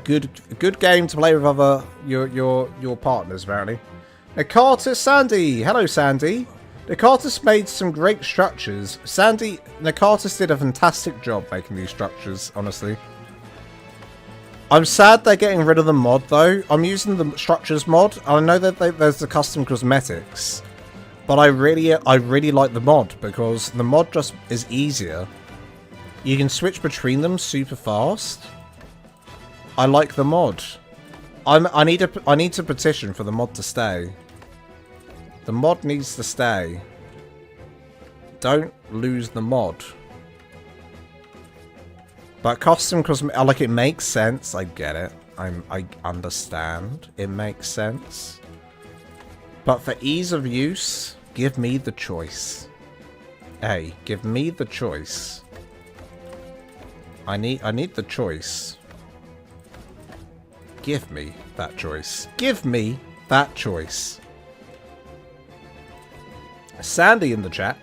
Good game to play with other your partners, apparently. Nakatis Sandy. Hello, Sandy. Nakatis made some great structures. Nakatis did a fantastic job making these structures, honestly. I'm sad they're getting rid of the mod, though. I'm using the structures mod. I know that there's the custom cosmetics, but I really like the mod because the mod just is easier. You can switch between them super fast. I like the mod. I need to petition for the mod to stay. The mod needs to stay. Don't lose the mod. But custom cosmetic, like, it makes sense. I get it. I understand. It makes sense. But for ease of use, give me the choice. Hey, give me the choice. I need the choice. Give me that choice. Give me that choice. Sandy in the chat.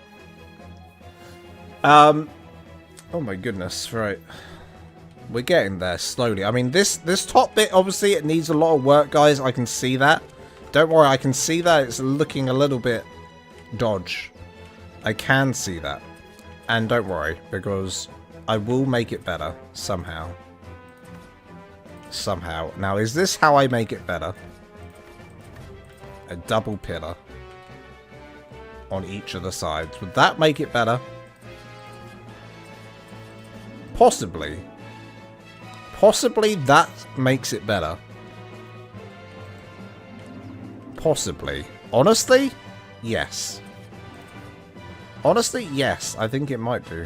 Oh my goodness, right. We're getting there slowly. I mean, this top bit, obviously, it needs a lot of work, guys. I can see that. Don't worry, I can see that. It's looking a little bit dodge. I can see that. And don't worry, because I will make it better somehow. Somehow. Now, is this how I make it better? A double pillar on each of the sides. Would that make it better? Possibly. Possibly that makes it better. Possibly. Honestly? Yes. Honestly, yes. I think it might do.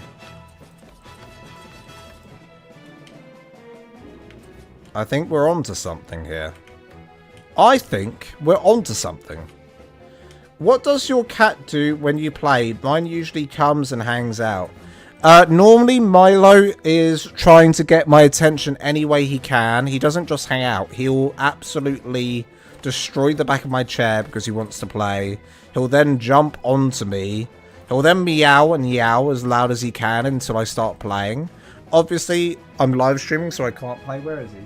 I think we're onto something here. I think we're onto something. What does your cat do when you play? Mine usually comes and hangs out. Normally Milo is trying to get my attention any way he can. He doesn't just hang out. He'll absolutely destroy the back of my chair because he wants to play. He'll then jump onto me. He'll then meow and yowl as loud as he can until I start playing. Obviously, I'm live streaming, so I can't play. Where is he?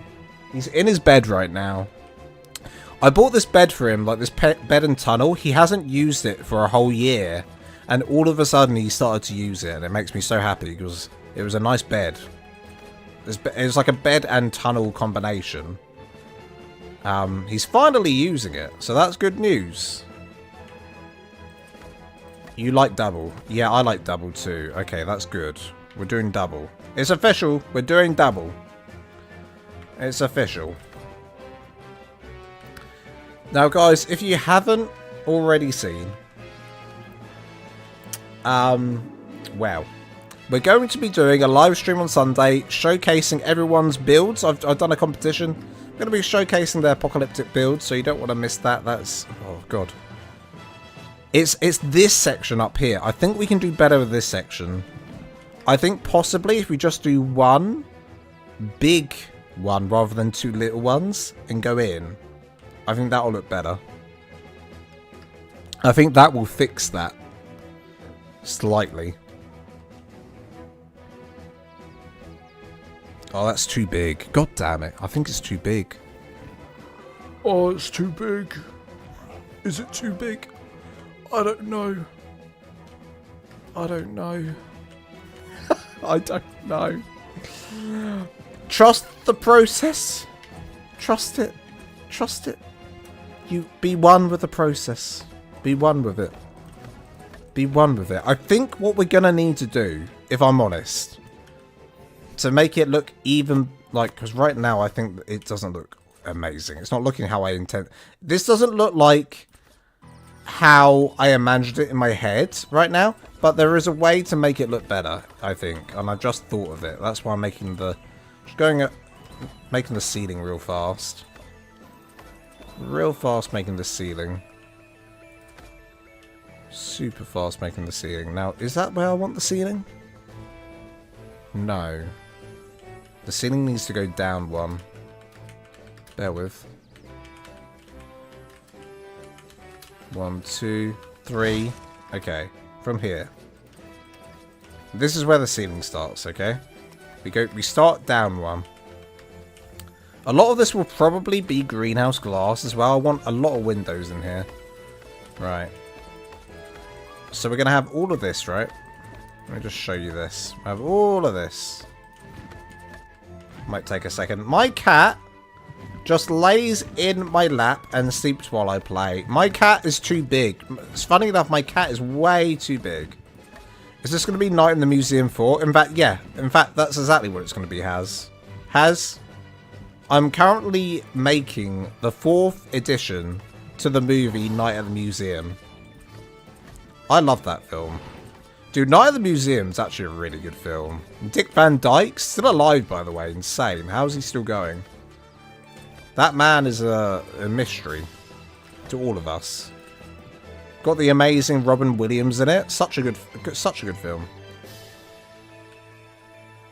He's in his bed right now. I bought this bed for him, like this bed and tunnel. He hasn't used it for a whole year. And all of a sudden, he started to use it. And it makes me so happy because it was a nice bed. It was like a bed and tunnel combination. He's finally using it. So that's good news. You like double? Yeah, I like double too. Okay, that's good. We're doing double. It's official. We're doing double. It's official. Now, guys, if you haven't already seen... well, we're going to be doing a live stream on Sunday showcasing everyone's builds. I've done a competition. I'm going to be showcasing their apocalyptic builds, so you don't want to miss that. That's... oh, God. It's this section up here. I think we can do better with this section. I think possibly if we just do one big one rather than two little ones and go in, I think that will look better. I think that will fix that slightly. Oh, that's too big. God damn it. I think it's too big. Oh, it's too big. Is it too big? I don't know. I don't know. I don't know. Trust the process. Trust it. Trust it. You be one with the process. Be one with it. Be one with it. I think what we're going to need to do, if I'm honest, to make it look even, like, because right now I think it doesn't look amazing. It's not looking how I intend. This doesn't look like how I imagined it in my head right now, but there is a way to make it look better, I think, and I just thought of it. That's why I'm making the, making the ceiling real fast. Real fast making the ceiling. Super fast making the ceiling. Now, is that where I want the ceiling? No. The ceiling needs to go down one. Bear with. 1, 2, 3. Okay, from here. This is where the ceiling starts, okay? We start down one. A lot of this will probably be greenhouse glass as well. I want a lot of windows in here. Right. So we're going to have all of this, right? Let me just show you this. I have all of this. Might take a second. My cat just lays in my lap and sleeps while I play. My cat is too big. It's funny enough, my cat is way too big. Is this going to be Night in the Museum 4? In fact, yeah. In fact, that's exactly what it's going to be, Has. I'm currently making the 4th edition to the movie Night at the Museum. I love that film. Dude, Night at the Museum is actually a really good film. Dick Van Dyke's still alive, by the way. Insane. How is he still going? That man is a mystery to all of us. Got the amazing Robin Williams in it. Such a good film.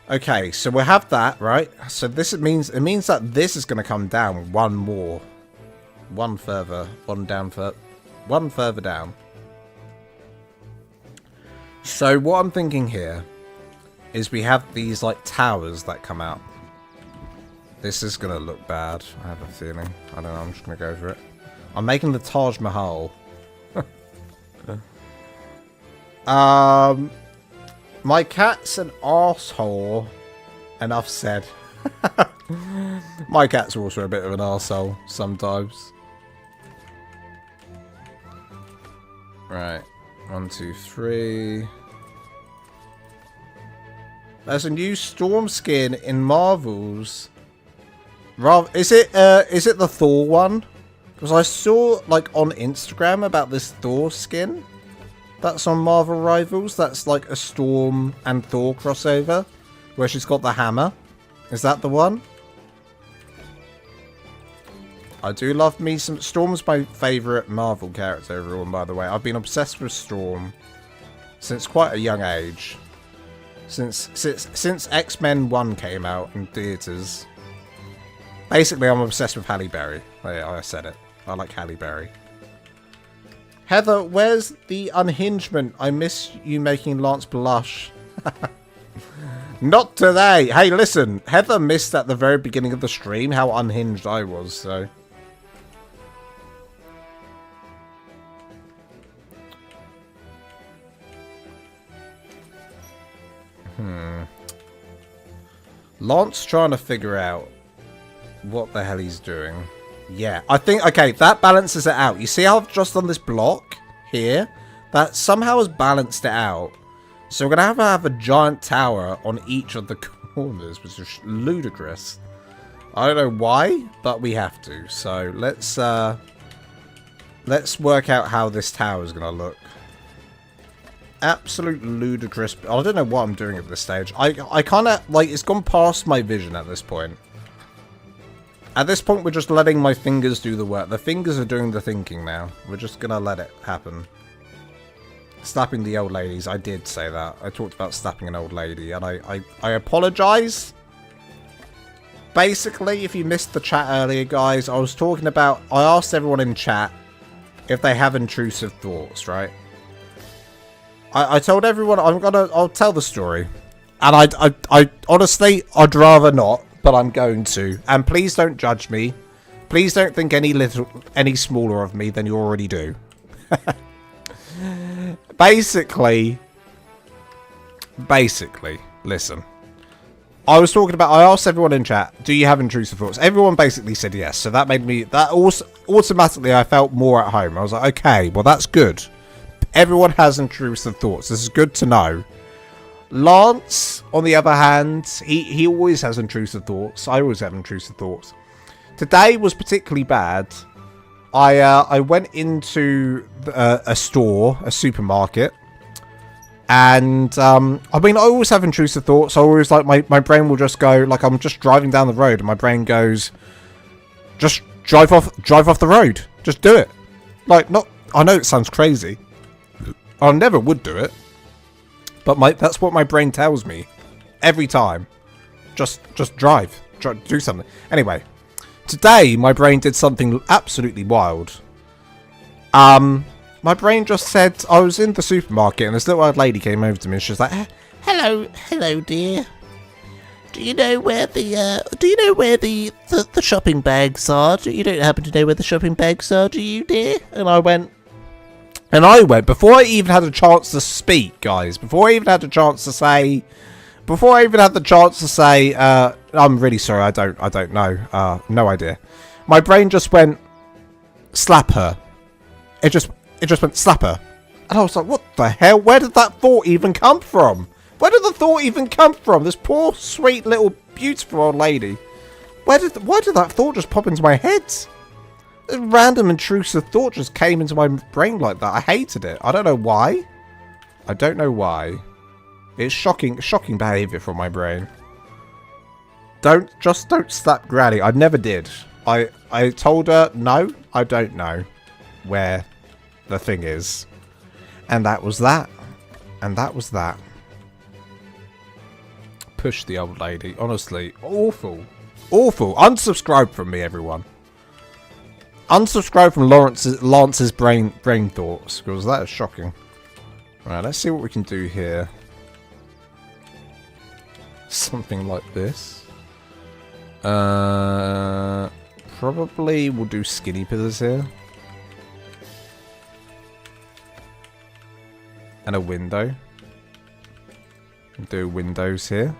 Okay, so we have that, right? So it means that this is going to come down one more. One further down. So what I'm thinking here is we have these like towers that come out. This is going to look bad. I have a feeling. I don't know. I'm just going to go for it. I'm making the Taj Mahal. My cat's an arsehole. Enough said. My cat's also a bit of an arsehole sometimes. Right. 1, 2, 3. There's a new Storm skin in Marvel's. Is it the Thor one? Because I saw like on Instagram about this Thor skin that's on Marvel Rivals. That's like a Storm and Thor crossover where she's got the hammer. Is that the one? I do love me some... Storm's my favourite Marvel character, everyone, by the way. I've been obsessed with Storm since quite a young age. Since X-Men 1 came out in theatres. Basically, I'm obsessed with Halle Berry. I said it. I like Halle Berry. Heather, where's the unhingement? I miss you making Lance blush. Not today. Hey, listen. Heather missed at the very beginning of the stream how unhinged I was, so... Lance trying to figure out what the hell he's doing. Yeah, I think, okay, that balances it out. You see how I've just done this block here? That somehow has balanced it out. So we're going to have a giant tower on each of the corners, which is ludicrous. I don't know why, but we have to. So let's work out how this tower is going to look. Absolute ludicrous. I don't know what I'm doing at this stage. I kind of, like, it's gone past my vision at this point. At this point, we're just letting my fingers do the work. The fingers are doing the thinking now. We're just going to let it happen. Slapping the old ladies. I did say that. I talked about slapping an old lady. And I apologize. Basically, if you missed the chat earlier, guys, I was talking about... I asked everyone in chat if they have intrusive thoughts, right? I told everyone I'll tell the story. And I honestly, I'd rather not, but I'm going to. And please don't judge me. Please don't think any smaller of me than you already do. Basically, listen. I was talking about, I asked everyone in chat, do you have intrusive thoughts? Everyone basically said yes. So that made me, that also, automatically I felt more at home. I was like, okay, well that's good. Everyone has intrusive thoughts. This is good to know. Lance, on the other hand, he always has intrusive thoughts. I always have intrusive thoughts. Today was particularly bad. I went into a store, a supermarket. And, I mean, I always have intrusive thoughts. I always, like, my brain will just go, like, I'm just driving down the road, and my brain goes, just drive off the road. Just do it. Like, not, I know it sounds crazy. I never would do it. But that's what my brain tells me. Every time. Just drive. Do something. Anyway. Today, my brain did something absolutely wild. My brain just said, I was in the supermarket and this little old lady came over to me and she was like, hello dear. Do you know where the shopping bags are? You don't happen to know where the shopping bags are, do you, dear? And I went, before I even had a chance to speak, guys, before I even had the chance to say, I'm really sorry, I don't know, no idea. My brain just went, slap her. It just went, slap her. And I was like, what the hell? Where did that thought even come from? Where did the thought even come from? This poor, sweet, little, beautiful old lady. Why did that thought just pop into my head? A random intrusive thought just came into my brain like that. I hated it. I don't know why. It's shocking behaviour from my brain. Don't slap Granny. I never did. I told her, no, I don't know where the thing is. And that was that. Push the old lady. Honestly, awful. Unsubscribe from me, everyone. Unsubscribe from Lance's brain thoughts, because that is shocking. Right, let's see what we can do here. Something like this. Probably we'll do skinny pillars here. And a window. Do windows here.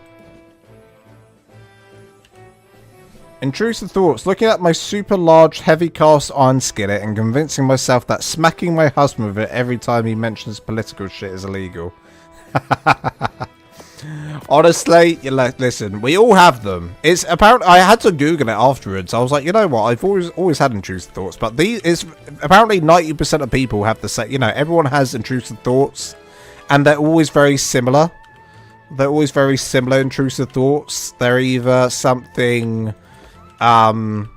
Intrusive thoughts. Looking at my super large heavy cast iron skillet and convincing myself that smacking my husband with it every time he mentions political shit is illegal. Honestly, listen, we all have them. It's apparent. I had to Google it afterwards. I was like, you know what? I've always had intrusive thoughts, but these is apparently 90% of people have the same. You know, everyone has intrusive thoughts, and they're always very similar. They're always very similar intrusive thoughts. They're either something, something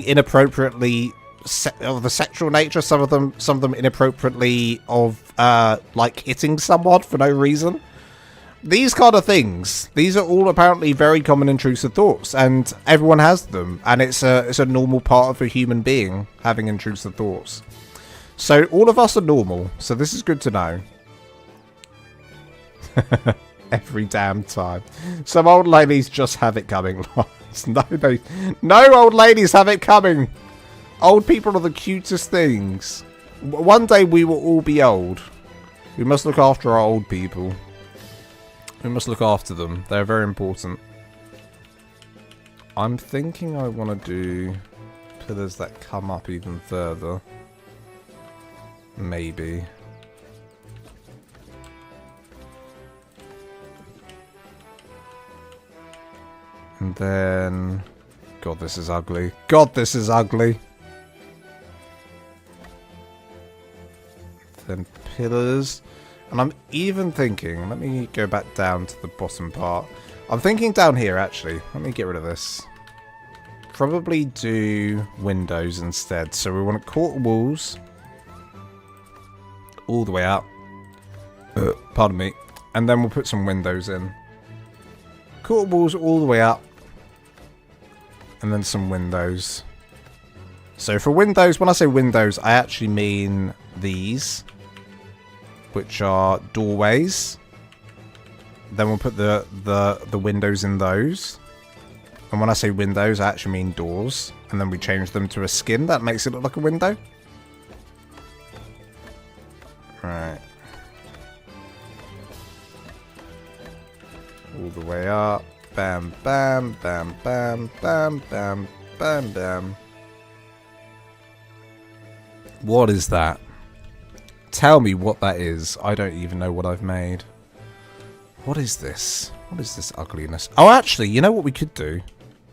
inappropriately of the sexual nature. Some of them inappropriately of like hitting someone for no reason. These kind of things. These are all apparently very common intrusive thoughts, and everyone has them, and it's a normal part of a human being having intrusive thoughts. So all of us are normal. So this is good to know. Every damn time. Some old ladies just have it coming. No old ladies have it coming. Old people are the cutest things. One day we will all be old. We must look after our old people. We must look after them. They're very important. I'm thinking I want to do pillars that come up even further. Maybe. And then... God, this is ugly. God, this is ugly. Then pillars. And I'm even thinking... Let me go back down to the bottom part. I'm thinking down here, actually. Let me get rid of this. Probably do windows instead. So we want quarter walls. All the way up. Pardon me. And then we'll put some windows in. Quarter walls all the way up. And then some windows. So for windows, when I say windows, I actually mean these. Which are doorways. Then we'll put the windows in those. And when I say windows, I actually mean doors. And then we change them to a skin that makes it look like a window. way up. Bam, bam, bam, bam, bam, bam, bam, bam. What is that? Tell me what that is. I don't even know what I've made. What is this? What is this ugliness? Oh, actually, you know what we could do?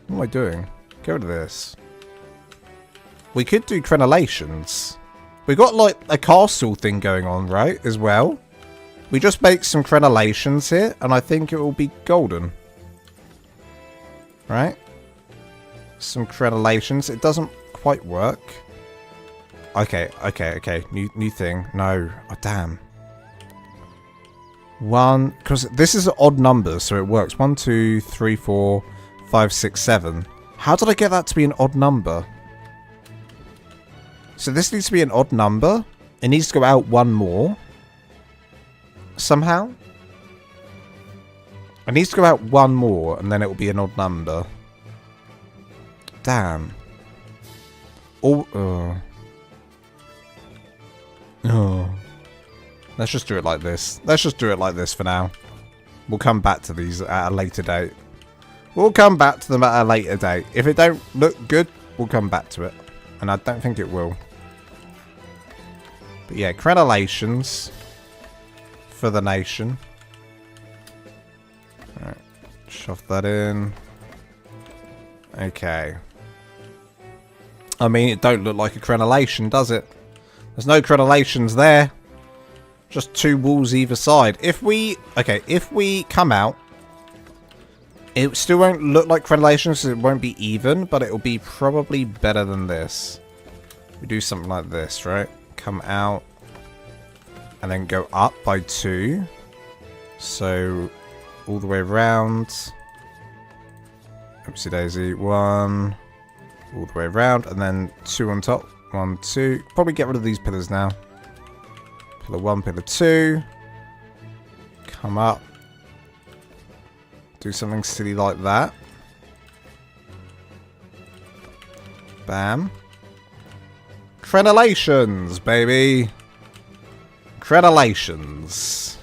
What am I doing? Get rid of this. We could do crenellations. We got, like, a castle thing going on, right? As well. We just make some crenellations here, and I think it will be golden. Right? Some crenellations. It doesn't quite work. Okay, okay, okay. New thing. No. Oh, damn. One, because this is an odd number, so it works. 1, 2, 3, 4, 5, 6, 7. How did I get that to be an odd number? So this needs to be an odd number. It needs to go out one more. Somehow. It needs to go out one more, and then it will be an odd number. Damn. Oh. Let's just do it like this. Let's just do it like this for now. We'll come back to these at a later date. We'll come back to them at a later date. If it don't look good, we'll come back to it. And I don't think it will. But yeah, crenellations for the nation. Alright, shove that in. Okay. I mean, it don't look like a crenellation, does it? There's no crenellations there. Just two walls either side. If we... Okay, if we come out... It still won't look like crenellations, so it won't be even, but it will be probably better than this. We do something like this, right? Come out. And then go up by 2. So, all the way around. Oopsie daisy. 1. All the way around. And then 2 on top. 1, 2. Probably get rid of these pillars now. Pillar 1, pillar 2. Come up. Do something silly like that. Bam. Crenellations, baby. Crenellations.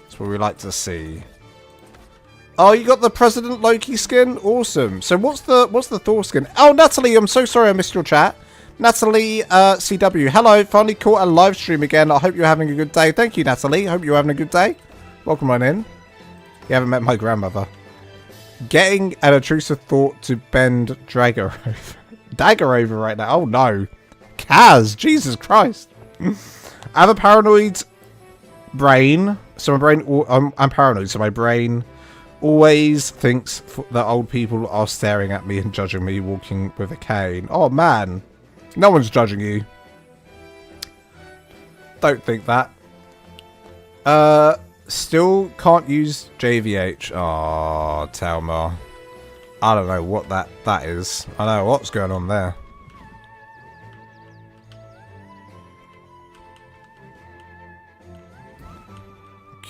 That's what we like to see. Oh, you got the President Loki skin? Awesome. So what's the Thor skin? Oh, Natalie, I'm so sorry I missed your chat. Natalie CW. Hello, finally caught a live stream again. I hope you're having a good day. Thank you, Natalie. Hope you're having a good day. Welcome on in. You haven't met my grandmother. Getting an intrusive thought to bend Dagger over right now. Oh no. Kaz, Jesus Christ. I have a paranoid brain. So my brain, I'm paranoid, so my brain always thinks that old people are staring at me and judging me walking with a cane. Oh man. No one's judging you. Don't think that. Still can't use JVH. Oh, Telma. I don't know what that is. I don't know what's going on there.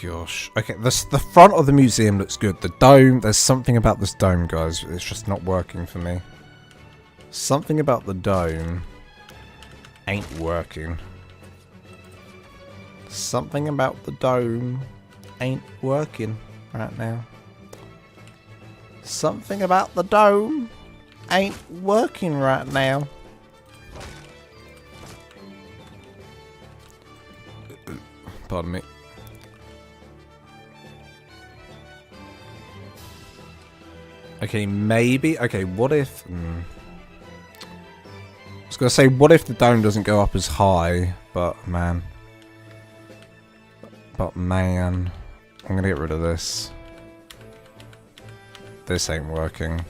Gosh. Okay, the front of the museum looks good. The dome, there's something about this dome, guys. It's just not working for me. Something about the dome ain't working. Something about the dome ain't working right now. Something about the dome ain't working right now. Pardon me. Okay, maybe. Okay, what if... I was going to say, what if the dome doesn't go up as high? But, man. I'm going to get rid of this. This ain't working.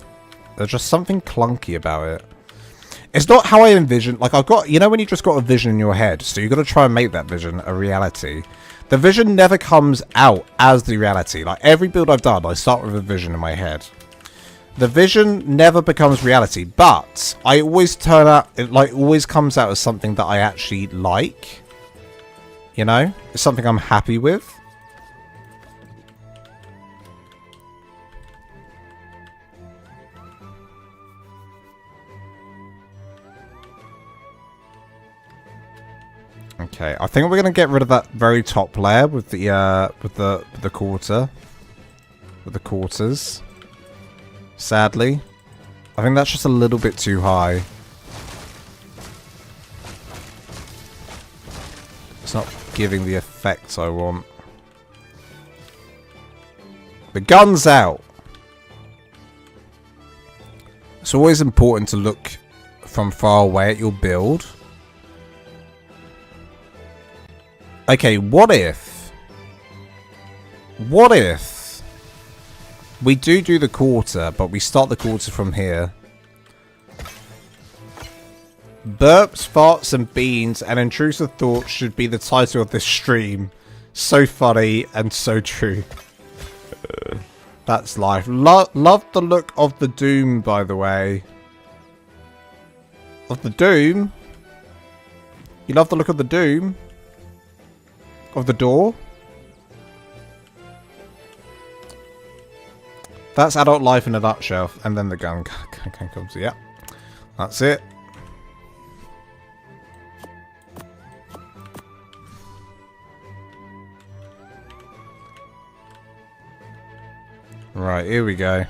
There's just something clunky about it. It's not how I envision. Like, I've got... You know when you just got a vision in your head? So you've got to try and make that vision a reality. The vision never comes out as the reality. Like, every build I've done, I start with a vision in my head. The vision never becomes reality, but I always turn out, it like always comes out as something that I actually like. You know? It's something I'm happy with. Okay, I think we're gonna get rid of that very top layer with the quarter. with the quarters. Sadly. I think that's just a little bit too high. It's not giving the effects I want. The gun's out. It's always important to look from far away at your build. Okay, what if we do the quarter, but we start the quarter from here? Burps, farts and beans and intrusive thoughts should be the title of this stream. So funny and so true. That's life. Love the look of the Doom, by the way. Of the Doom? You love the look of the Doom? Of the door? That's adult life in a nutshell. And then the gun comes. Yeah. That's it. Right, here we go.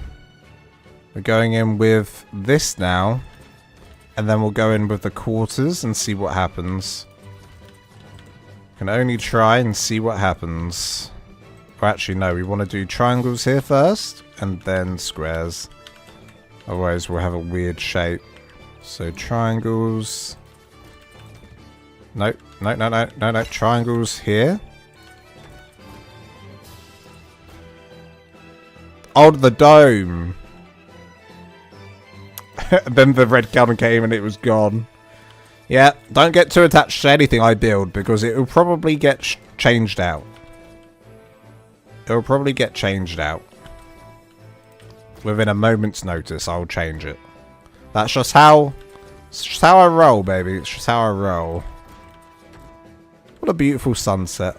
We're going in with this now. And then we'll go in with the quarters and see what happens. Can only try and see what happens. Or actually, no, we want to do triangles here first. And then squares. Otherwise, we'll have a weird shape. So, triangles. Nope. No. Triangles here. Oh, the dome. Then the red gun came and it was gone. Yeah, don't get too attached to anything I build because it will probably get changed out. It will probably get changed out. Within a moment's notice, I'll change it. That's just how... It's just how I roll, baby. It's just how I roll. What a beautiful sunset.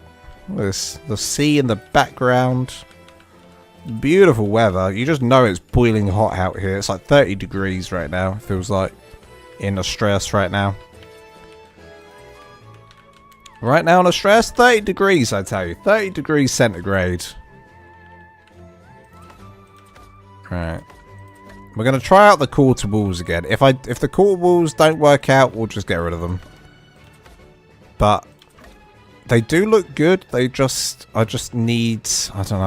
Look at this. The sea in the background. Beautiful weather. You just know it's boiling hot out here. It's like 30 degrees right now. It feels like in Astraeos right now. Right now in Astraeos, 30 degrees, I tell you. 30 degrees centigrade. Right. We're going to try out the quarter walls again. If the quarter walls don't work out, we'll just get rid of them. But they do look good. I just need, I don't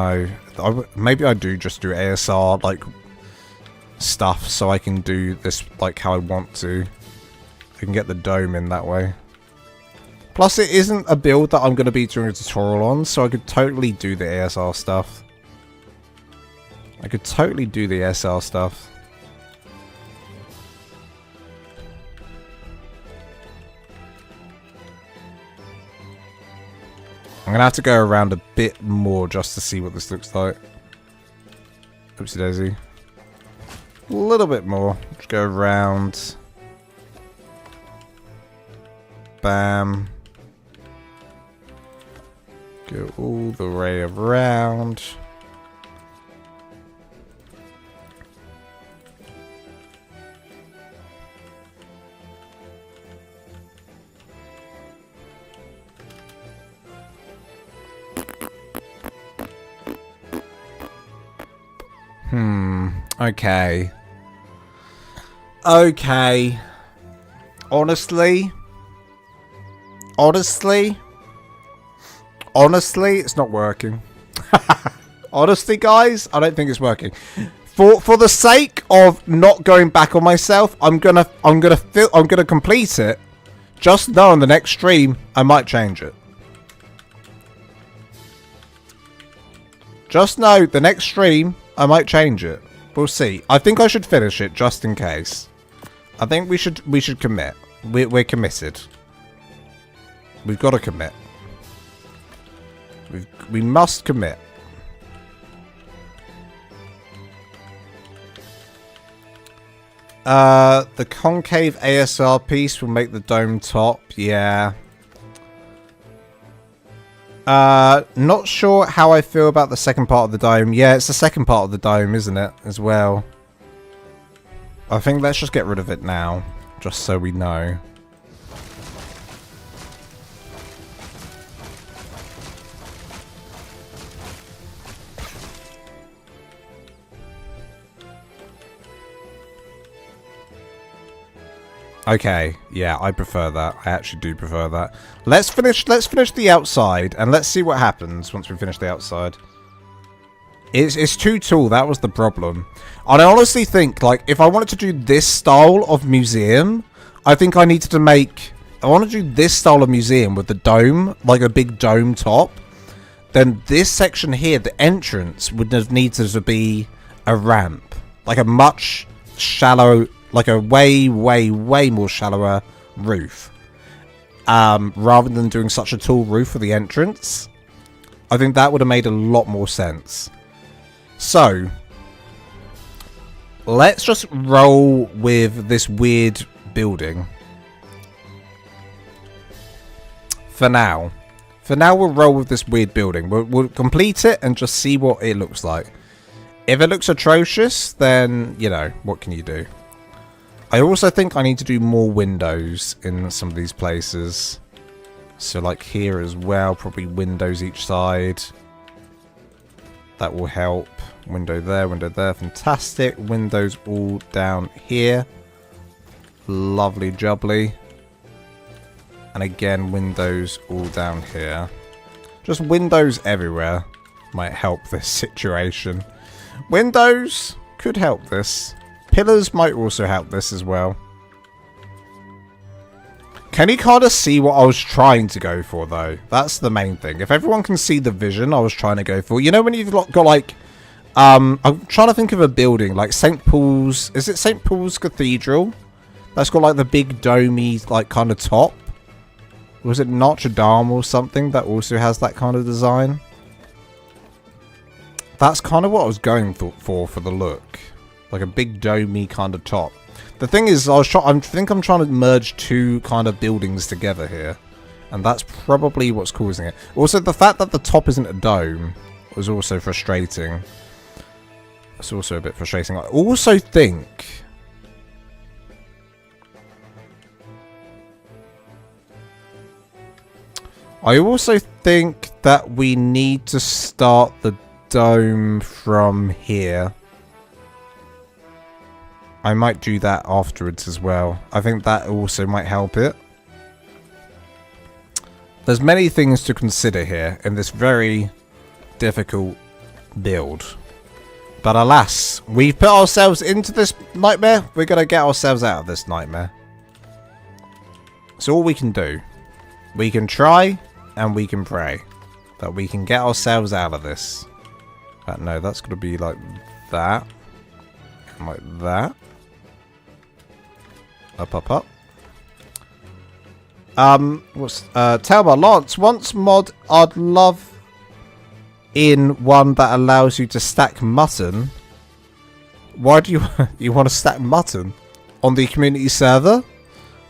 know. Maybe I do just do ASR like stuff so I can do this like how I want to. I can get the dome in that way. Plus, it isn't a build that I'm going to be doing a tutorial on, so I could totally do the ASR stuff. I could totally do the ASR stuff. I'm going to have to go around a bit more just to see what this looks like. Oopsie daisy. A little bit more. Just go around. Bam. Go all the way around. Okay. Okay. Honestly, it's not working. Honestly, guys, I don't think it's working. For the sake of not going back on myself, I'm gonna complete it. Just know on the next stream, I might change it. Just know the next stream, I might change it. We'll see. I think I should finish it just in case. I think we should commit. We're committed. We've got to commit. We must commit. The concave ASR piece will make the dome top. Yeah. Not sure how I feel about the second part of the dome. Yeah, it's the second part of the dome, isn't it, as well? I think let's just get rid of it now, just so we know. Okay, yeah, I prefer that. I actually do prefer that. Let's finish the outside, and let's see what happens once we finish the outside. It's too tall, that was the problem. And I honestly think, like, if I wanted to do this style of museum, I think I needed to make... I want to do this style of museum with the dome, like a big dome top. Then this section here, the entrance, would have needed to be a ramp. Like a much shallow... Like a way, way, way more shallower roof. Rather than doing such a tall roof for the entrance. I think that would have made a lot more sense. So, let's just roll with this weird building. For now. For now, we'll roll with this weird building. We'll complete it and just see what it looks like. If it looks atrocious, then, you know, what can you do? I also think I need to do more windows in some of these places. So like here as well, probably windows each side. That will help. Window there, fantastic. Windows all down here. Lovely jubbly. And again, windows all down here. Just windows everywhere might help this situation. Windows could help this. Pillars might also help this as well. Can you kind of see what I was trying to go for, though? That's the main thing. If everyone can see the vision I was trying to go for. You know when you've got like... I'm trying to think of a building. Like St. Paul's... Is it St. Paul's Cathedral? That's got like the big domey like kind of top. Was it Notre Dame or something that also has that kind of design? That's kind of what I was going for the look. Like a big domey kind of top. The thing is, I think I'm trying to merge two kind of buildings together here. And that's probably what's causing it. Also, the fact that the top isn't a dome was also frustrating. It's also a bit frustrating. I also think... that we need to start the dome from here. I might do that afterwards as well. I think that also might help it. There's many things to consider here in this very difficult build. But alas, we've put ourselves into this nightmare. We're going to get ourselves out of this nightmare. It's all we can do. We can try and we can pray that we can get ourselves out of this. No, that's going to be like that. And like that. Up. Telma Lance, once mod I'd love in one that allows you to stack mutton. Why do you want to stack mutton on the community server?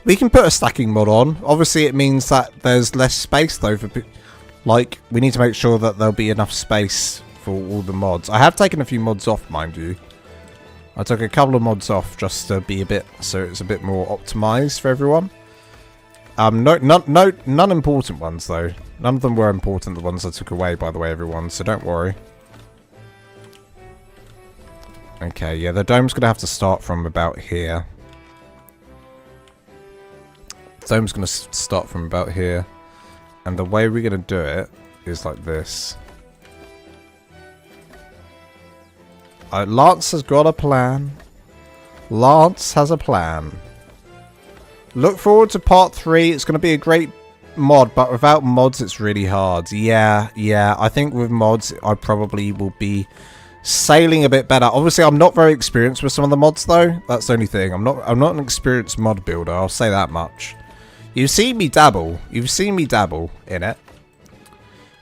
We can put a stacking mod on. Obviously it means that there's less space though for like we need to make sure that there'll be enough space for all the mods. I have taken a few mods off, mind you. I took a couple of mods off just to be a bit, so it's a bit more optimized for everyone. None important ones though. None of them were important, the ones I took away, by the way, everyone, so don't worry. Okay, yeah, the dome's gonna have to start from about here. The dome's gonna start from about here. And the way we're gonna do it is like this. Lance has got a plan. Lance has a plan. Look forward to part 3. It's going to be a great mod, but without mods, it's really hard. Yeah. I think with mods, I probably will be sailing a bit better. Obviously, I'm not very experienced with some of the mods, though. That's the only thing. I'm not an experienced mod builder. I'll say that much. You've seen me dabble. You've seen me dabble in it.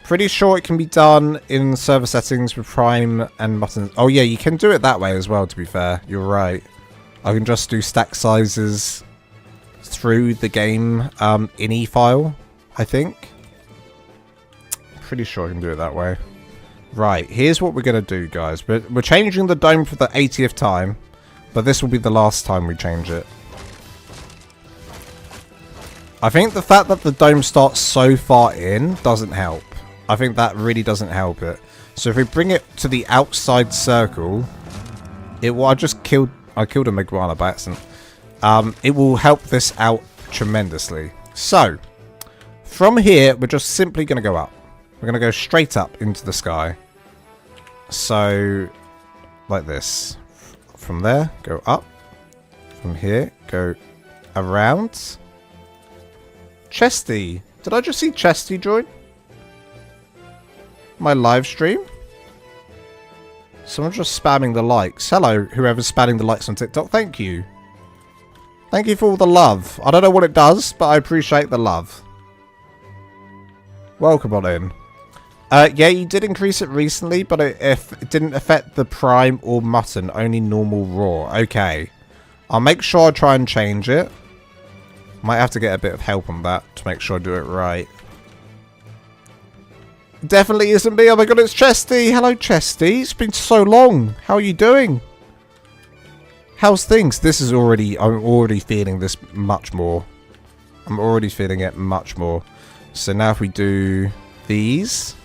Pretty sure it can be done in server settings with Prime and buttons. Oh yeah, you can do it that way as well, to be fair. You're right. I can just do stack sizes through the game ini file, I think. Pretty sure I can do it that way. Right, here's what we're going to do, guys. We're changing the dome for the 80th time, but this will be the last time we change it. I think the fact that the dome starts so far in doesn't help. I think that really doesn't help it. So if we bring it to the outside circle, I killed a Meguana by accident. it will help this out tremendously. So, from here, we're just simply going to go up. We're going to go straight up into the sky. So, like this. From there, go up. From here, go around. Chesty. Did I just see Chesty join my live stream? Someone's just spamming the likes. Hello, whoever's spamming the likes on TikTok. Thank you. Thank you for all the love. I don't know what it does, but I appreciate the love. Welcome on in. Yeah, you did increase it recently, but it didn't affect the prime or mutton, only normal raw. Okay. I'll make sure I try and change it. Might have to get a bit of help on that to make sure I do it right. Definitely isn't me. Oh my god, it's Chesty. Hello, Chesty. It's been so long. How are you doing? How's things? This is already... I'm already feeling this much more. I'm already feeling it much more. So now if we do these...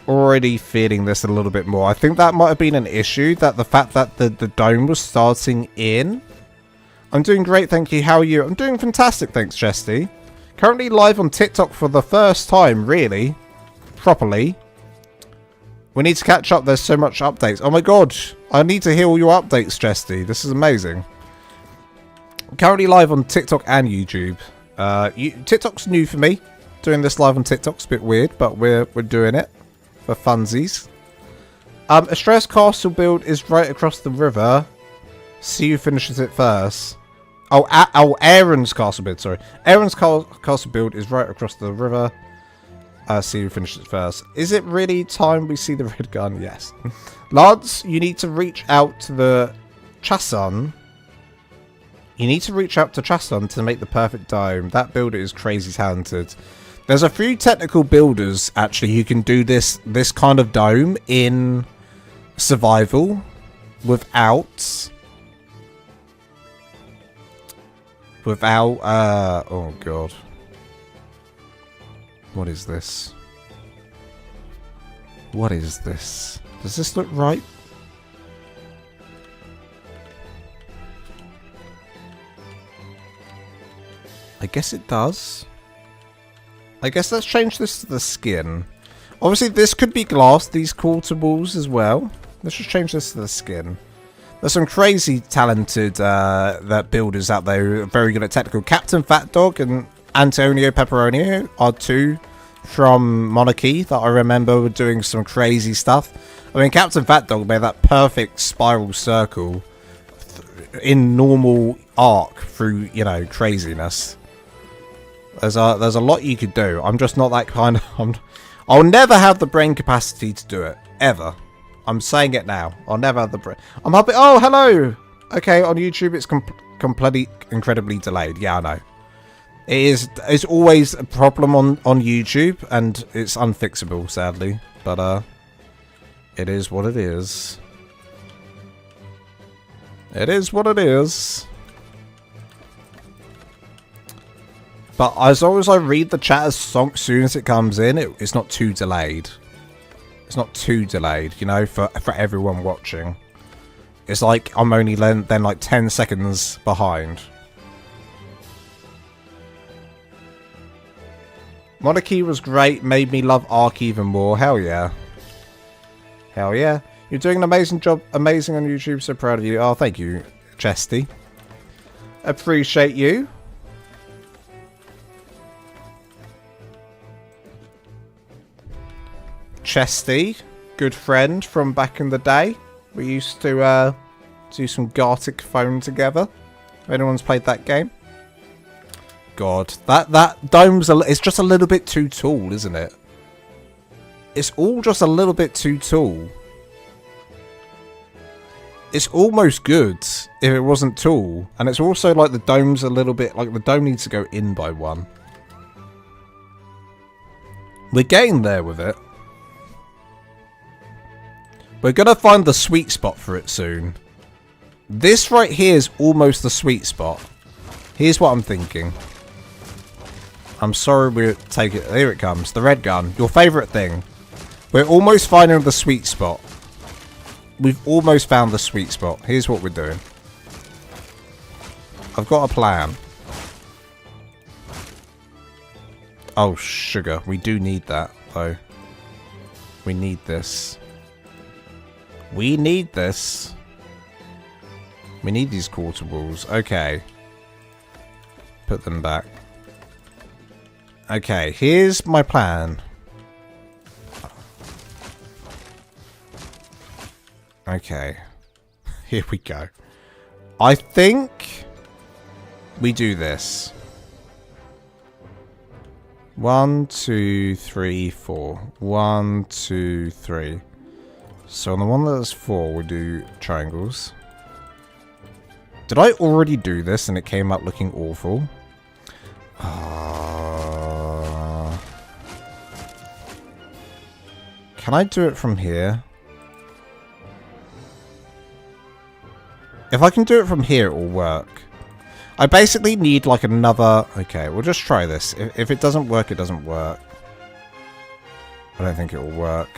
Already feeling this a little bit more. I think that might have been an issue. That the fact that the dome was starting in. I'm doing great, thank you. How are you? I'm doing fantastic, thanks, Chesty. Currently live on TikTok for the first time, really. Properly. We need to catch up. There's so much updates. Oh my god. I need to hear all your updates, Chesty. This is amazing. Currently live on TikTok and YouTube. TikTok's new for me. Doing this live on TikTok's a bit weird, but we're doing it. For funsies. Astraeos castle build is right across the river. See who finishes it first. Oh, Aaron's castle build, sorry. Aaron's castle build is right across the river. See who finishes it first. Is it really time we see the red gun? Yes. Lance, you need to reach out to the Chason. You need to reach out to Chason to make the perfect dome. That builder is crazy talented. There's a few technical builders, actually, who can do this kind of dome in survival without... oh god. What is this? What is this? Does this look right? I guess it does. I guess let's change this to the skin. Obviously, this could be glass, these quarter walls as well. Let's just change this to the skin. There's some crazy talented builders out there who are very good at technical. Captain Fat Dog and Antonio Pepperonio are two from Monarchy that I remember were doing some crazy stuff. I mean, Captain Fat Dog made that perfect spiral circle in normal ARK through, you know, craziness. There's a lot you could do. I'm just not that kind of... I'll never have the brain capacity to do it. Ever. I'm saying it now. I'll never have the brain... I'm happy... Oh, hello! Okay, on YouTube it's completely incredibly delayed. Yeah, I know. It's always a problem on YouTube, and it's unfixable, sadly. But, it is what it is. It is what it is. But as long as I read the chat as soon as it comes in, it's not too delayed. It's not too delayed, you know, for everyone watching. It's like I'm only then like 10 seconds behind. Monarchy was great, made me love ARK even more. Hell yeah. Hell yeah. You're doing an amazing job, amazing on YouTube, so proud of you. Oh, thank you, Chesty. Appreciate you. Chesty, good friend from back in the day. We used to do some Gartic phone together. If anyone's played that game. God, that dome's it's just a little bit too tall, isn't it? It's all just a little bit too tall. It's almost good if it wasn't tall, and it's also like the dome's a little bit like the dome needs to go in by one. We're getting there with it. We're going to find the sweet spot for it soon. This right here is almost the sweet spot. Here's what I'm thinking. I'm sorry we're taking... Here it comes. The red gun. Your favourite thing. We're almost finding the sweet spot. we've almost found the sweet spot. Here's what we're doing. I've got a plan. Oh, sugar. We do need that, though. We need this. We need this. We need these quarter walls. Okay. Put them back. Okay, here's my plan. Okay. Here we go. I think we do this. 1, 2, 3, 4. 1, 2, 3. So on the one that's 4, we'll do triangles. Did I already do this and it came up looking awful? Can I do it from here? If I can do it from here, it will work. I basically need like another... Okay, we'll just try this. If it doesn't work, it doesn't work. I don't think it will work.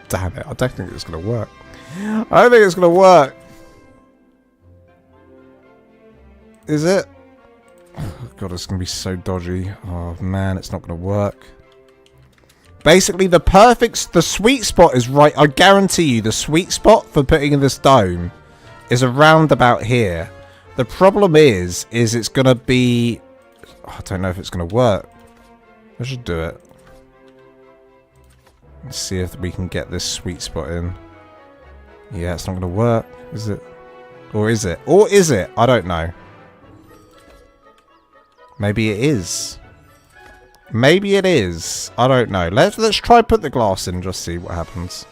Damn it, I don't think it's going to work. I don't think it's going to work. Is it? Oh, God, it's going to be so dodgy. Oh, man, it's not going to work. Basically, the sweet spot is right. I guarantee you, the sweet spot for putting in this dome is around about here. The problem is it's going to be... Oh, I don't know if it's going to work. I should do it. Let's see if we can get this sweet spot in. Yeah, it's not going to work, is it? Or is it? Or is it? I don't know. Maybe it is. Maybe it is. I don't know. Let's try put the glass in and just see what happens.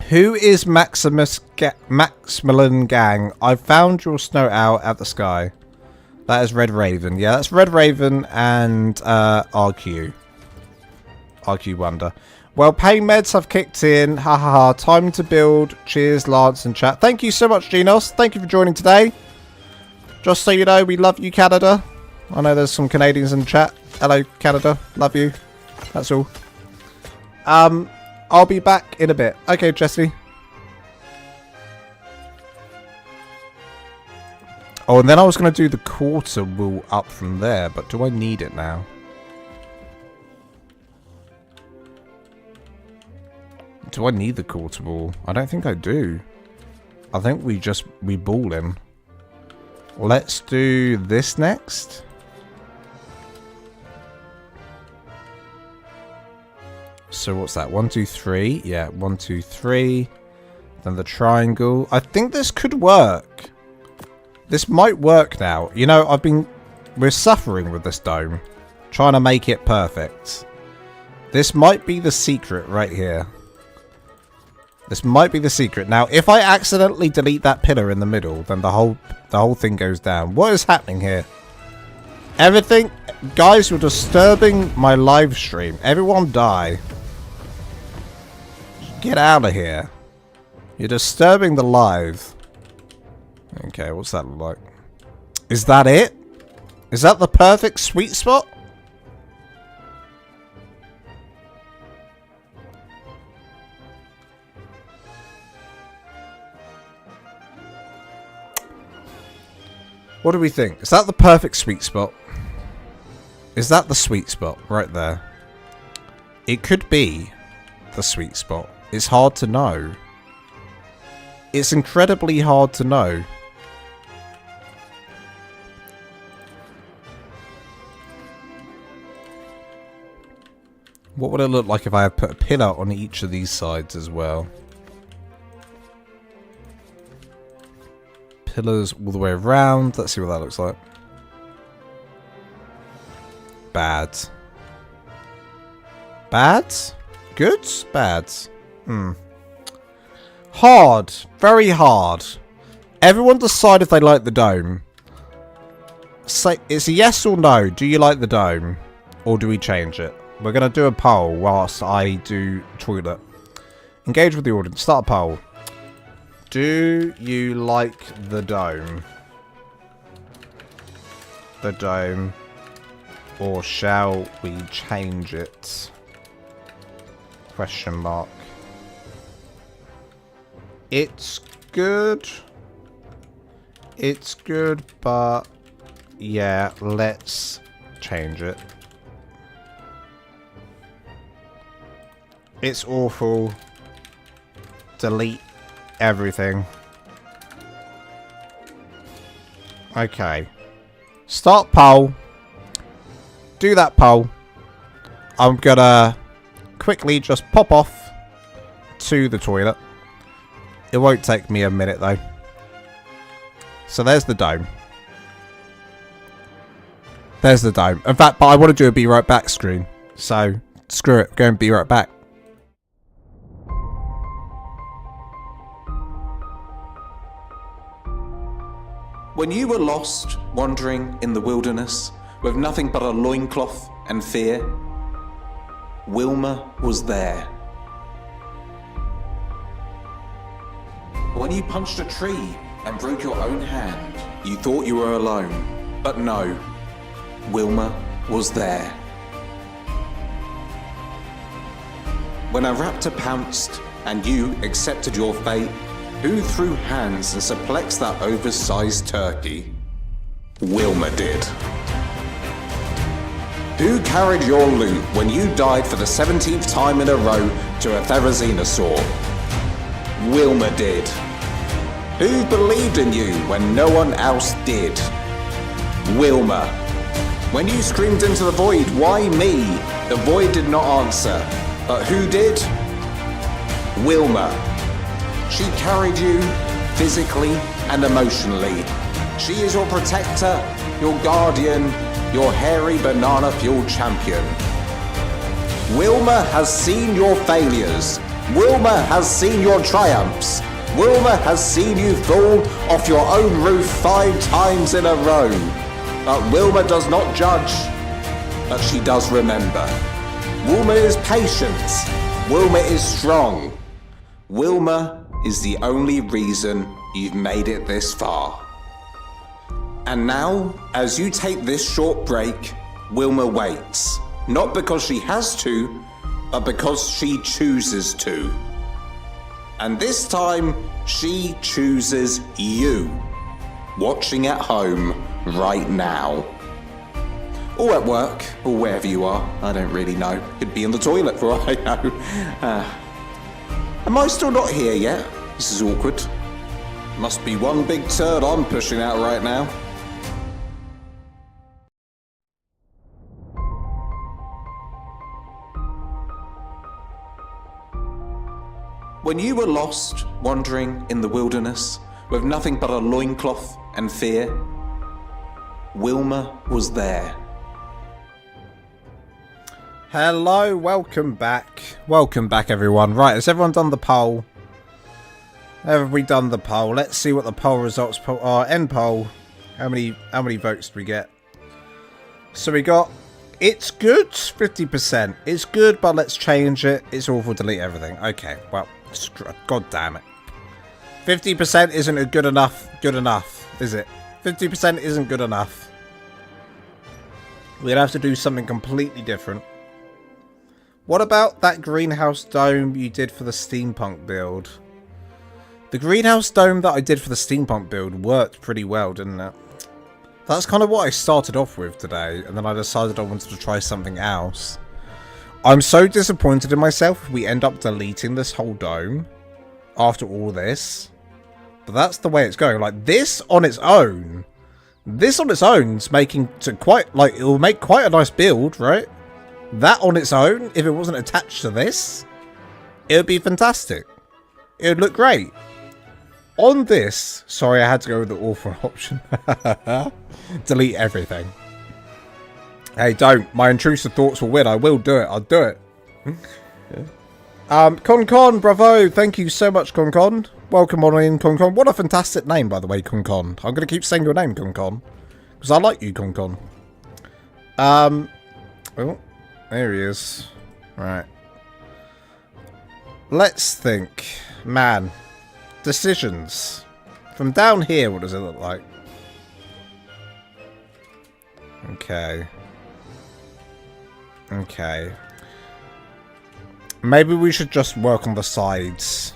Who is Maximilian Gang? I found your snow owl at the sky. That is Red Raven. Yeah, that's Red Raven and RQ. RQ Wonder. Well, pain meds have kicked in. Ha ha ha. Time to build. Cheers, Lance and chat. Thank you so much, Genos. Thank you for joining today. Just so you know, we love you, Canada. I know there's some Canadians in the chat. Hello, Canada. Love you. That's all. I'll be back in a bit. Okay, Jesse. Oh, and then I was going to do the quarter wall up from there, but do I need it now? Do I need the quarter wall? I don't think I do. I think we ball him. Let's do this next. So what's that? 1, 2, 3. Yeah, 1, 2, 3. Then the triangle. I think this could work. This might work now. You know, we're suffering with this dome. Trying to make it perfect. This might be the secret right here. This might be the secret. Now, if I accidentally delete that pillar in the middle, then the whole thing goes down. What is happening here? Everything... Guys, you're disturbing my live stream. Everyone die. Get out of here. You're disturbing the live. Okay, what's that look like? Is that it? Is that the perfect sweet spot? What do we think? Is that the perfect sweet spot? Is that the sweet spot right there? It could be the sweet spot. It's hard to know. It's incredibly hard to know. What would it look like if I had put a pillar on each of these sides as well? Pillars all the way around. Let's see what that looks like. Bad. Bad? Good? Bad. Hard. Very hard. Everyone decide if they like the dome. Say it's a yes or no. Do you like the dome? Or do we change it? We're going to do a poll whilst I do toilet. Engage with the audience. Start a poll. Do you like the dome? The dome. Or shall we change it? Question mark. It's good. It's good, but yeah, let's change it. It's awful. Delete everything. Okay. Start poll. Do that poll. I'm gonna quickly just pop off to the toilet. It won't take me a minute though. So there's the dome. There's the dome. In fact, but I want to do a be right back screen. So screw it. Go and be right back. When you were lost, wandering in the wilderness, with nothing but a loincloth and fear, Wilmer was there. When you punched a tree and broke your own hand, you thought you were alone. But no, Wilmer was there. When a raptor pounced and you accepted your fate, who threw hands and suplexed that oversized turkey? Wilmer did. Who carried your loot when you died for the 17th time in a row to a therizinosaur? Wilmer did. Who believed in you when no one else did? Wilmer. When you screamed into the void, why me? The void did not answer. But who did? Wilmer. She carried you physically and emotionally. She is your protector, your guardian, your hairy banana-fueled champion. Wilmer has seen your failures. Wilmer has seen your triumphs. Wilmer has seen you fall off your own roof 5 times in a row. But Wilmer does not judge, but she does remember. Wilmer is patient. Wilmer is strong. Wilmer is the only reason you've made it this far. And now, as you take this short break, Wilmer waits. Not because she has to, but because she chooses to. And this time, she chooses you. Watching at home right now. Or at work, or wherever you are. I don't really know. Could be in the toilet for all I know. Am I still not here yet? This is awkward. Must be one big turd I'm pushing out right now. When you were lost, wandering in the wilderness, with nothing but a loincloth and fear, Wilmer was there. Hello, welcome back. Welcome back, everyone. Right, has everyone done the poll? Have we done the poll? Let's see what the poll results are. End poll. How many votes do we get? So we got, it's good, 50%. It's good, but let's change it. It's awful, delete everything. Okay, well, god damn it. 50% isn't a good enough, is it? 50% isn't good enough. We'd have to do something completely different. What about that greenhouse dome you did for the steampunk build? The greenhouse dome that I did for the steampunk build worked pretty well, didn't it? That's kind of what I started off with today, and then I decided I wanted to try something else. I'm so disappointed in myself if we end up deleting this whole dome after all this. But that's the way it's going. Like, this on its own is making to quite, like, it will make quite a nice build, right? That on its own, if it wasn't attached to this, it would be fantastic. It would look great. On this, sorry, I had to go with the awful option. Delete everything. Hey, don't. My intrusive thoughts will win. I will do it. I'll do it. Concon, bravo. Thank you so much, Concon. Welcome on in, Concon. What a fantastic name, by the way, Concon. I'm going to keep saying your name, Concon. Because I like you, Concon. Oh, there he is. Right. Let's think. Man. Decisions. From down here, what does it look like? Okay. Okay. Maybe we should just work on the sides.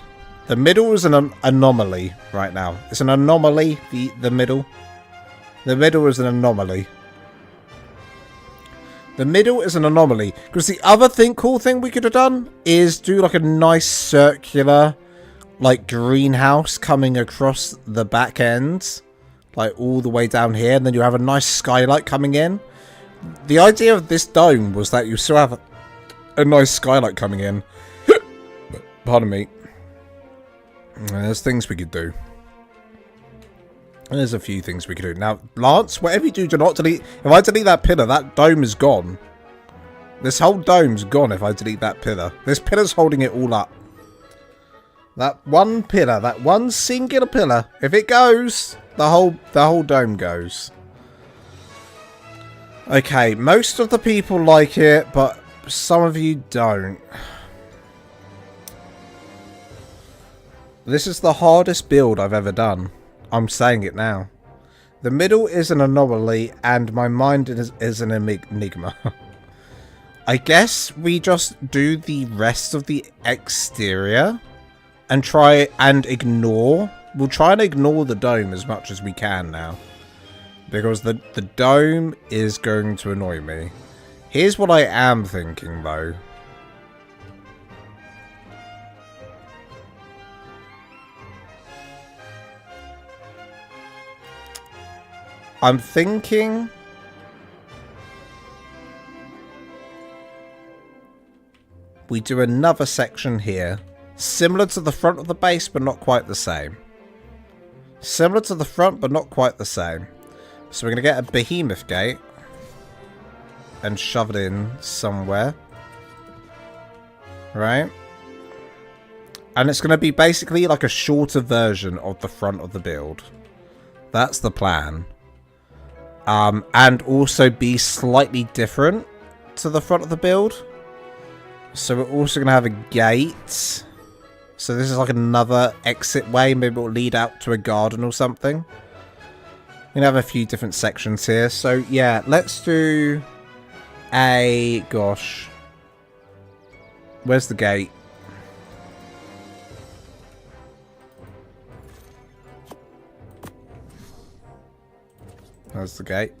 The middle is an anomaly right now. It's an anomaly, the middle. The middle is an anomaly. The middle is an anomaly. Because the other cool thing we could have done is do like a nice circular, like, greenhouse coming across the back end. Like, all the way down here. And then you have a nice skylight coming in. The idea of this dome was that you still have a nice skylight coming in. Pardon me. There's things we could do. There's a few things we could do. Now, Lance, whatever you do not delete... If I delete that pillar, that dome is gone. This whole dome's gone if I delete that pillar. This pillar's holding it all up. That one pillar, that one singular pillar, if it goes, the whole dome goes. Okay, most of the people like it, but some of you don't. This is the hardest build I've ever done. I'm saying it now. The middle is an anomaly, and my mind is an enigma. I guess we just do the rest of the exterior and try and ignore. We'll try and ignore the dome as much as we can now. Because the dome is going to annoy me. Here's what I am thinking, though. I'm thinking... we do another section here. Similar to the front of the base, but not quite the same. Similar to the front, but not quite the same. So we're going to get a behemoth gate. And shove it in somewhere. Right? And it's going to be basically like a shorter version of the front of the build. That's the plan. And also be slightly different to the front of the build. So we're also going to have a gate. So this is like another exit way. Maybe it'll lead out to a garden or something. We're going to have a few different sections here. So yeah, let's do a... gosh. Where's the gate? There's the gate.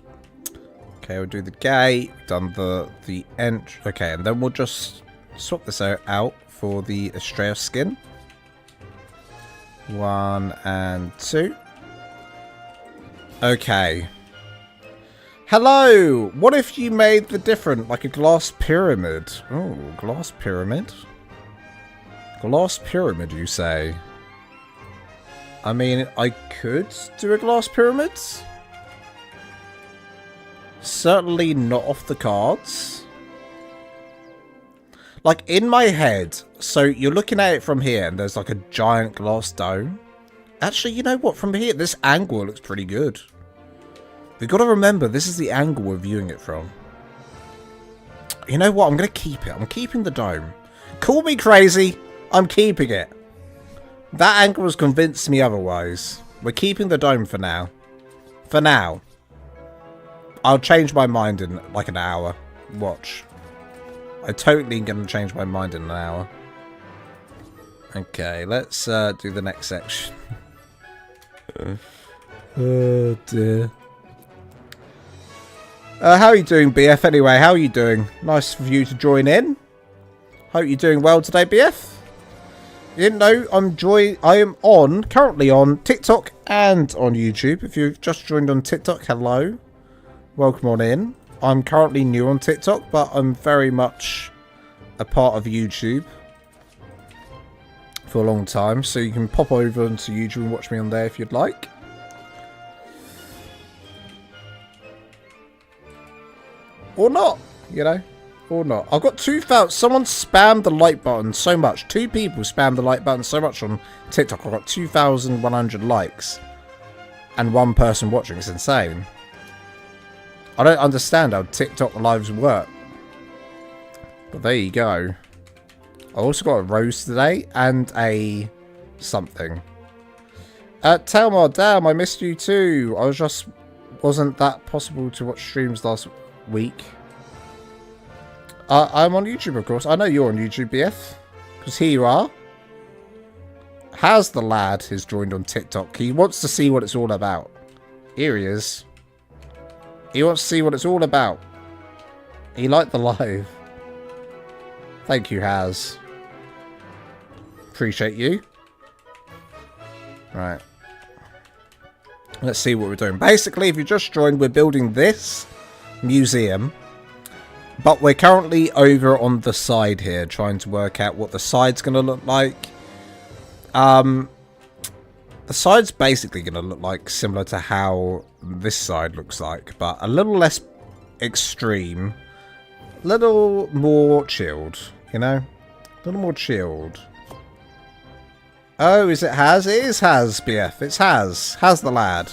Okay, we'll do the gate. Done the entry. Okay, and then we'll just swap this out for the Astraeos skin. 1 and 2. Okay. Hello! What if you made the different, like a glass pyramid? Oh, glass pyramid? Glass pyramid, you say? I mean, I could do a glass pyramid. Certainly not off the cards. Like, in my head, so you're looking at it from here, and there's like a giant glass dome. Actually, you know what? From here, this angle looks pretty good. We've got to remember, this is the angle we're viewing it from. You know what? I'm going to keep it. I'm keeping the dome. Call me crazy. I'm keeping it. That angle has convinced me otherwise. We're keeping the dome for now. For now. I'll change my mind in like an hour. Watch. I'm totally going to change my mind in an hour. Okay, let's do the next section. Oh dear. How are you doing, BF? Anyway, how are you doing? Nice for you to join in. Hope you're doing well today, BF. You didn't know I am currently on TikTok and on YouTube. If you've just joined on TikTok, hello. Welcome on in. I'm currently new on TikTok, but I'm very much a part of YouTube for a long time. So you can pop over onto YouTube and watch me on there if you'd like. Or not, you know. Or not. I've got 2,000. Someone spammed the like button so much. 2 people spammed the like button so much on TikTok. I've got 2,100 likes. And 1 person watching. It's insane. I don't understand how TikTok lives work. But there you go. I also got a rose today and a something. Telmar, damn, I missed you too. Wasn't that possible to watch streams last week? I'm on YouTube, of course. I know you're on YouTube, BF. Because here you are. Has the lad has joined on TikTok. He wants to see what it's all about. Here he is. He wants to see what it's all about. He liked the live. Thank you, Has. Appreciate you. Right. Let's see what we're doing. Basically, if you just joined, we're building this museum. But we're currently over on the side here, trying to work out what the side's going to look like. The side's basically going to look like similar to how this side looks like, but a little less extreme. A little more chilled, you know? A little more chilled. Oh, is it Has? It is Has, BF. It's Has. Has the lad.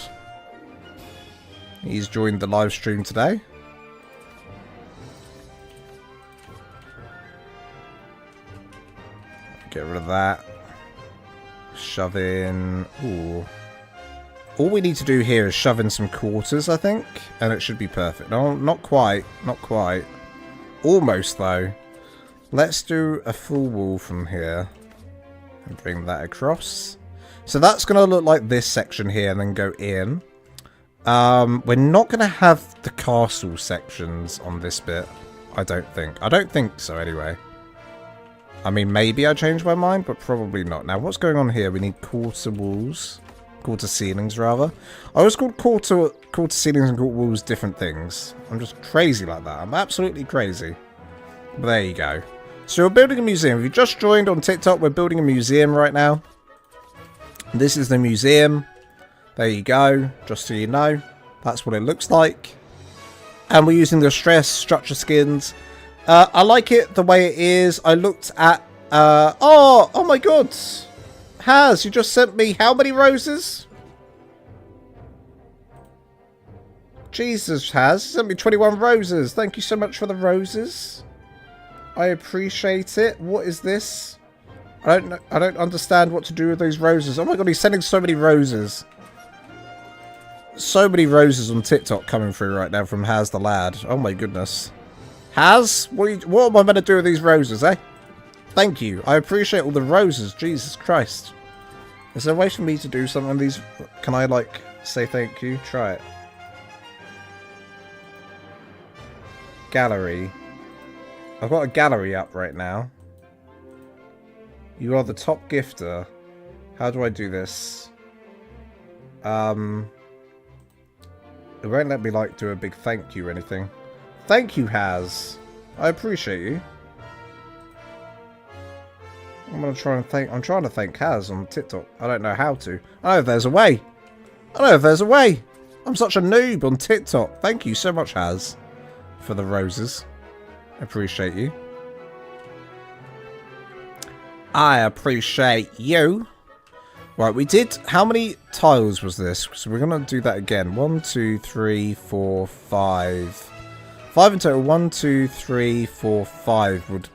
He's joined the live stream today. Get rid of that. Shove in... Ooh. All we need to do here is shove in some quarters, I think. And it should be perfect. No, not quite. Not quite. Almost, though. Let's do a full wall from here. And bring that across. So that's going to look like this section here and then go in. We're not going to have the castle sections on this bit. I don't think. I don't think so, anyway. I mean, maybe I changed my mind, but probably not. Now, what's going on here? We need quarter walls. Quarter ceilings, rather. I always called quarter ceilings and quarter walls different things. I'm just crazy like that. I'm absolutely crazy. But there you go. So we're building a museum. If you just joined on TikTok, we're building a museum right now. This is the museum. There you go. Just so you know. That's what it looks like. And we're using the Astraeos structure skins. I like it the way it is. I looked at... oh my god. Has, you just sent me how many roses? Jesus, Has. You sent me 21 roses. Thank you so much for the roses. I appreciate it. What is this? I don't understand what to do with those roses. Oh my god, he's sending so many roses. So many roses on TikTok coming through right now from Has the lad. Oh my goodness. Has? What am I meant to do with these roses, eh? Thank you. I appreciate all the roses. Jesus Christ. Is there a way for me to do something on these? Can I, like, say thank you? Try it. Gallery. I've got a gallery up right now. You are the top gifter. How do I do this? It won't let me, like, do a big thank you or anything. Thank you, Has. I appreciate you. I'm trying to thank Has on TikTok. I don't know how to. I know if there's a way. I know if there's a way. I'm such a noob on TikTok. Thank you so much, Has, for the roses. I appreciate you. I appreciate you. Right, we did... How many tiles was this? So we're going to do that again. 1, 2, 3, 4, 5... 5 in total. 1, 2, 3, 4, 5 would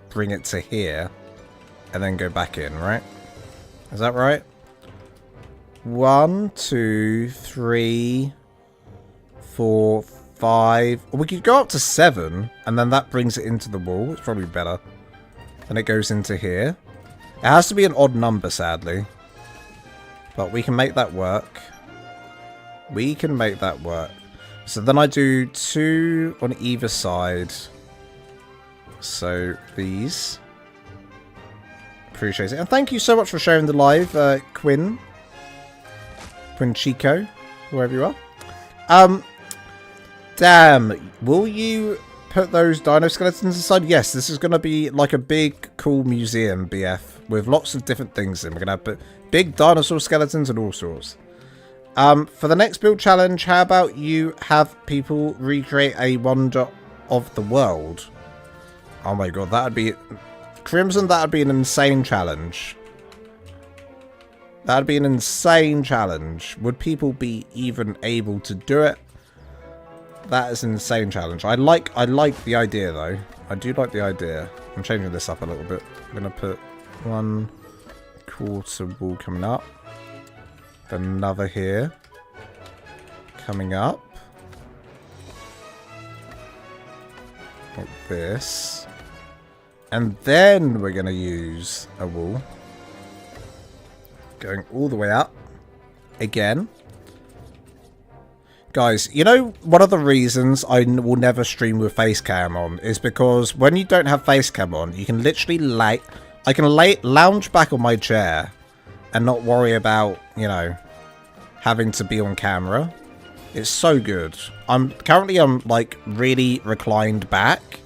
bring it to here. And then go back in, right? Is that right? 1, 2, 3, 4, 5. We could go up to 7. And then that brings it into the wall. It's probably better. Then it goes into here. It has to be an odd number, sadly. But we can make that work. We can make that work. So then I do 2 on either side. So these. Appreciate it. And thank you so much for sharing the live, Quinn. Quinn Chico, wherever you are. Damn. Will you put those dino skeletons inside? Yes, this is going to be like a big, cool museum, BF. With lots of different things in. We're going to have big dinosaur skeletons and all sorts. For the next build challenge, how about you have people recreate a wonder of the world? Oh my god, that would be... Crimson, that would be an insane challenge. That would be an insane challenge. Would people be even able to do it? That is an insane challenge. I like the idea, though. I do like the idea. I'm changing this up a little bit. I'm going to put 1 quarter wall coming up. Another here. Coming up. like this. And then we're going to use a wall. Going all the way up. Again. Guys, you know, one of the reasons I will never stream with face cam on is because when you don't have face cam on, you can literally lounge back on my chair and not worry about, you know, having to be on camera. It's so good. I'm like really reclined back.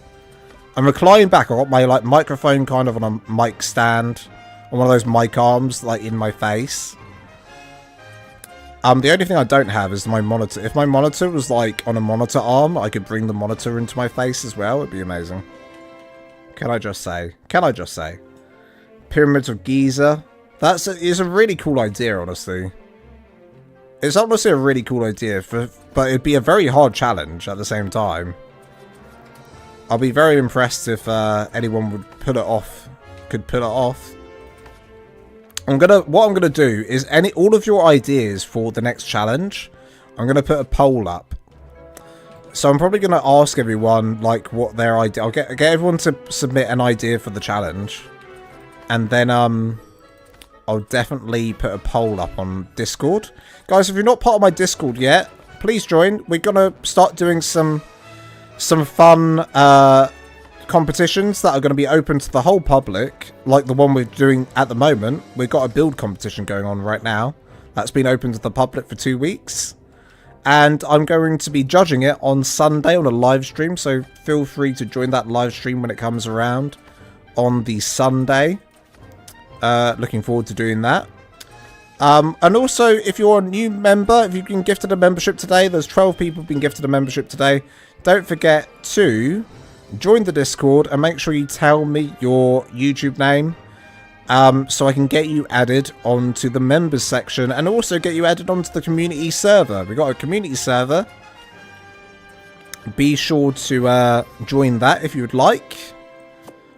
I'm reclined back. I got my like microphone kind of on a mic stand, on one of those mic arms, like in my face. The only thing I don't have is my monitor. If my monitor was like on a monitor arm, I could bring the monitor into my face as well. It'd be amazing. Can I just say? Can I just say? Pyramids of Giza. It's a really cool idea, honestly. It's honestly a really cool idea, but it'd be a very hard challenge at the same time. I'll be very impressed if anyone would pull it off. Could pull it off. What I'm gonna do is all of your ideas for the next challenge, I'm gonna put a poll up. So I'm probably gonna ask everyone like what their idea. I'll get everyone to submit an idea for the challenge, and then I'll definitely put a poll up on Discord. Guys, if you're not part of my Discord yet, please join. We're gonna start doing some fun competitions that are going to be open to the whole public, like the one we're doing at the moment. We've got a build competition going on right now that's been open to the public for 2 weeks, and I'm going to be judging it on Sunday on a live stream, so feel free to join that live stream when it comes around on the Sunday. Looking forward to doing that. And also, if you're a new member, if you've been gifted a membership today, there's 12 people who've been gifted a membership today. Don't forget to join the Discord and make sure you tell me your YouTube name, so I can get you added onto the members section and also get you added onto the community server. We've got a community server. Be sure to join that if you would like.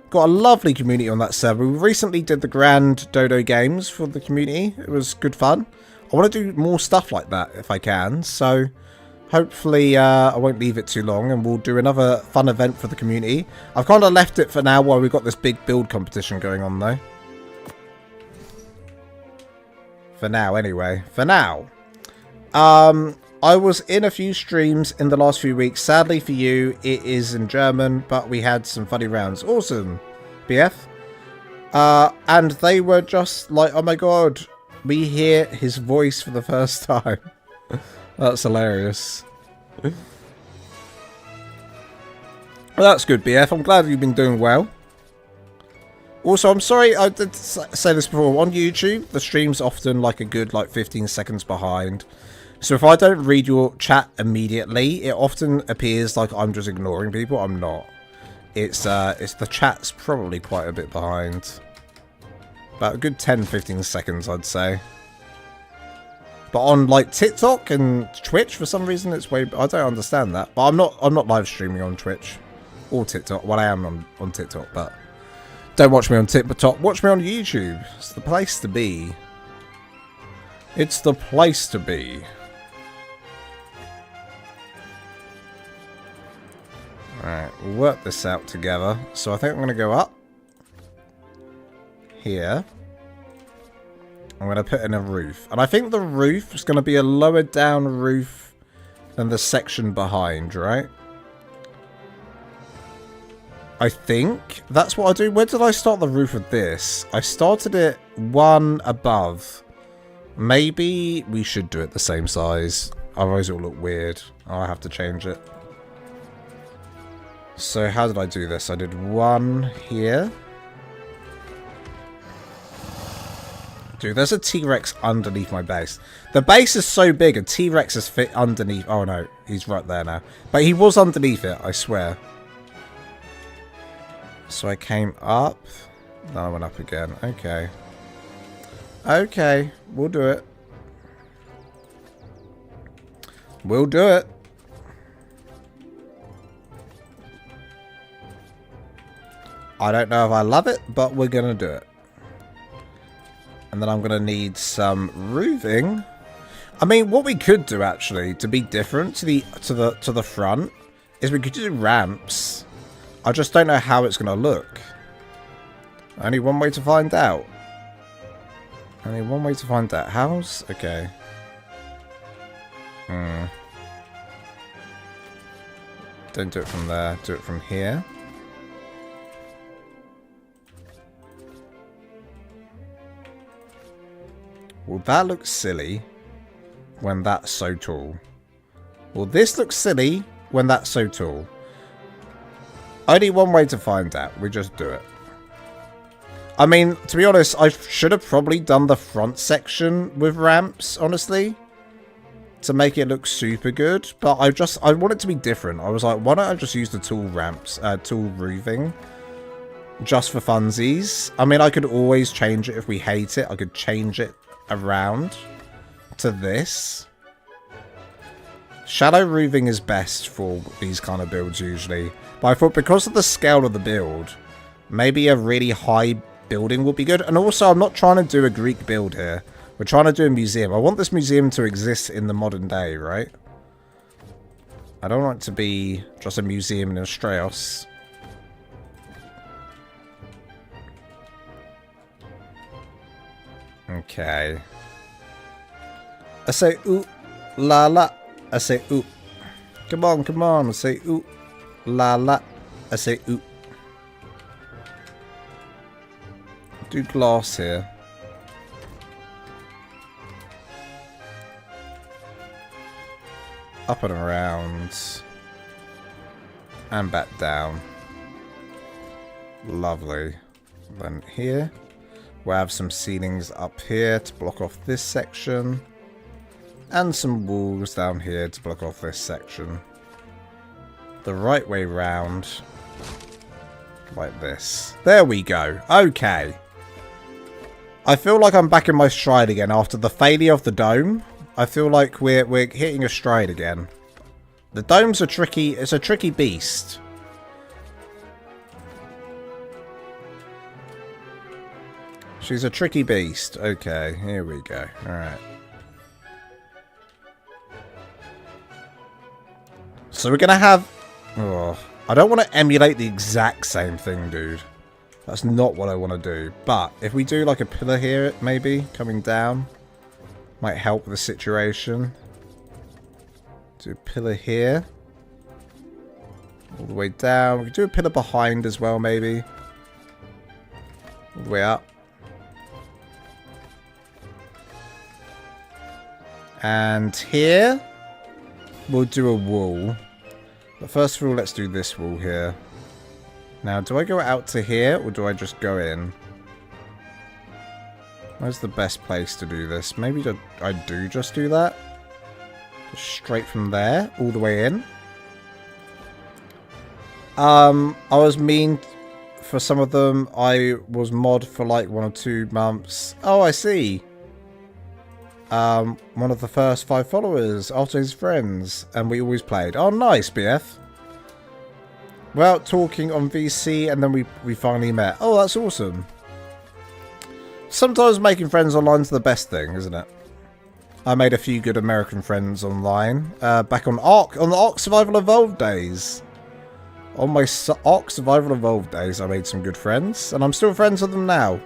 Got a lovely community on that server. We recently did the Grand Dodo Games for the community. It was good fun. I want to do more stuff like that if I can, so hopefully I won't leave it too long, and we'll do another fun event for the community. I've kind of left it for now while we've got this big build competition going on, though. For now, anyway. For now. I was in a few streams in the last few weeks. Sadly for you, it is in German, but we had some funny rounds. Awesome, BF. And they were just like, oh my god, we hear his voice for the first time. That's hilarious. Well, that's good, BF. I'm glad you've been doing well. Also, I'm sorry, I did say this before. On YouTube, the stream's often like a good 15 seconds behind. So if I don't read your chat immediately, it often appears like I'm just ignoring people. I'm not. It's the chat's probably quite a bit behind. About a good 10-15 seconds, I'd say. But on TikTok and Twitch, for some reason, it's way. I don't understand that. But I'm not live streaming on Twitch or TikTok. Well, I am on TikTok, but don't watch me on TikTok. Watch me on YouTube. It's the place to be. It's the place to be. Alright, we'll work this out together. So I think I'm going to go up. Here. I'm going to put in a roof. And I think the roof is going to be a lower down roof than the section behind, right? I think that's what I do. Where did I start the roof of this? I started it one above. Maybe we should do it the same size. Otherwise it'll look weird. I'll have to change it. So how did I do this? I did one here. Dude, there's a T-Rex underneath my base. The base is so big, a T-Rex is fit underneath. Oh no, he's right there now. But he was underneath it, I swear. So I came up. Then I went up again. Okay. Okay, we'll do it. We'll do it. I don't know if I love it, but we're gonna do it. And then I'm gonna need some roofing. I mean, what we could do actually to be different to the front is we could do ramps I just don't know how it's going to look. Only one way to find out. Only one way to find out. How's... Okay. Don't do it from there. Do it from here. Well, that looks silly when that's so tall. Well, this looks silly when that's so tall. Only one way to find out. We just do it. I mean, to be honest, I should have probably done the front section with ramps, honestly, to make it look super good. But I want it to be different. I was like, why don't I just use the tall ramps, tall roofing, just for funsies? I mean, I could always change it if we hate it. I could change it around to this. Shadow roofing is best for these kind of builds usually. But I thought because of the scale of the build, maybe a really high building would be good. And also, I'm not trying to do a Greek build here. We're trying to do a museum. I want this museum to exist in the modern day, right? I don't want it to be just a museum in Astraeos. Okay. I say ooh la la. I say ooh. Come on, come on. I say ooh la la. I say ooh. Do glass here. Up and around. And back down. Lovely. Then here. We'll have some ceilings up here to block off this section. And some walls down here to block off this section. The right way round. Like this. There we go. Okay. I feel like I'm back in my stride again after the failure of the dome. I feel like we're hitting a stride again. The dome's a tricky... It's a tricky beast. She's a tricky beast. Okay, here we go. Alright. So we're going to have... Oh, I don't want to emulate the exact same thing, dude. That's not what I want to do. But if we do like a pillar here, maybe, coming down, might help the situation. Do a pillar here. All the way down. We could do a pillar behind as well, maybe. All the way up. And here, we'll do a wall. But first of all, let's do this wall here. Now, do I go out to here, or do I just go in? Where's the best place to do this? Maybe I do just do that. Just straight from there, all the way in. I was mean for some of them. I was mod for like 1 or 2 months. Oh, I see. One of the first 5 followers after his friends, and we always played. Oh, nice, BF. Well, talking on VC, and then we finally met. Oh, that's awesome. Sometimes making friends online is the best thing, isn't it? I made a few good American friends online. Back on ARK, on the ARK Survival Evolved days. On my ARK Survival Evolved days, I made some good friends, and I'm still friends with them now.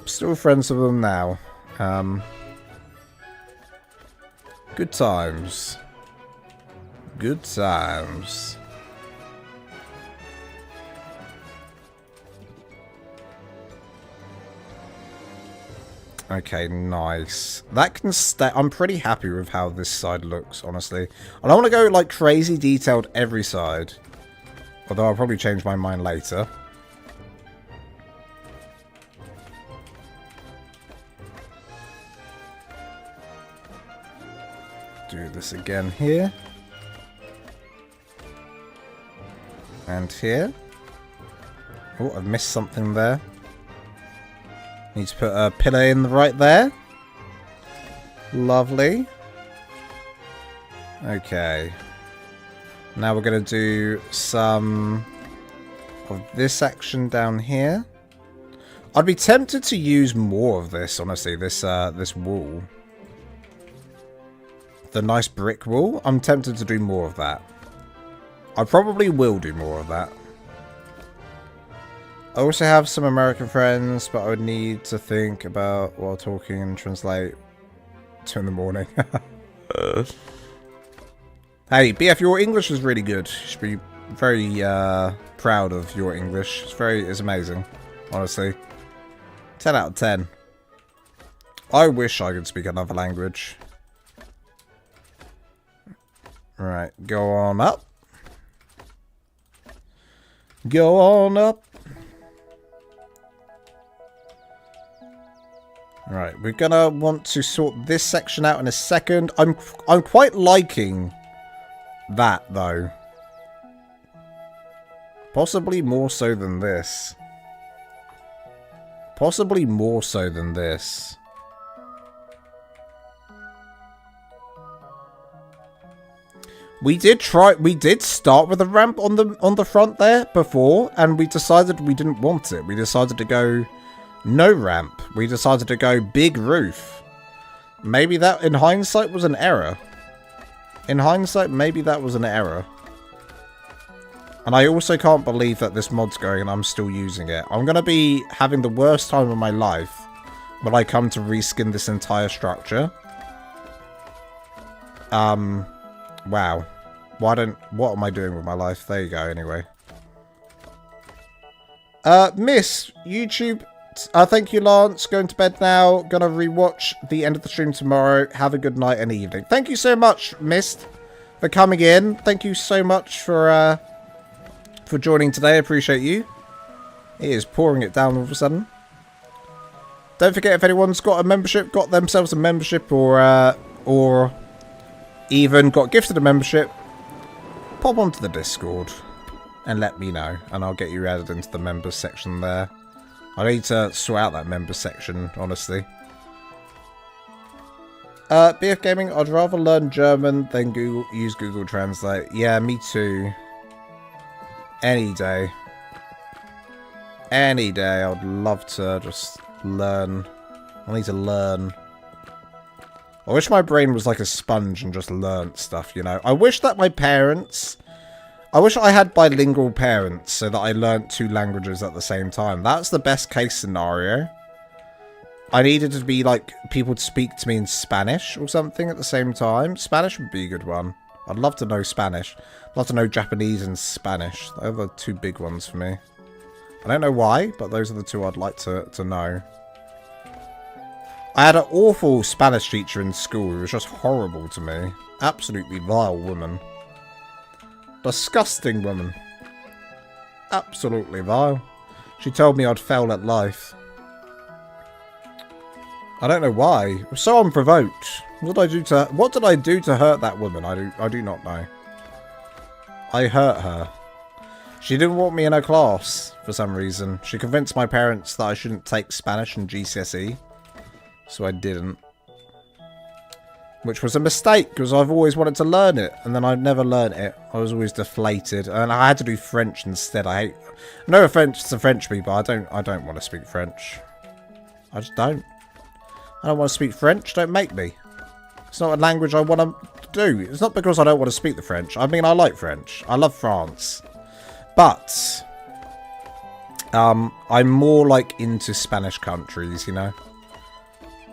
Still friends with them now. Good times. Good times. Okay, nice. That can stay. I'm pretty happy with how this side looks, honestly. I don't want to go like crazy detailed every side. Although I'll probably change my mind later. Do this again here. And here. Oh, I've missed something there. Need to put a pillar in right there. Lovely. Okay. Now we're going to do some of this action down here. I'd be tempted to use more of this, honestly, this wall. The nice brick wall. I'm tempted to do more of that. I probably will do more of that. I also have some American friends, but I would need to think about while talking and translate 2 in the morning. Hey, BF, your English is really good. You should be very proud of your English. It's amazing, honestly. 10 out of 10. I wish I could speak another language. Right, go on up. Go on up. Right, we're gonna want to sort this section out in a second. I'm quite liking that though. Possibly more so than this. Possibly more so than this. We did start with a ramp on the front there before, and we decided we didn't want it. We decided to go no ramp. We decided to go big roof. Maybe that, in hindsight, was an error. In hindsight, maybe that was an error. And I also can't believe that this mod's going and I'm still using it. I'm going to be having the worst time of my life when I come to reskin this entire structure. Wow. What am I doing with my life? There you go, anyway. Miss YouTube, thank you, Lance. Going to bed now. Gonna rewatch the end of the stream tomorrow. Have a good night and evening. Thank you so much, Mist, for coming in. Thank you so much for joining today. I appreciate you. It is pouring it down all of a sudden. Don't forget, if anyone's got a membership, got themselves a membership, or even got gifted a membership, pop onto the Discord and let me know, and I'll get you added into the members section there. I need to sort out that members section, honestly. BF Gaming, I'd rather learn German than use Google Translate. Yeah, me too. Any day. Any day, I'd love to just learn. I need to learn. I wish my brain was like a sponge and just learnt stuff, you know. I wish that my parents... I wish I had bilingual parents so that I learnt 2 languages at the same time. That's the best case scenario. I needed to be like, people to speak to me in Spanish or something at the same time. Spanish would be a good one. I'd love to know Spanish. I'd love to know Japanese and Spanish. Those are the 2 big ones for me. I don't know why, but those are the 2 I'd like to know. I had an awful Spanish teacher in school who was just horrible to me. Absolutely vile woman. Disgusting woman. Absolutely vile. She told me I'd fail at life. I don't know why. I was so unprovoked. What did I do to hurt that woman? I do not know. I hurt her. She didn't want me in her class for some reason. She convinced my parents that I shouldn't take Spanish in GCSE. So I didn't. Which was a mistake, because I've always wanted to learn it. And then I never learned it. I was always deflated. And I had to do French instead. I hate... No offense to French people. I don't want to speak French. I just don't. I don't want to speak French. Don't make me. It's not a language I want to do. It's not because I don't want to speak the French. I mean, I like French. I love France. But... I'm more like into Spanish countries, you know.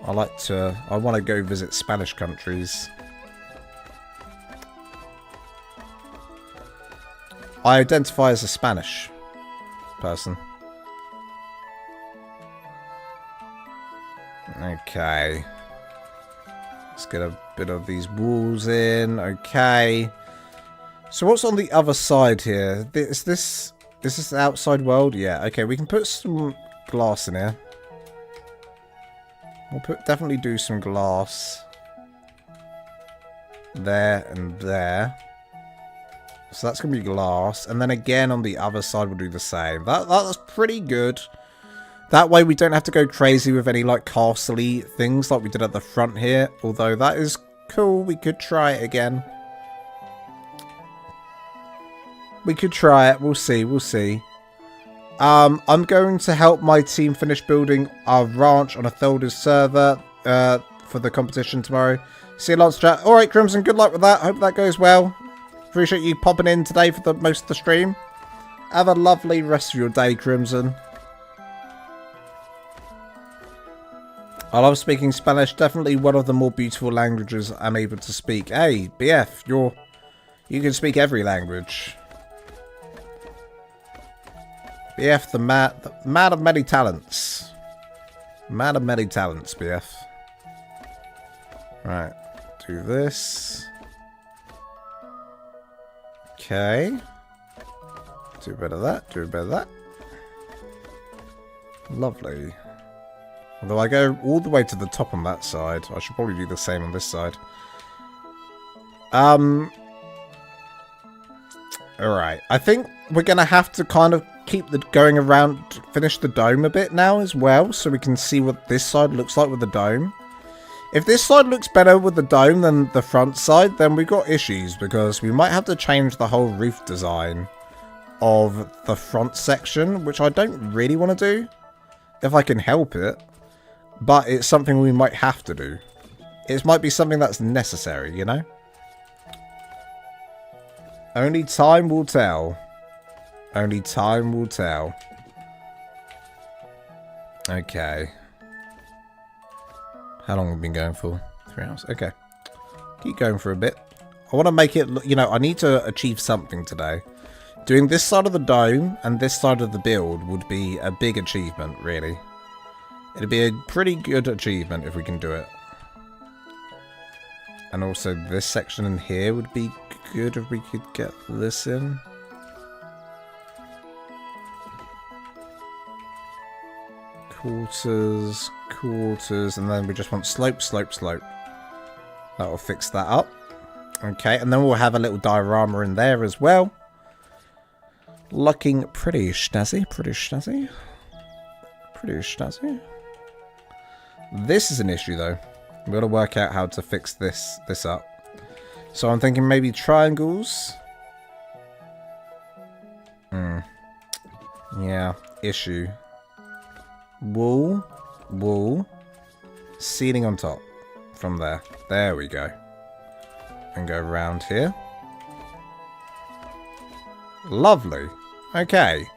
I want to go visit Spanish countries. I identify as a Spanish person. Okay. Let's get a bit of these walls in. Okay. So what's on the other side here? Is this the outside world? Yeah. Okay, we can put some glass in here. We'll definitely do some glass there and there. So that's going to be glass. And then again on the other side we'll do the same. That's pretty good. That way we don't have to go crazy with any like castle-y things like we did at the front here. Although that is cool. We could try it again. We could try it. We'll see. We'll see. I'm going to help my team finish building our ranch on a Thelda's server for the competition tomorrow. See you, Lance chat. Alright, Crimson, good luck with that. Hope that goes well. Appreciate you popping in today for the most of the stream. Have a lovely rest of your day, Crimson. I love speaking Spanish. Definitely one of the more beautiful languages I'm able to speak. Hey, BF, you can speak every language. BF, the man of many talents. Man of many talents, BF. Right, do this. Okay. Do a bit of that, do a bit of that. Lovely. Although I go all the way to the top on that side. I should probably do the same on this side. Alright. I think we're going to have to kind of keep the going around, finish the dome a bit now as well. So we can see what this side looks like with the dome. If this side looks better with the dome than the front side, then we've got issues. Because we might have to change the whole roof design of the front section. Which I don't really want to do. If I can help it. But it's something we might have to do. It might be something that's necessary, you know? Only time will tell. Only time will tell. Okay. How long have we been going for? 3 hours. Okay. Keep going for a bit. I want to make it look, you know, I need to achieve something today. Doing this side of the dome and this side of the build would be a big achievement, really. It'd be a pretty good achievement if we can do it. And also this section in here would be good if we could get this in. Quarters, quarters, and then we just want slope, slope, slope. That will fix that up. Okay, and then we'll have a little diorama in there as well. Looking pretty snazzy, pretty snazzy. Pretty snazzy. This is an issue though. We've got to work out how to fix this up. So I'm thinking maybe triangles. Yeah, issue. Wool, wool, ceiling on top. From there. There we go. And go around here. Lovely. Okay.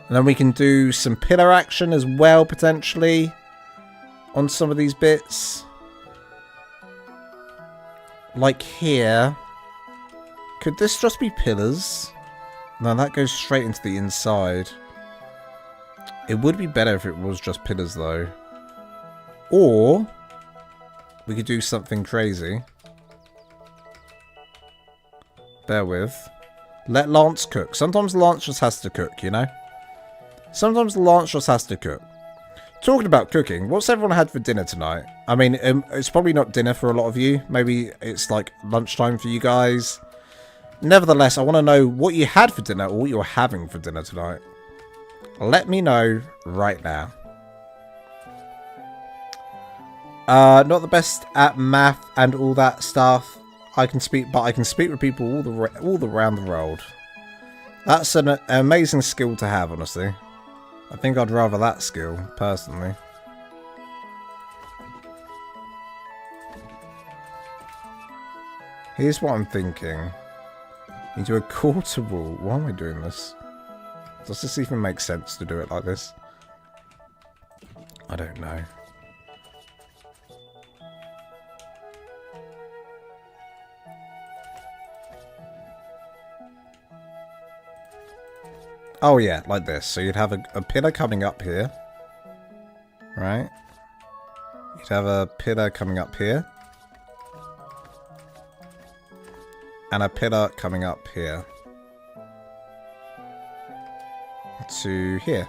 And then we can do some pillar action as well, potentially. On some of these bits. Like here. Could this just be pillars? No, that goes straight into the inside. It would be better if it was just pillars though. Or we could do something crazy. Bear with. Let Lance cook. Sometimes Lance just has to cook, you know? Sometimes Lance just has to cook. Talking about cooking, what's everyone had for dinner tonight? I mean, it's probably not dinner for a lot of you. Maybe it's like lunchtime for you guys. Nevertheless, I want to know what you had for dinner or what you're having for dinner tonight. Let me know right now. Not the best at math and all that stuff. I can speak with people all around the world. That's an amazing skill to have, honestly. I think I'd rather that skill, personally. Here's what I'm thinking. You do a quarter wall. Why am I doing this? Does this even make sense to do it like this? I don't know. Oh yeah, like this. So you'd have a pillar coming up here. Right? You'd have a pillar coming up here. And a pillar coming up here. To here.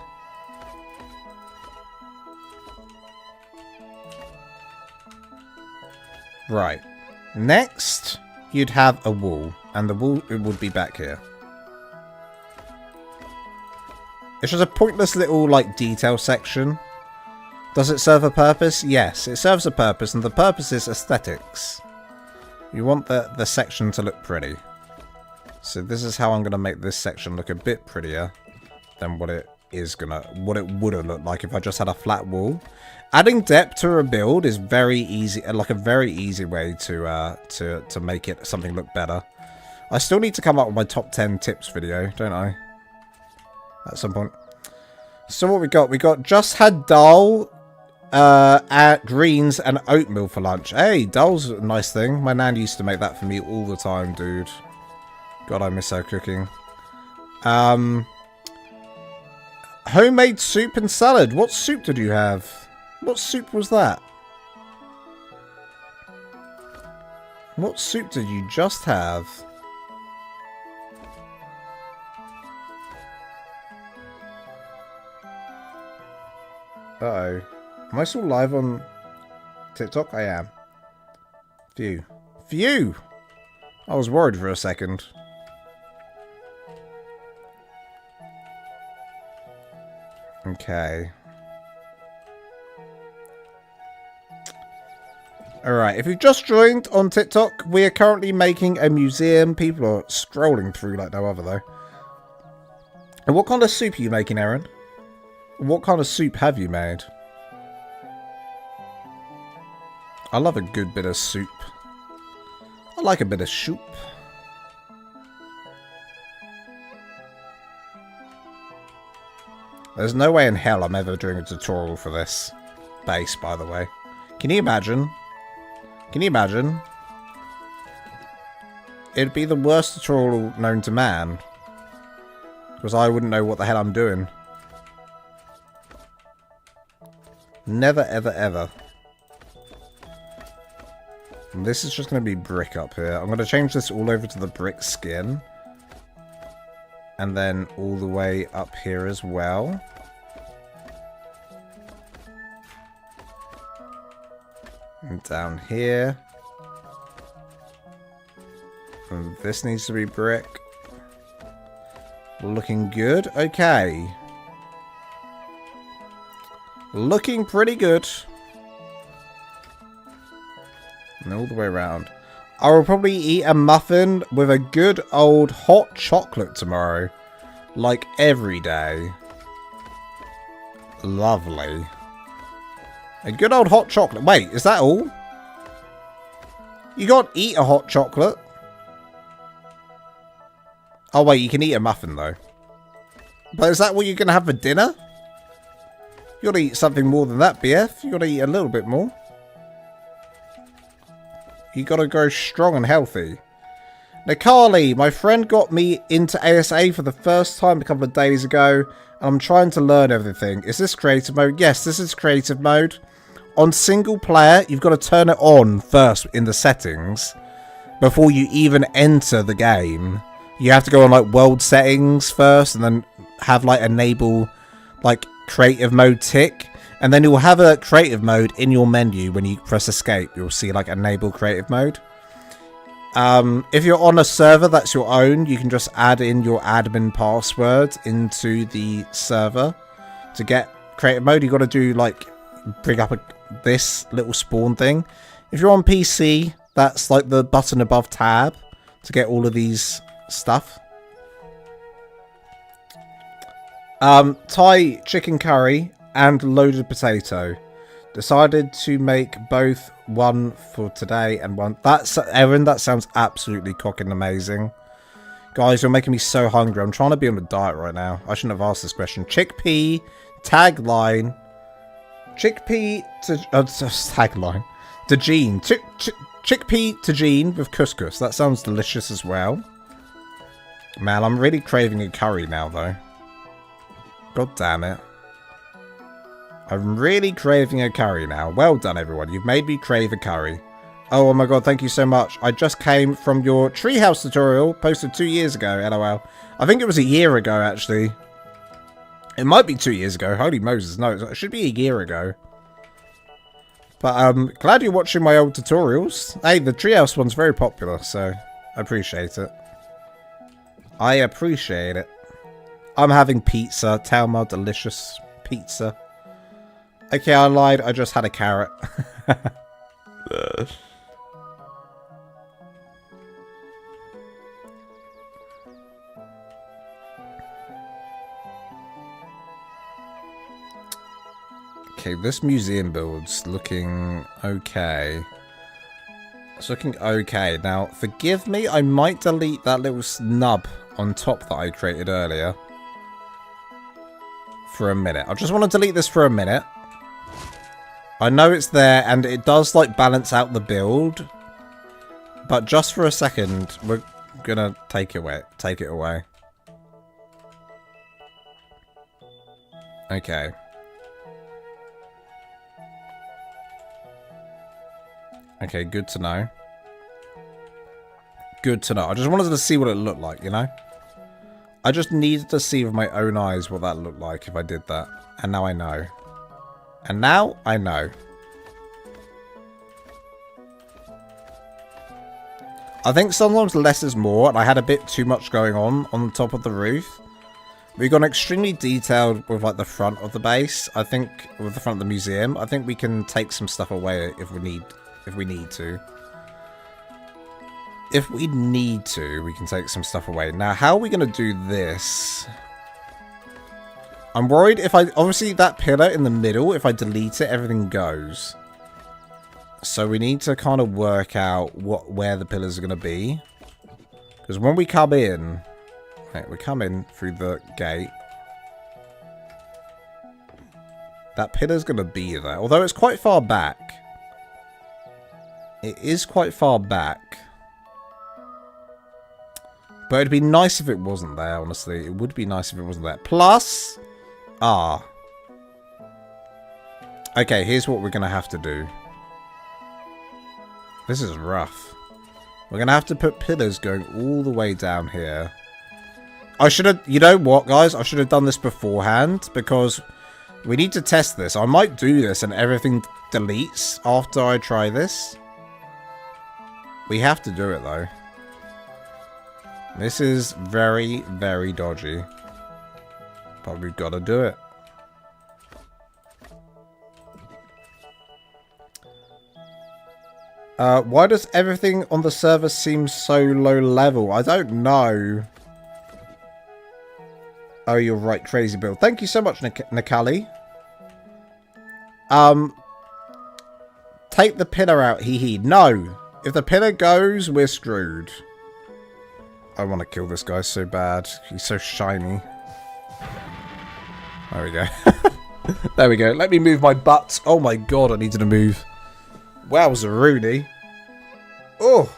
Right. Next, you'd have a wall. And the wall, it would be back here. It's just a pointless little, like, detail section. Does it serve a purpose? Yes, it serves a purpose, and the purpose is aesthetics. You want the section to look pretty. So this is how I'm going to make this section look a bit prettier than what it would have looked like if I just had a flat wall. Adding depth to a build is very easy, like a very easy way to make it something look better. I still need to come up with my top 10 tips video, don't I? At some point. So what we got? We got just had dal, at greens and oatmeal for lunch. Hey, dal's a nice thing. My nan used to make that for me all the time, dude. God, I miss her cooking. Homemade soup and salad. What soup did you have? What soup was that? What soup did you just have? Uh-oh. Am I still live on TikTok? I am. Phew. Phew! I was worried for a second. Okay. Alright, if you've just joined on TikTok, we are currently making a museum. People are scrolling through like no other, though. And what kind of soup are you making, Aaron? What kind of soup have you made? I love a good bit of soup. I like a bit of soup. There's no way in hell I'm ever doing a tutorial for this base, by the way. Can you imagine? Can you imagine? It'd be the worst tutorial known to man. Because I wouldn't know what the hell I'm doing. Never, ever, ever. And this is just going to be brick up here. I'm going to change this all over to the brick skin. And then all the way up here as well. And down here. And this needs to be brick. Looking good. Okay. Looking pretty good. And all the way around. I will probably eat a muffin with a good old hot chocolate tomorrow. Like every day. Lovely. A good old hot chocolate. Wait, is that all? You can't eat a hot chocolate. Oh wait, you can eat a muffin though. But is that what you're going to have for dinner? You gotta eat something more than that, BF. You gotta eat a little bit more. You gotta go strong and healthy. Nikali, my friend got me into ASA for the first time a couple of days ago, and I'm trying to learn everything. Is this creative mode? Yes, this is creative mode. On single player, you've got to turn it on first in the settings before you even enter the game. You have to go on like world settings first, and then have like enable like creative mode tick, and then you'll have a creative mode in your menu. When you press escape, you'll see like enable creative mode. If you're on a server that's your own, you can just add in your admin password into the server to get creative mode. You got to do like bring up this little spawn thing. If you're on PC, that's like the button above tab to get all of these stuff. Thai chicken curry and loaded potato. Decided to make both, one for today and one. That's Erin, that sounds absolutely cocking amazing. Guys, you're making me so hungry. I'm trying to be on a diet right now. I shouldn't have asked this question. Chickpea tagline. Chickpea to tagline. Tagine. Chickpea tagine with couscous. That sounds delicious as well. Man, I'm really craving a curry now though. God damn it. I'm really craving a curry now. Well done, everyone. You've made me crave a curry. Oh my god, thank you so much. I just came from your treehouse tutorial posted 2 years ago, LOL. I think it was a year ago, actually. It might be 2 years ago. Holy Moses, no. It should be a year ago. But glad you're watching my old tutorials. Hey, the treehouse one's very popular, so I appreciate it. I appreciate it. I'm having pizza. Talma, delicious pizza. Okay, I lied. I just had a carrot. Okay, this museum build's looking okay. It's looking okay. Now, forgive me, I might delete that little snub on top that I created earlier. For a minute. I just want to delete this for a minute. I know it's there, and it does, like, balance out the build. But just for a second, we're gonna take it away. Okay. Okay, good to know. Good to know. I just wanted to see what it looked like, you know? I just needed to see with my own eyes what that looked like if I did that. And now I know. And now I know. I think sometimes less is more, and I had a bit too much going on the top of the roof. We got extremely detailed with like the front of the base. I think with the front of the museum, I think we can take some stuff away if we need to. If we need to, we can take some stuff away. Now, how are we going to do this? I'm worried if I... Obviously, that pillar in the middle, if I delete it, everything goes. So we need to kind of work out where the pillars are going to be. Because when we come in... Right, we come in through the gate. That pillar's going to be there. Although it's quite far back. It is quite far back. But it'd be nice if it wasn't there, honestly. It would be nice if it wasn't there. Plus... Okay, here's what we're going to have to do. This is rough. We're going to have to put pillars going all the way down here. I should have... You know what, guys? I should have done this beforehand. Because we need to test this. I might do this and everything deletes after I try this. We have to do it, though. This is very, very dodgy. But we've got to do it. Why does everything on the server seem so low level? I don't know. Oh, you're right, crazy build. Thank you so much, Nikali. Take the pillar out, hee hee. No! If the pillar goes, we're screwed. I want to kill this guy so bad. He's so shiny. There we go. There we go. Let me move my butt. Oh my god, I needed to move. Wowza, Rooney. Oh.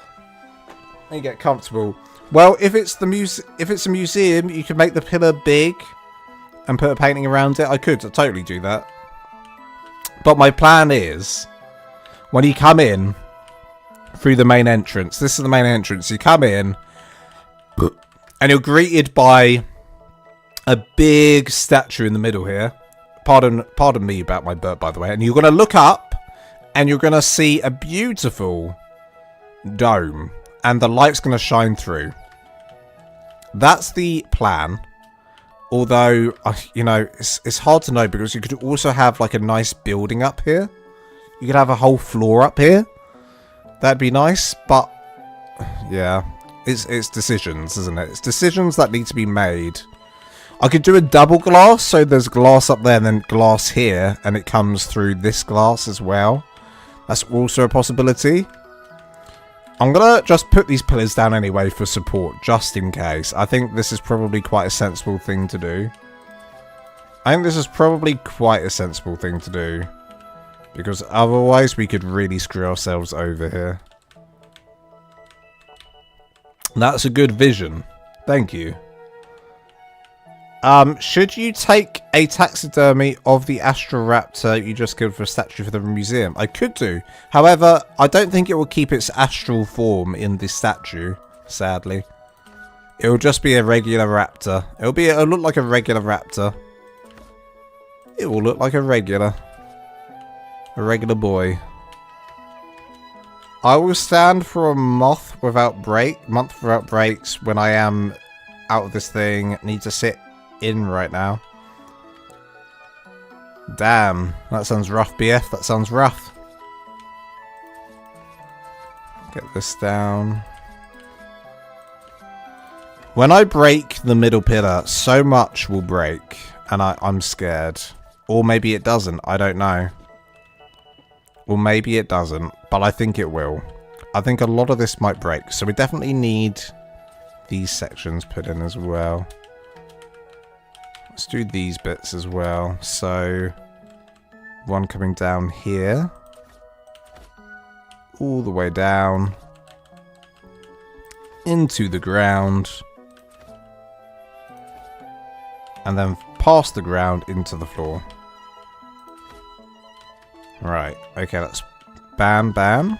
Let me get comfortable. Well, if it's a museum, you can make the pillar big and put a painting around it. I could totally do that. But my plan is, when you come in through the main entrance, this is the main entrance, you come in and you're greeted by a big statue in the middle here. Pardon me about my burp, by the way. And you're going to look up and you're going to see a beautiful dome. And the light's going to shine through. That's the plan. Although, you know, it's hard to know because you could also have like a nice building up here. You could have a whole floor up here. That'd be nice, but yeah, it's decisions, isn't it? It's decisions that need to be made. I could do a double glass, so there's glass up there and then glass here, and it comes through this glass as well. That's also a possibility. I'm gonna just put these pillars down anyway for support, just in case. I think this is probably quite a sensible thing to do. Because otherwise we could really screw ourselves over here. That's a good vision. Thank you. Should you take a taxidermy of the Astroraptor you just killed for a statue for the museum? I could do. However, I don't think it will keep its astral form in the statue, sadly. It will just be a regular raptor. It'll look like a regular raptor. It will look like a regular boy. I will stand for a month without breaks when I am out of this thing. Need to sit in right now. Damn, that sounds rough, BF. That sounds rough. Get this down. When I break the middle pillar, so much will break, and I'm scared. Or maybe it doesn't. I don't know. Or maybe it doesn't, but I think it will. I think a lot of this might break. So we definitely need these sections put in as well. Let's do these bits as well. So one coming down here. All the way down. Into the ground. And then past the ground into the floor. Right. Okay, that's bam, bam.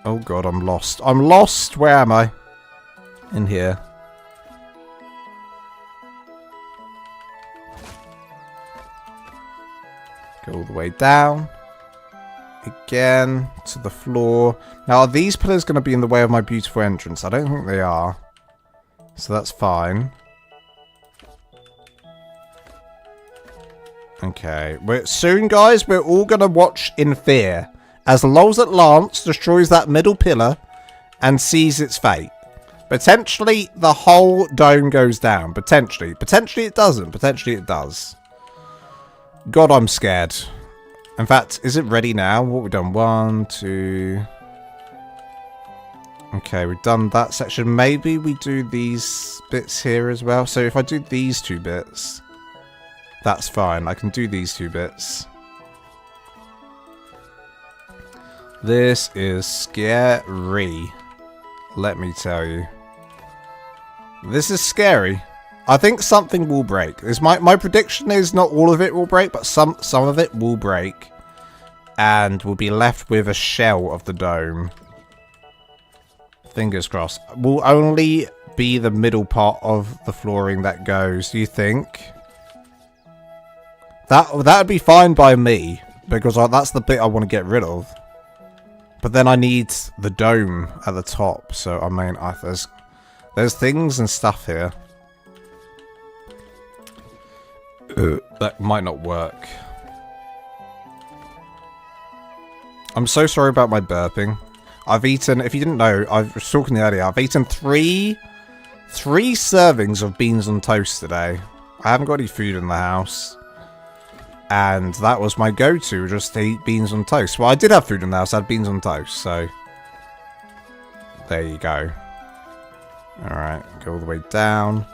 Oh god, I'm lost. I'm lost! Where am I? In here. Go all the way down. Again, to the floor. Now, are these pillars going to be in the way of my beautiful entrance? I don't think they are. So that's fine. Okay. Soon, guys, we're all going to watch in fear as Lols Lance destroys that middle pillar and sees its fate. Potentially, the whole dome goes down. Potentially. Potentially, it doesn't. Potentially, it does. God, I'm scared. In fact, is it ready now? What have we done? 1, 2... Okay, we've done that section. Maybe we do these bits here as well. So if I do these 2 bits, that's fine. I can do these 2 bits. This is scary. Let me tell you. This is scary. I think something will break. My prediction is not all of it will break, but some of it will break. And we'll be left with a shell of the dome. Fingers crossed. Will only be the middle part of the flooring that goes, do you think? That would be fine by me, because that's the bit I want to get rid of. But then I need the dome at the top, so I mean, there's things and stuff here. That might not work. I'm so sorry about my burping. I've eaten, if you didn't know, I was talking earlier, I've eaten three servings of beans on toast today. I haven't got any food in the house. And that was my go-to, just to eat beans on toast. Well, I did have food in the house, I had beans on toast, so... There you go. Alright, go all the way down.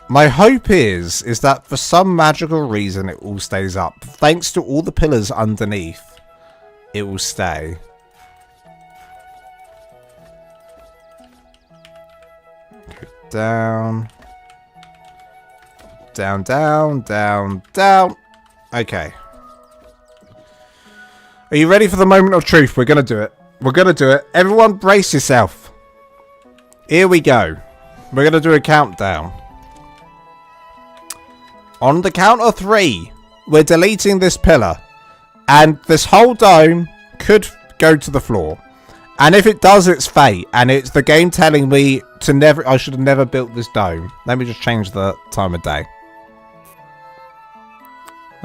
My hope is that for some magical reason it all stays up. Thanks to all the pillars underneath, it will stay. Go down. Down, down, down, down. Okay. Are you ready for the moment of truth? We're going to do it. We're going to do it. Everyone brace yourself. Here we go. We're going to do a countdown. On the count of 3, we're deleting this pillar. And this whole dome could go to the floor. And if it does, it's fate. And it's the game telling me to never... I should have never built this dome. Let me just change the time of day.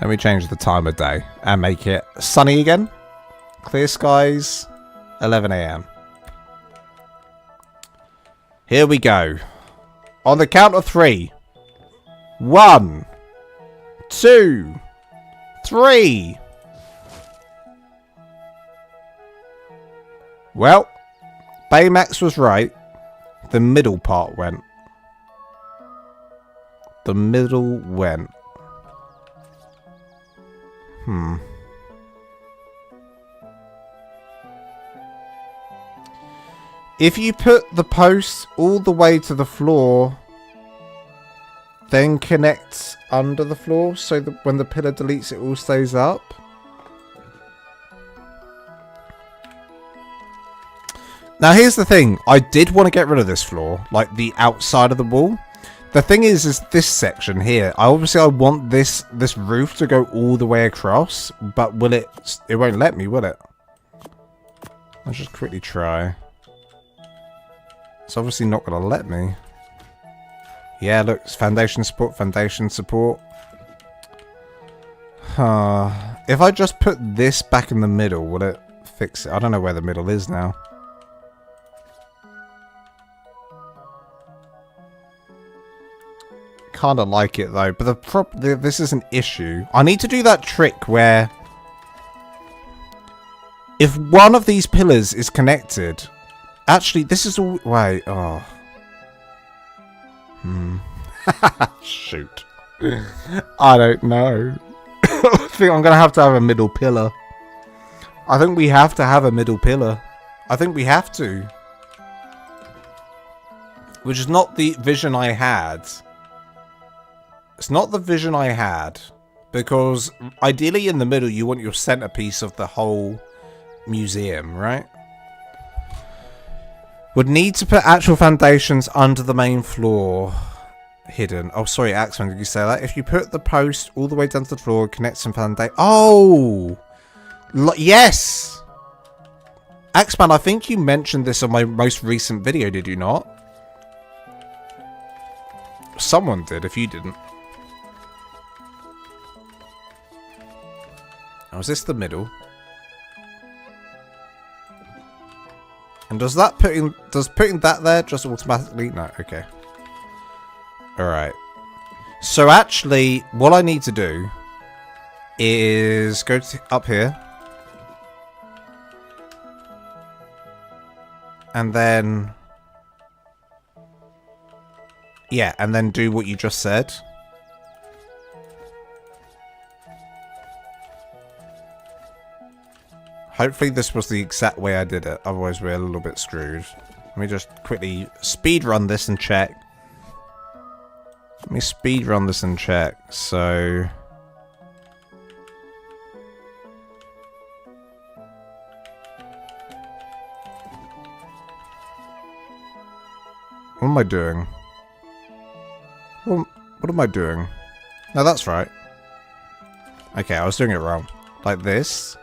Let me change the time of day. And make it sunny again. Clear skies. 11 AM. Here we go. On the count of 3. 1... 2, 3. Well, Baymax was right. The middle part went. The middle went. If you put the post all the way to the floor, then connect under the floor so that when the pillar deletes it all stays up. Now here's the thing, I did want to get rid of this floor, like the outside of the wall. The thing is this section here, I want this roof to go all the way across, but it won't let me, will it? I'll just quickly try. It's obviously not going to let me. Yeah, look, it's foundation support, foundation support. If I just put this back in the middle, will it fix it? I don't know where the middle is now. Kind of like it though, but this is an issue. I need to do that trick where If one of these pillars is connected... Actually, this is all... Wait, oh. Shoot. I don't know. I think I'm going to have a middle pillar. I think we have to have a middle pillar. I think we have to. Which is not the vision I had. It's not the vision I had. Because ideally in the middle you want your centerpiece of the whole museum, right? Would need to put actual foundations under the main floor. Hidden. Oh, sorry, Axeman, did you say that? If you put the post all the way down to the floor, connect some foundation. Oh! Yes! Axeman, I think you mentioned this on my most recent video, did you not? Someone did, if you didn't. Oh, is this the middle? And does that putting that there just automatically? No, okay. Alright. So actually, what I need to do is go up here. And then... Yeah, and then do what you just said. Hopefully this was the exact way I did it, otherwise we're a little bit screwed. Let me just quickly speed run this and check. Let me speed run this and check. So... What am I doing? What am I doing? No, that's right. Okay, I was doing it wrong. Like this.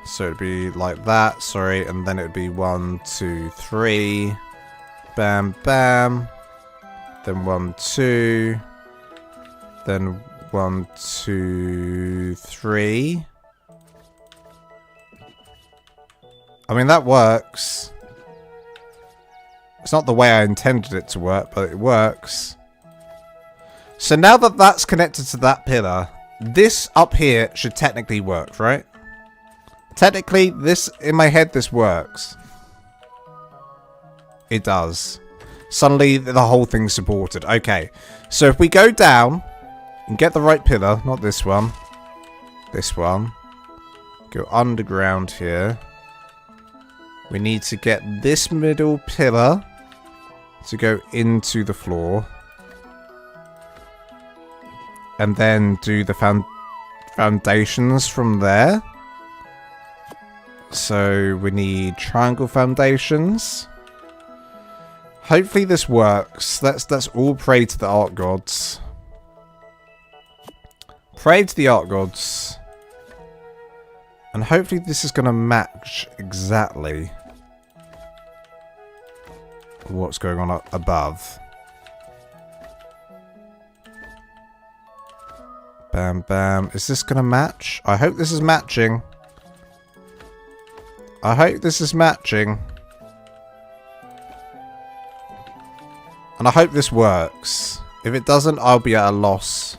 So it'd be like that, sorry, and then it'd be 1, 2, 3. Bam, bam. Then 1, 2. Then 1, 2, 3. I mean, that works. It's not the way I intended it to work, but it works. So now that that's connected to that pillar, this up here should technically work, right? Technically, this, in my head, this works. It does. Suddenly, the whole thing's supported. Okay. So if we go down and get the right pillar, not this one. This one. Go underground here. We need to get this middle pillar to go into the floor. And then do the foundations from there. So we need triangle foundations. Hopefully this works. Let's all pray to the ARK gods. Pray to the ARK gods. And hopefully this is going to match exactly what's going on up above. Bam, bam. Is this going to match? I hope this is matching. I hope this is matching. And I hope this works. If it doesn't, I'll be at a loss.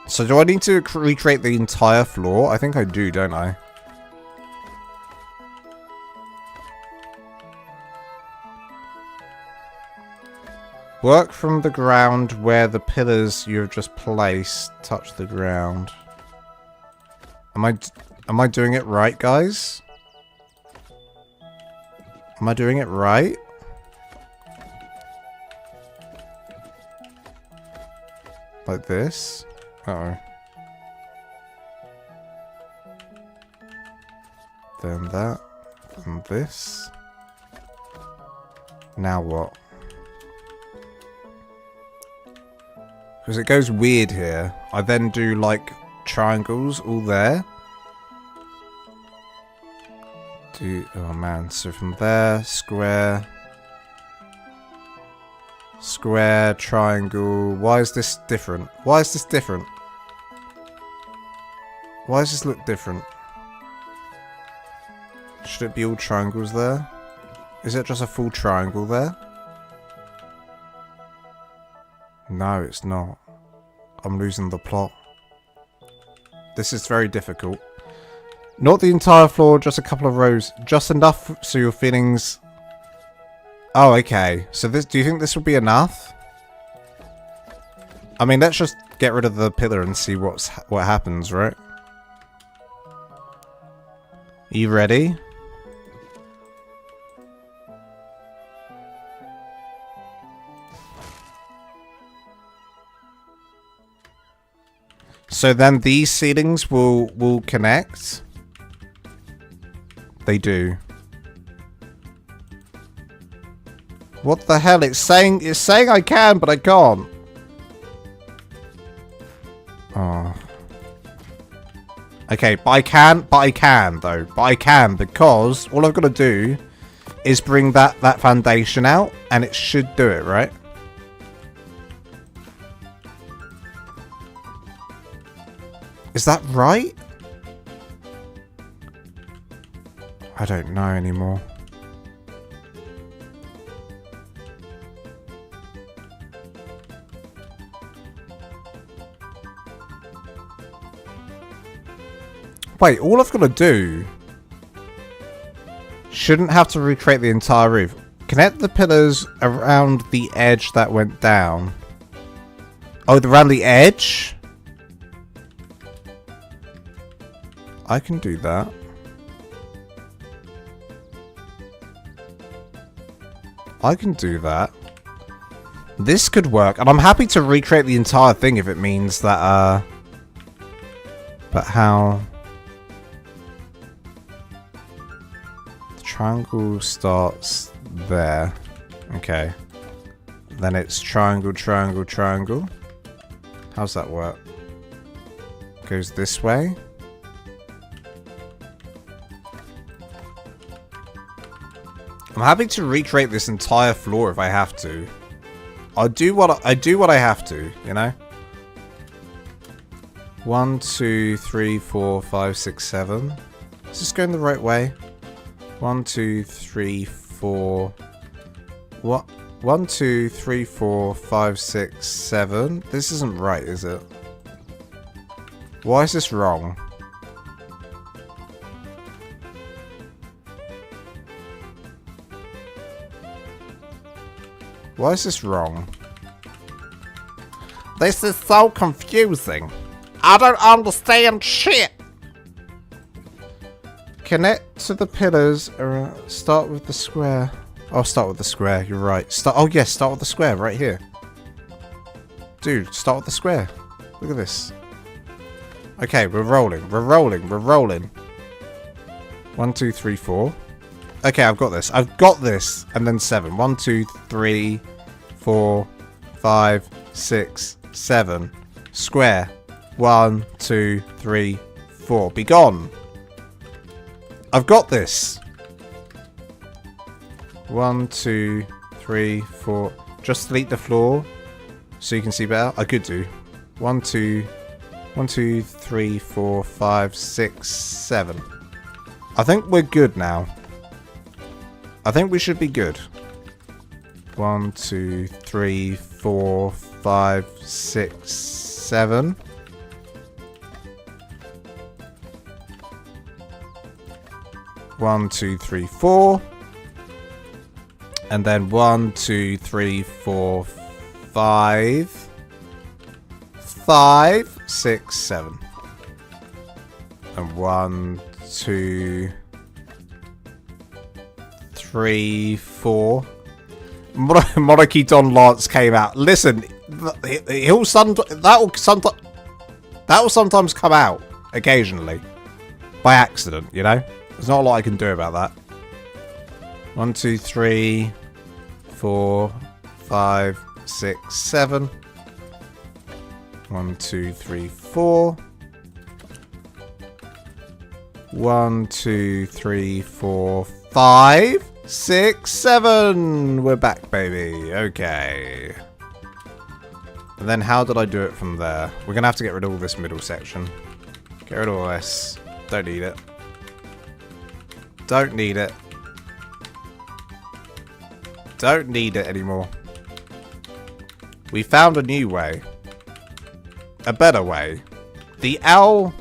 So do I need to recreate the entire floor? I think I do, don't I? Work from the ground where the pillars you have just placed touch the ground. Am I doing it right, guys? Am I doing it right? Like this? Uh-oh. Then that. And this. Now what? Because it goes weird here. I then do like triangles all there. Oh man, so from there, square. Square, triangle. Why is this different? Why is this different? Why does this look different? Should it be all triangles there? Is it just a full triangle there? No, it's not. I'm losing the plot. This is very difficult. Not the entire floor, just a couple of rows. Just enough so your feelings... Oh, okay. So this, do you think this will be enough? I mean, let's just get rid of the pillar and see what happens, right? Are you ready? So then these ceilings will connect. They do. What the hell? It's saying I can, but I can't. Oh. Okay, but I can though. But I can because all I've got to do is bring that foundation out and it should do it, right? Is that right? I don't know anymore. Wait, all I've got to do shouldn't have to recreate the entire roof. Connect the pillars around the edge that went down. Oh, around the edge? I can do that. I can do that. This could work. And I'm happy to recreate the entire thing if it means that, but how... The triangle starts there. Okay. Then it's triangle, triangle, triangle. How's that work? Goes this way. I'm happy to recreate this entire floor if I have to. I do what I have to, you know? 1, 2, 3, 4, 5, 6, 7. Is this going the right way? 1, 2, 3, 4. What? 1, 2, 3, 4, 5, 6, 7. This isn't right, is it? Why is this wrong? Why is this wrong? This is so confusing. I don't understand shit. Connect to the pillars. Start with the square. Oh, start with the square. You're right. Oh, yes. Start with the square right here. Dude, start with the square. Look at this. Okay, we're rolling. We're rolling. We're rolling. 1, 2, 3, 4. Okay, I've got this. I've got this. And then 7. 1, 2, 3, 4, 5, 6, 7. Square. 1, 2, 3, 4. Be gone. I've got this. 1, 2, 3, 4. Just delete the floor so you can see better. I could do. 1, 2, 3, 4, 5, 6, 7. I think we're good now. I think we should be good. 1, 2, 3, 4, 5, 6, 7. One, 2, 3, 4. And then 1, 2, 3, 4, 5. 5, 6, 7. And 1, 2, 3, 4. Monarchy Don Lance came out. Listen, that will sometimes come out occasionally by accident. You know, there's not a lot I can do about that. 1, 2, 3, 4, 5, 6, 7. 1, 2, 3, 4. 1, 2, 3, 4, 5, 6, 7. We're back, baby. Okay. And then how did I do it from there? We're going to have to get rid of all this middle section. Get rid of all this. Don't need it. Don't need it. Don't need it anymore. We found a new way. a better way. The L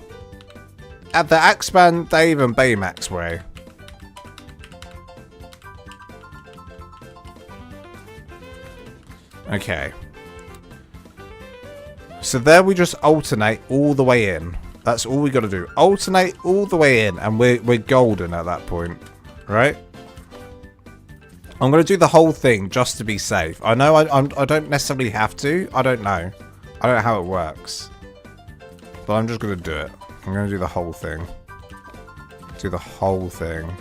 at the Axeman, Dave and Baymax way. Okay. So there we just alternate all the way in. That's all we got to do. Alternate all the way in, and we're golden at that point, right? I'm going to do the whole thing just to be safe. I know I don't necessarily have to. I don't know. I don't know how it works. But I'm just going to do it. I'm going to do the whole thing. Do the whole thing.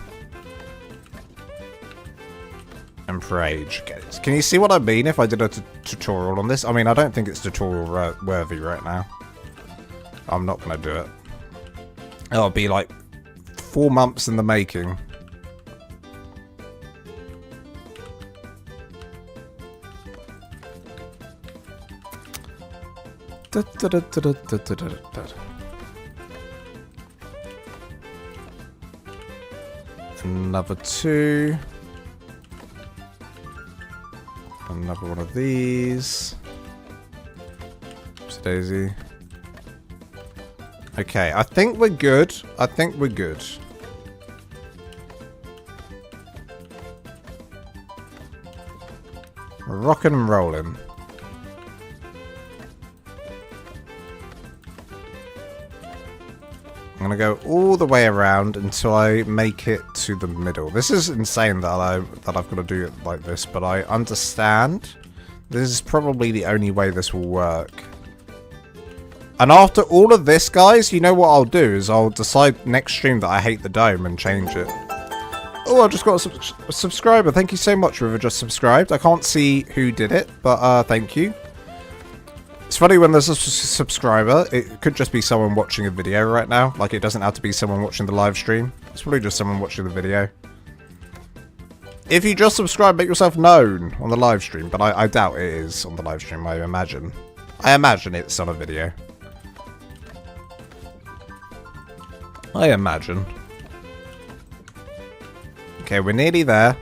And rage. Can you see what I mean if I did a tutorial on this? I mean, I don't think it's tutorial worthy right now. I'm not going to do it. It'll be like 4 months in the making. Another 2. Another one of these. Oops, daisy. Okay, I think we're good. I think we're good. We're rocking and rolling. I'm gonna go all the way around until I make it to the middle. This is insane that I've got to do it like this, but I understand. This is probably the only way this will work. And after all of this, guys, you know what I'll do is I'll decide next stream that I hate the dome and change it. Oh, I just got a subscriber. Thank you so much, whoever just subscribed. I can't see who did it, but thank you. It's funny when there's a subscriber, it could just be someone watching a video right now. Like, it doesn't have to be someone watching the live stream. It's probably just someone watching the video. If you just subscribe, make yourself known on the live stream, but I doubt it is on the live stream, I imagine. I imagine it's on a video. I imagine. Okay, we're nearly there.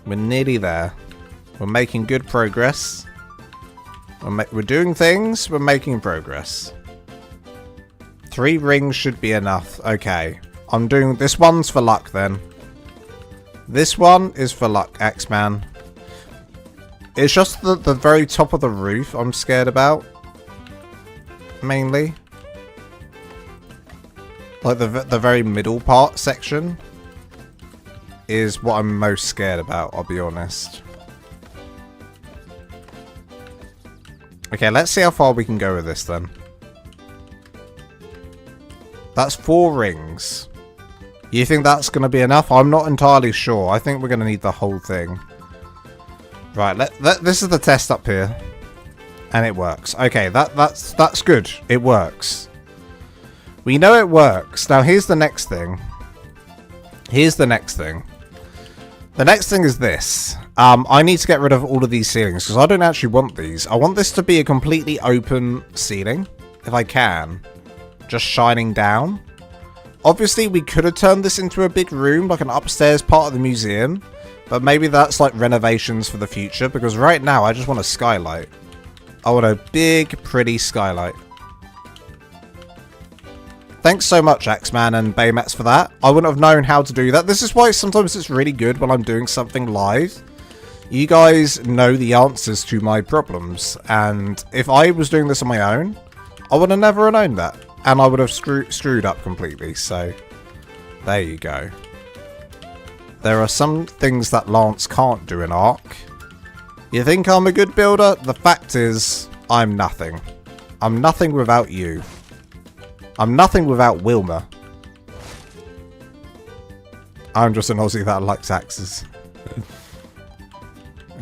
We're nearly there. We're making good progress. We're doing things, we're making progress. 3 rings should be enough. Okay. I'm doing... This one's for luck, then. This one is for luck, Axeman. It's just the very top of the roof I'm scared about. Mainly. Like, the very middle part section is what I'm most scared about, I'll be honest. Okay, let's see how far we can go with this then. That's 4 rings. You think that's going to be enough? I'm not entirely sure. I think we're going to need the whole thing. Right, this is the test up here. And it works. Okay, that's good. It works. We know it works. Now, here's the next thing. Here's the next thing. The next thing is this. I need to get rid of all of these ceilings because I don't actually want these. I want this to be a completely open ceiling, if I can. Just shining down. Obviously, we could have turned this into a big room, like an upstairs part of the museum. But maybe that's like renovations for the future, because right now I just want a skylight. I want a big, pretty skylight. Thanks so much, Axeman and Baymax, for that. I wouldn't have known how to do that. This is why sometimes it's really good when I'm doing something live. You guys know the answers to my problems. And if I was doing this on my own, I would have never known that. And I would have screwed up completely. So, there you go. There are some things that Lance can't do in ARK. You think I'm a good builder? The fact is, I'm nothing. I'm nothing without you. I'm nothing without Wilmer. I'm just an Aussie that likes axes.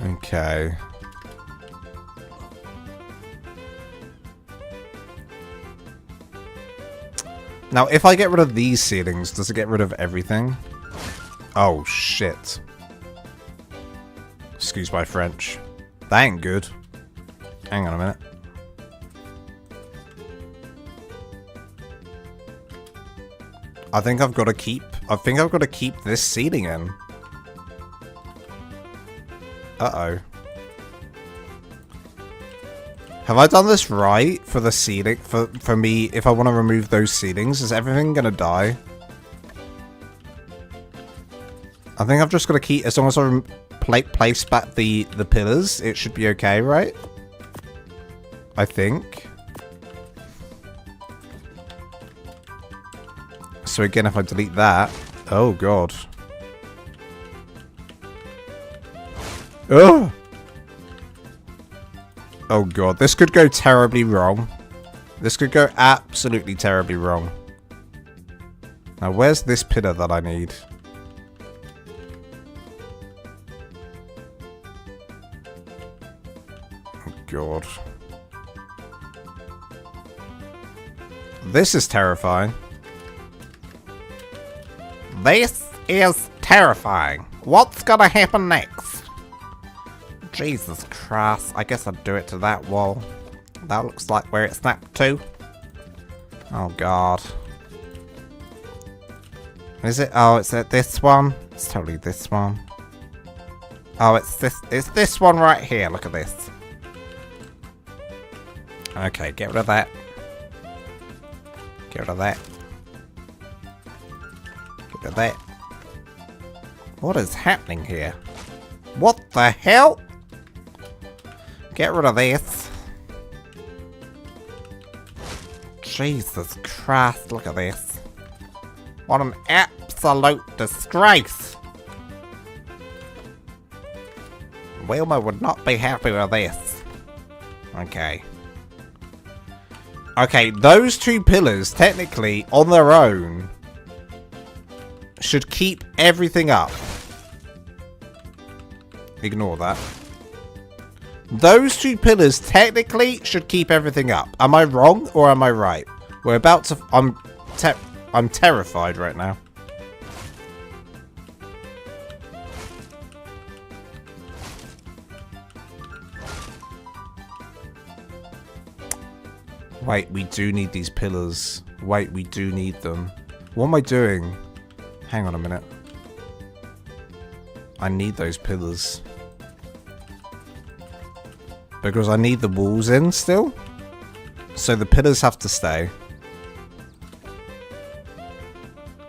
Okay. Now, if I get rid of these ceilings, does it get rid of everything? Oh, shit. Excuse my French. That ain't good. Hang on a minute. I think I've got to keep this ceiling in. Uh-oh. Have I done this right for the ceiling? For me, if I want to remove those ceilings, is everything gonna die? I think I've just got to keep, as long as I place back the pillars, it should be okay, right? I think. So again, if I delete that, oh god. Oh! Oh god, this could go terribly wrong. This could go absolutely terribly wrong. Now, where's this pillar that I need? Oh god. This is terrifying. This is terrifying. What's gonna happen next? Jesus Christ. I guess I'll do it to that wall. That looks like where it snapped to. Oh god. Is it? Oh, it's at this one? It's totally this one. Oh, it's this one right here. Look at this. Okay, get rid of that. Get rid of that. Get rid of that. What is happening here? What the hell? Get rid of this. Jesus Christ, look at this. What an absolute disgrace. Wilmer would not be happy with this. Okay. Okay, those two pillars, technically, on their own, should keep everything up. Ignore that. Those two pillars, technically, should keep everything up. Am I wrong, or am I right? We're about to... I'm terrified right now. Wait, we do need these pillars. Wait, we do need them. What am I doing? Hang on a minute. I need those pillars. Because I need the walls in still. So the pillars have to stay.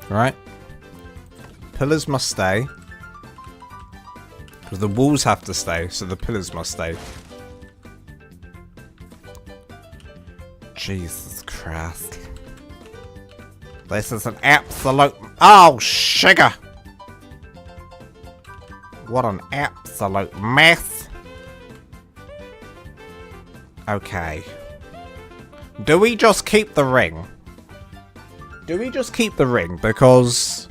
Right? Pillars must stay. Because the walls have to stay, so the pillars must stay. Jesus Christ. This is an absolute... Oh, sugar! What an absolute mess. Okay. Do we just keep the ring? Do we just keep the ring? Because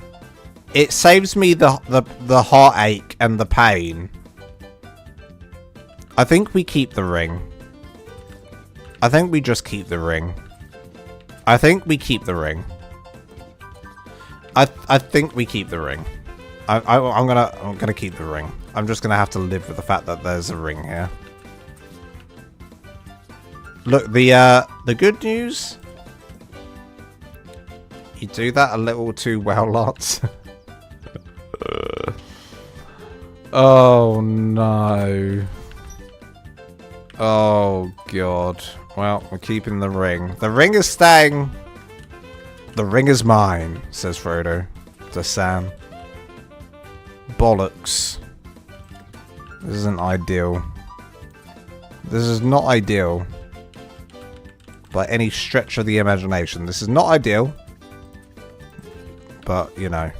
it saves me the heartache and the pain. I think we keep the ring. I think we just keep the ring. I think we keep the ring. I think we keep the ring. I'm gonna keep the ring. I'm just gonna have to live with the fact that there's a ring here. Look, the good news. You do that a little too well, lots. Oh no. Oh god. Well, we're keeping the ring. The ring is staying. The ring is mine, says Frodo to Sam. Bollocks. This isn't ideal. This is not ideal. By any stretch of the imagination. This is not ideal. But, you know.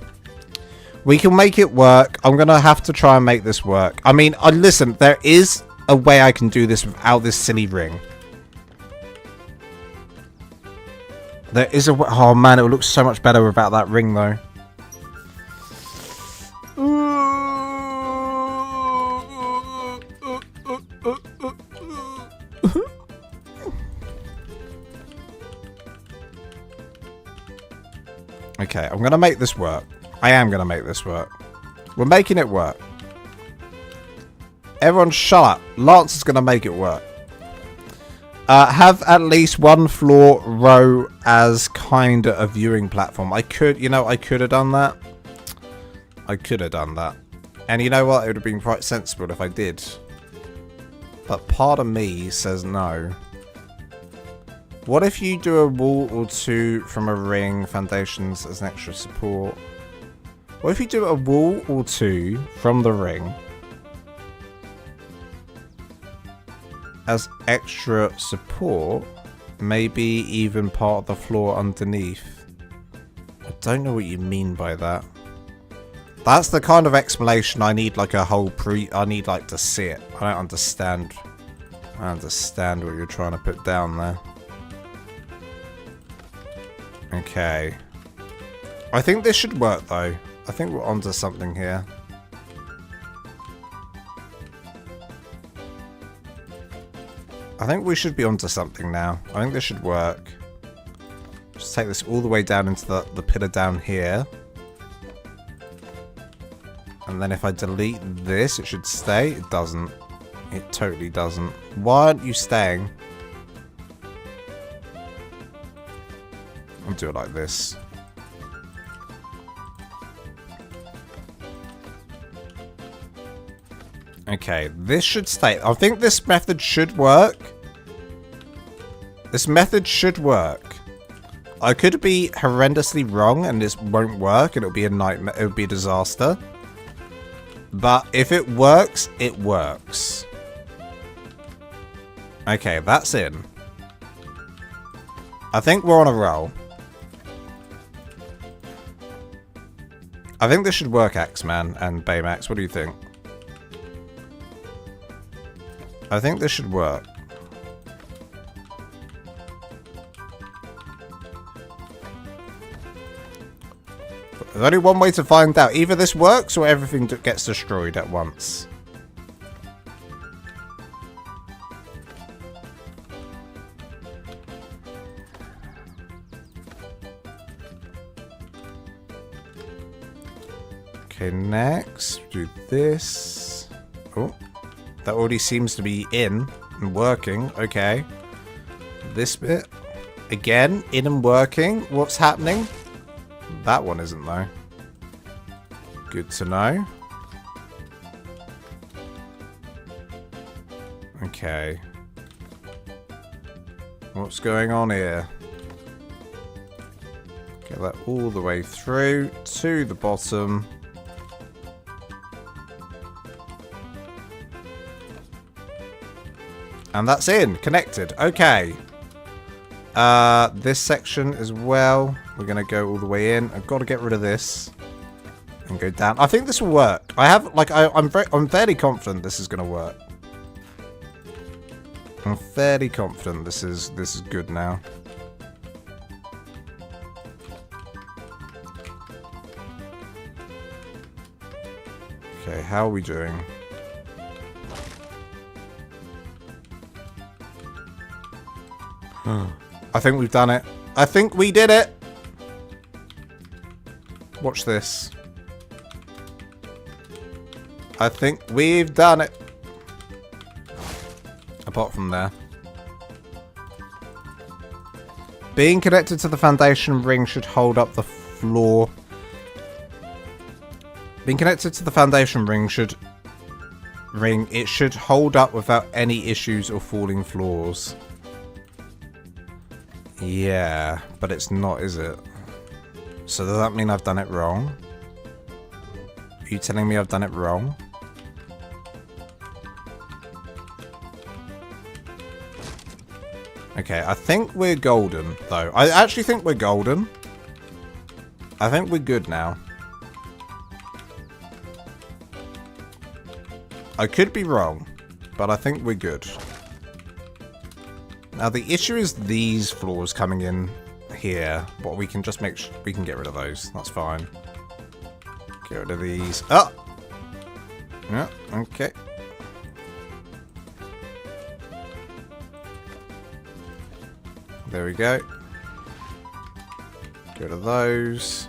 We can make it work. I'm going to have to try and make this work. I mean, listen, there is a way I can do this without this silly ring. There is a way. Oh, man, it would look so much better without that ring, though. Okay, I'm going to make this work. I am going to make this work. We're making it work. Everyone shut up. Lance is going to make it work. Have at least one floor row as kind of a viewing platform. I could, you know, I could have done that. I could have done that. And you know what? It would have been quite sensible if I did. But part of me says no. What if you do a wall or two from a ring, foundations as an extra support? What if you do a wall or two from the ring as extra support, maybe even part of the floor underneath? I don't know what you mean by that. That's the kind of explanation I need, like a whole I need like to see it. I don't understand. I understand what you're trying to put down there. Okay. I think this should work though. I think we're onto something here. I think we should be onto something now. I think this should work. Just take this all the way down into the pillar down here. And then if I delete this, it should stay. It doesn't. It totally doesn't. Why aren't you staying? I'll do it like this. Okay, this should stay. I think this method should work. This method should work. I could be horrendously wrong and this won't work and it'll be a nightmare. It'll be a disaster. But if it works, it works. Okay, that's in. I think we're on a roll. I think this should work, Axeman and Baymax. What do you think? I think this should work. There's only one way to find out. Either this works or everything gets destroyed at once. Okay, next, do this. Oh, that already seems to be in and working. Okay. This bit. Again, in and working. What's happening? That one isn't though. Good to know. Okay. What's going on here? Get that all the way through to the bottom. And that's in. Connected. Okay. This section as well. We're going to go all the way in. I've got to get rid of this. And go down. I think this will work. I have, like, I'm fairly confident this is going to work. I'm fairly confident this is good now. Okay, how are we doing? I think we've done it. I think we did it. Watch this. I think we've done it. Apart from there. Being connected to the foundation ring should hold up the floor. Being connected to the foundation ring it should hold up without any issues or falling floors. Yeah, but it's not, is it? So does that mean I've done it wrong? Are you telling me I've done it wrong? Okay, I think we're golden, though. I actually think we're golden. I think we're good now. I could be wrong, but I think we're good. Now the issue is these floors coming in here, but we can just make sure we can get rid of those. That's fine. Get rid of these. Oh! Yeah, okay. There we go. Get rid of those.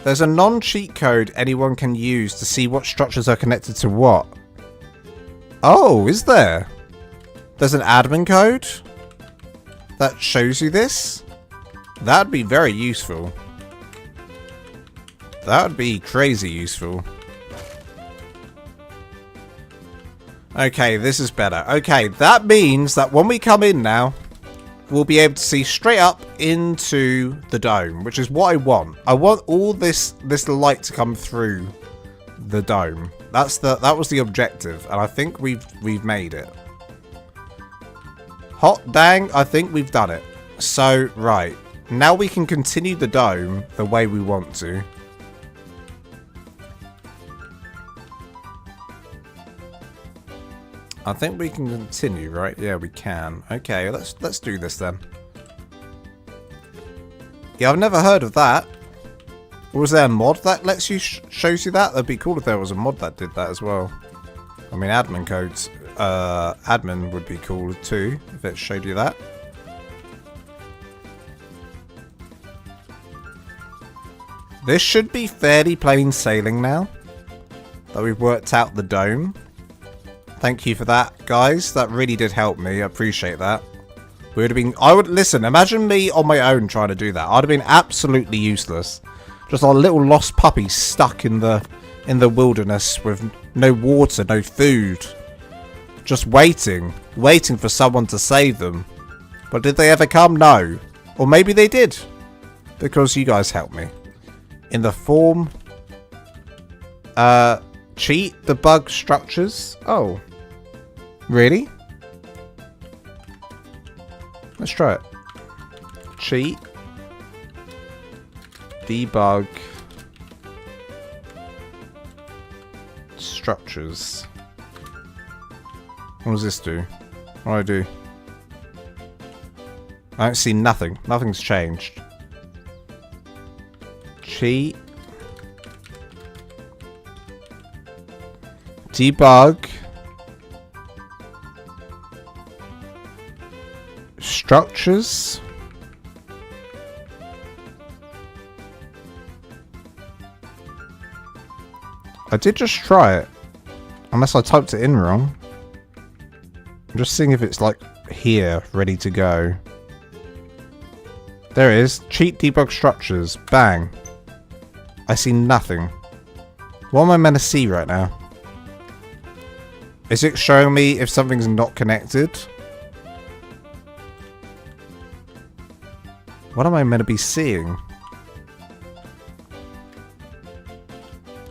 There's a non-cheat code anyone can use to see what structures are connected to what. Oh, is there? There's an admin code that shows you this? That'd be very useful. That would be crazy useful. Okay, this is better. Okay, that means that when we come in now, we'll be able to see straight up into the dome, which is what I want. I want all this light to come through the dome. That was the objective, and I think we've made it. Hot dang, I think we've done it. So, right. Now we can continue the dome the way we want to. I think we can continue, right? Yeah, we can. Okay, let's do this then. Yeah, I've never heard of that. Was there a mod that lets you shows you that? That'd be cool if there was a mod that did that as well. I mean, admin codes, admin would be cool too if it showed you that. This should be fairly plain sailing now that we've worked out the dome. Thank you for that, guys. That really did help me. I appreciate that. We would have been... listen, imagine me on my own trying to do that. I'd have been absolutely useless. Just a little lost puppy stuck in the wilderness with no water, no food. Just waiting for someone to save them. But did they ever come? No. Or maybe they did. Because you guys helped me. In the form... cheat, debug structures. Oh. Really? Let's try it. Cheat. Debug. Structures. What does this do? What do I do? I don't see nothing. Nothing's changed. Cheat. Debug. Structures. I did just try it. Unless I typed it in wrong. I'm just seeing if it's like here, ready to go. There it is. Cheat debug structures. Bang. I see nothing. What am I meant to see right now? Is it showing me if something's not connected? What am I meant to be seeing?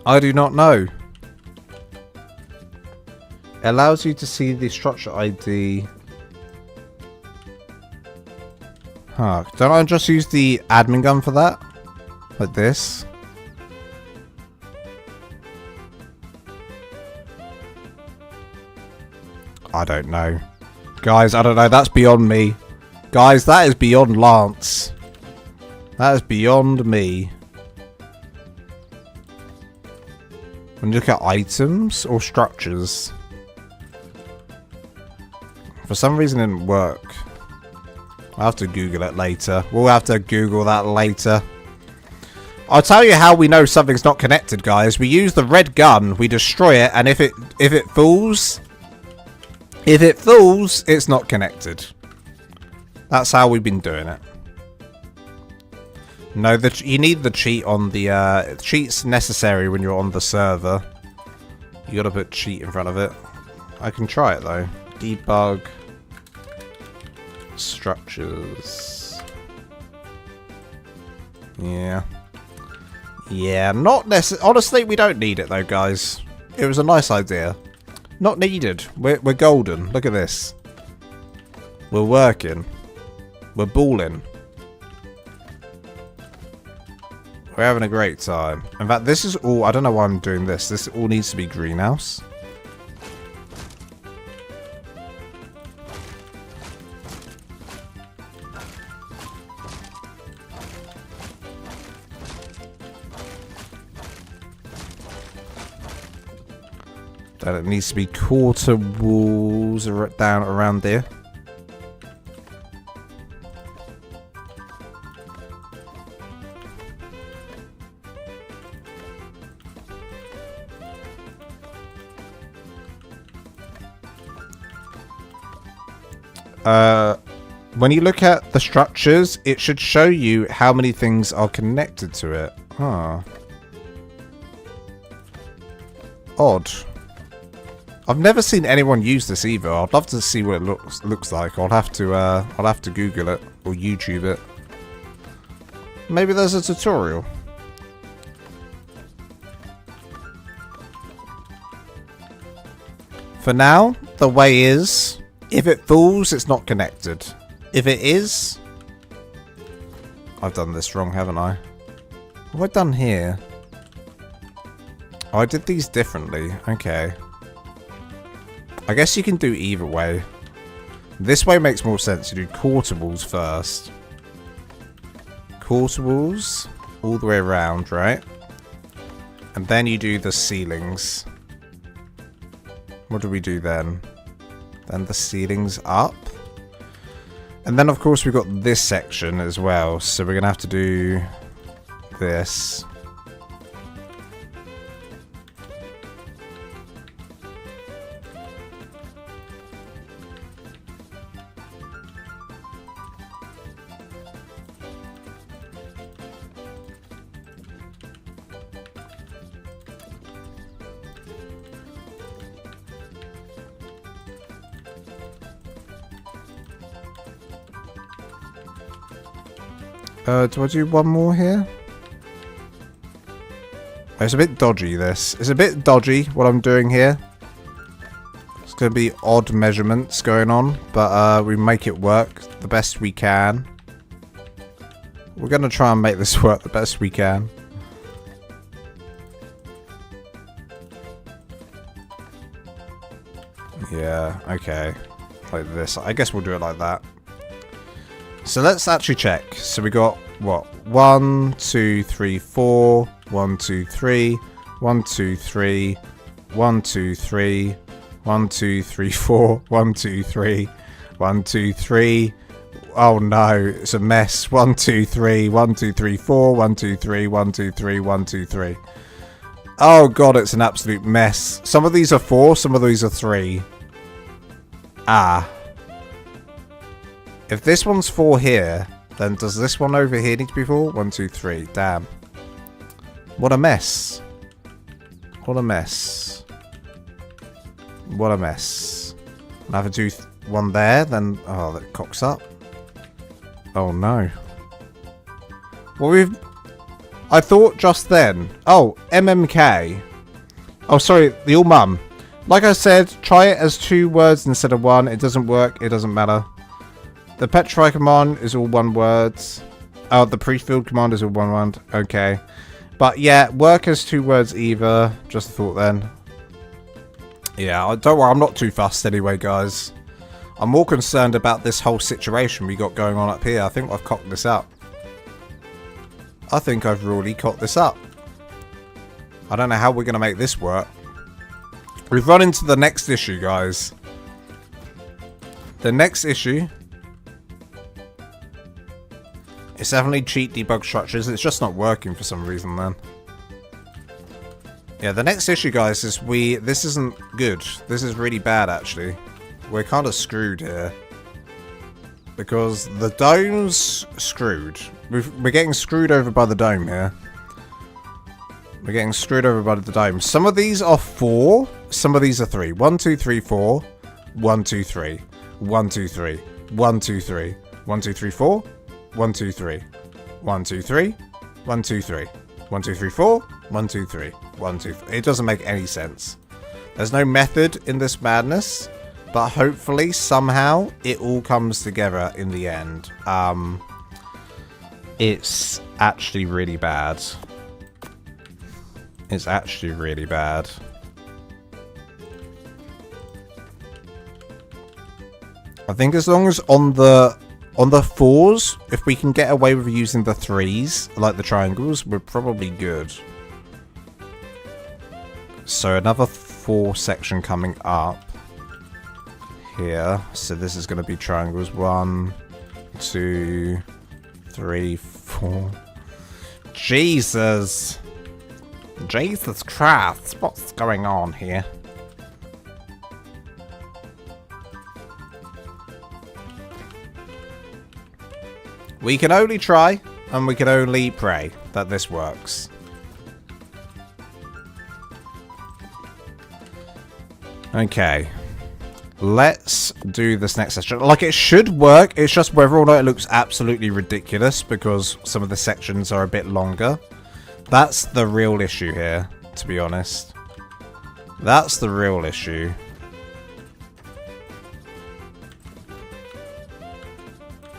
I do not know. It allows you to see the structure ID. Huh. Don't I just use the admin gun for that? Like this? I don't know. Guys, I don't know. That's beyond me. Guys, that is beyond Lance. That is beyond me. When you look at items or structures. For some reason it didn't work. I'll have to Google it later. We'll have to Google that later. I'll tell you how we know something's not connected, guys. We use the red gun, we destroy it, and if it falls... If it falls, it's not connected. That's how we've been doing it. No, you need the cheat on the... cheat's necessary when you're on the server. You gotta put cheat in front of it. I can try it though. Debug... structures. Yeah. Yeah, not necessarily. Honestly, we don't need it though, guys. It was a nice idea. Not needed. We're golden. Look at this. We're working. We're balling. We're having a great time. In fact, this is all... I don't know why I'm doing this. This all needs to be greenhouse. That it needs to be quarter walls down around there. When you look at the structures, it should show you how many things are connected to it. Huh. Odd. I've never seen anyone use this either. I'd love to see what it looks like. I'll have to Google it or YouTube it. Maybe there's a tutorial. For now, the way is, if it falls, it's not connected. If it is... I've done this wrong, haven't I? What have I done here? Oh, I did these differently. Okay. I guess you can do either way. This way makes more sense. You do quarter walls first. Quarter walls all the way around, right? And then you do the ceilings. What do we do then? Then the ceilings up. And then, of course, we've got this section as well. So we're going to have to do this. Do I do one more here? Oh, it's a bit dodgy, this. It's a bit dodgy, what I'm doing here. It's going to be odd measurements going on, but we make it work the best we can. We're going to try and make this work the best we can. Yeah, okay. Like this. I guess we'll do it like that. So let's actually check. So we got, what? 1, 2, 3, 4. 1, 2, 3. 1, 2, 3. 1, 2, 3. 1, 2, 3, 4. 1, 2, 3. 1, 2, 3. Oh no, it's a mess. 1, 2, 3. 1, 2, 3, 4. 1, 2, 3. 1, 2, 3. 1, 2, 3. Oh god, it's an absolute mess. Some of these are 4, some of these are 3. Ah. If this one's 4 here, then does this one over here need to be 4? 1, 2, 3. Damn. What a mess. What a mess. What a mess. I have to do one there, then... Oh, that cocks up. Oh, no. Well, I thought just then... Oh, MMK. Oh, sorry, the all mum. Like I said, try it as 2 words instead of 1. It doesn't work. It doesn't matter. The petrify command is all 1 word. Oh, the pre-filled command is all 1 word. Okay. But yeah, work as 2 words either. Just a thought then. Yeah, don't worry. I'm not too fussed anyway, guys. I'm more concerned about this whole situation we got going on up here. I think I've cocked this up. I think I've really cocked this up. I don't know how we're going to make this work. We've run into the next issue, guys. The next issue... It's definitely cheat debug structures. It's just not working for some reason, then. Yeah, the next issue, guys, is this isn't good. This is really bad, actually. We're kind of screwed here. Because the dome's screwed. We're getting screwed over by the dome here. We're getting screwed over by the dome. Some of these are 4. Some of these are 3. 1, 2, 3, 4. 1, 2, 3. 1, 2, 3. 1, 2, 3. 1, 2, 3, 4. 1, 2, 3. 1, 2, 3. 1, 2, 3. 1, 2, 3, 4. 1, 2, 3. 1, 2, 3. It doesn't make any sense. There's no method in this madness, but hopefully, somehow, it all comes together in the end. It's actually really bad. It's actually really bad. I think as long as on the 4s, if we can get away with using the 3s, like the triangles, we're probably good. So another 4 section coming up here. So this is going to be triangles. 1, 2, 3, 4. Jesus. Jesus Christ. What's going on here? We can only try, and we can only pray that this works. Okay. Let's do this next section. Like, it should work. It's just whether or not it looks absolutely ridiculous because some of the sections are a bit longer. That's the real issue here, to be honest. That's the real issue.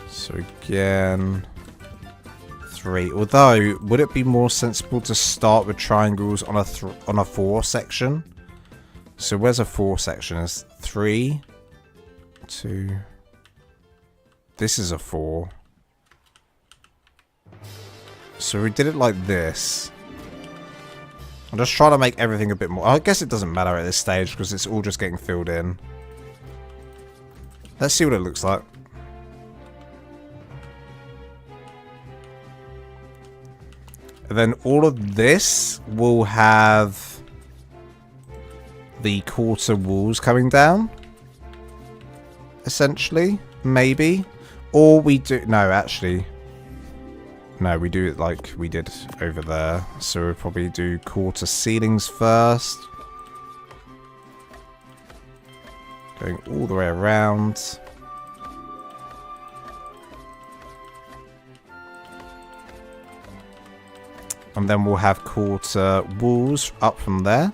So again, 3. Although, would it be more sensible to start with triangles on a 4 section? So where's a 4 section? It's 3, 2. This is a 4. So we did it like this. I'm just trying to make everything a bit more. I guess it doesn't matter at this stage because it's all just getting filled in. Let's see what it looks like. And then all of this will have the quarter walls coming down, essentially, maybe. Or we do, no, actually, no, we do it like we did over there. So we'll probably do quarter ceilings first, going all the way around. And then we'll have quarter walls up from there.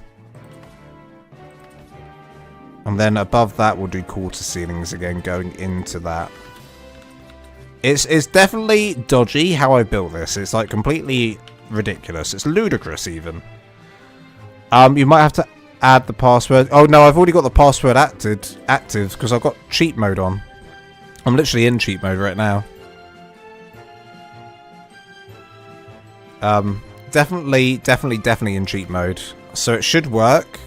And then above that, we'll do quarter ceilings again, going into that. It's definitely dodgy how I built this. It's like completely ridiculous. It's ludicrous even. You might have to add the password. Oh no, I've already got the password active because I've got cheat mode on. I'm literally in cheat mode right now. Definitely in cheat mode. So it should work.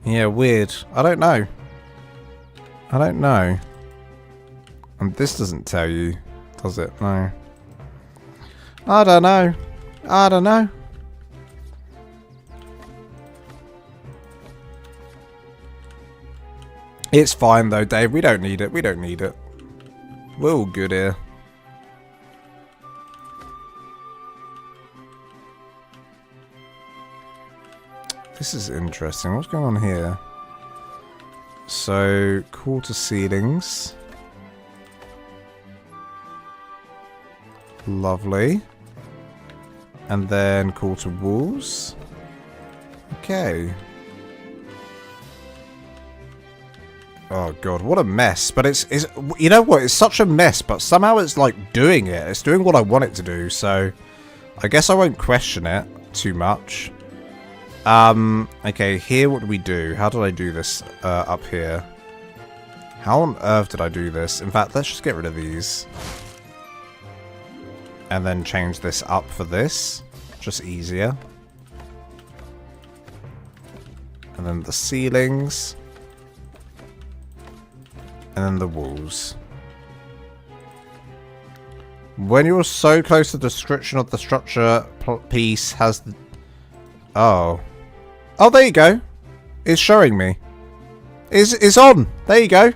Yeah, weird. I don't know. I don't know. And this doesn't tell you, does it? No. I don't know. I don't know. It's fine though, Dave. We don't need it. We don't need it. We're all good here. This is interesting. What's going on here? So, quarter ceilings. Lovely. And then quarter walls. Okay. Oh god, what a mess. But it's you know what? It's such a mess, but somehow it's like doing it. It's doing what I want it to do, so I guess I won't question it too much. Okay, here what do we do? How did I do this up here? How on earth did I do this? In fact, let's just get rid of these. And then change this up for this. Just easier. And then the ceilings. And then the walls. When you're so close to the description of the structure piece has the... Oh. Oh, there you go. It's showing me. It's on. There you go.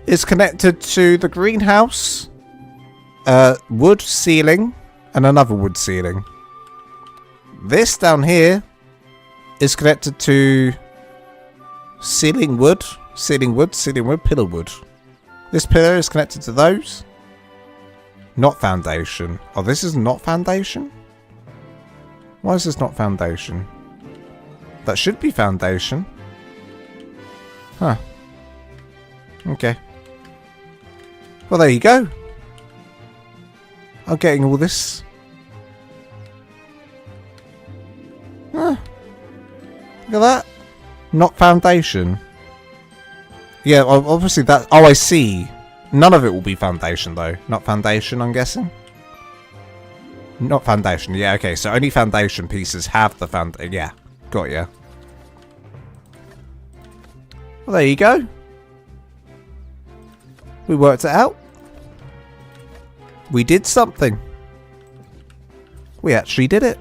It's connected to the greenhouse, wood ceiling, and another wood ceiling. This down here is connected to ceiling wood, pillar wood. This pillar is connected to those. Not foundation. Oh, this is not foundation? Why is this not foundation? That should be foundation. Huh. Okay. Well, there you go. I'm getting all this. Huh. Look at that. Not foundation. Yeah, well, obviously that... Oh, I see. None of it will be foundation, though. Not foundation, I'm guessing. Not foundation. Yeah, okay. So only foundation pieces have the foundation. Yeah. Got ya. Well, there you go. We worked it out. We did something. We actually did it.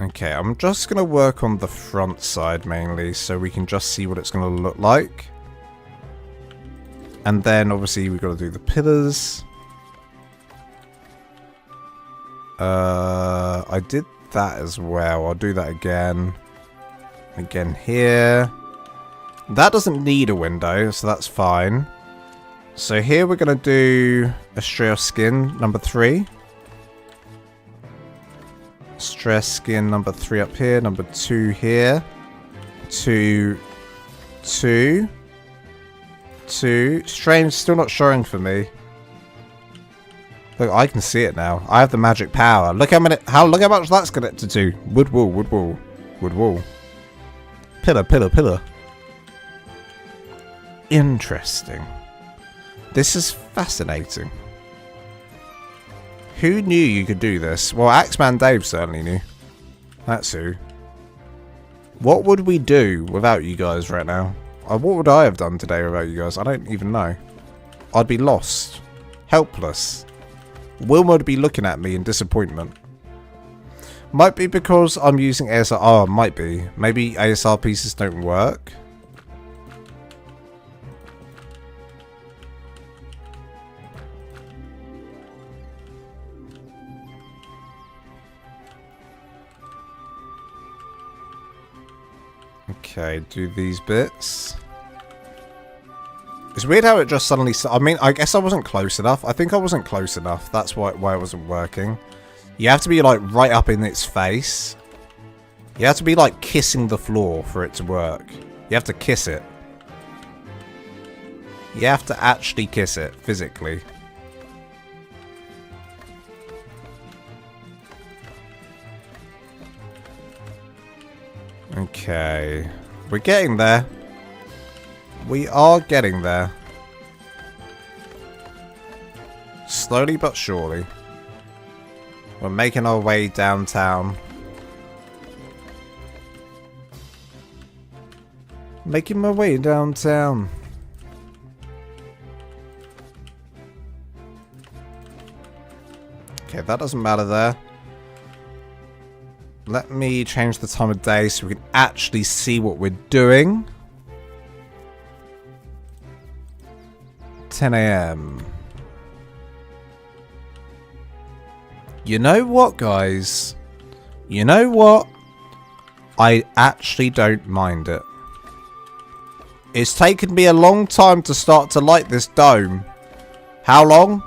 Okay, I'm just going to work on the front side mainly so we can just see what it's going to look like. And then obviously we've got to do the pillars. I did that as well. I'll do that again. Again here. That doesn't need a window, so that's fine. So here we're going to do Astraeos skin number 3. Astraeos skin number 3 up here. Number 2 here. 2. Strange, still not showing for me. Look, I can see it now. I have the magic power. Look how much that's connected to. Wood wall, wood wall, wood wall. Pillar, pillar, pillar. Interesting. This is fascinating. Who knew you could do this? Well, Axeman Dave certainly knew. That's who. What would we do without you guys right now? What would I have done today without you guys? I don't even know. I'd be lost. Helpless. Wilmer would be looking at me in disappointment. Might be because I'm using ASR. Oh, it might be. Maybe ASR pieces don't work. Okay, do these bits. It's weird how it just suddenly... I mean, I guess I wasn't close enough. I think I wasn't close enough. That's why it wasn't working. You have to be, like, right up in its face. You have to be, like, kissing the floor for it to work. You have to kiss it. You have to actually kiss it, physically. Okay. We're getting there. We are getting there. Slowly but surely. We're making our way downtown. Making my way downtown. Okay, that doesn't matter there. Let me change the time of day so we can actually see what we're doing. 10 AM. You know what, guys? You know what? I actually don't mind it. It's taken me a long time to start to light this dome. How long?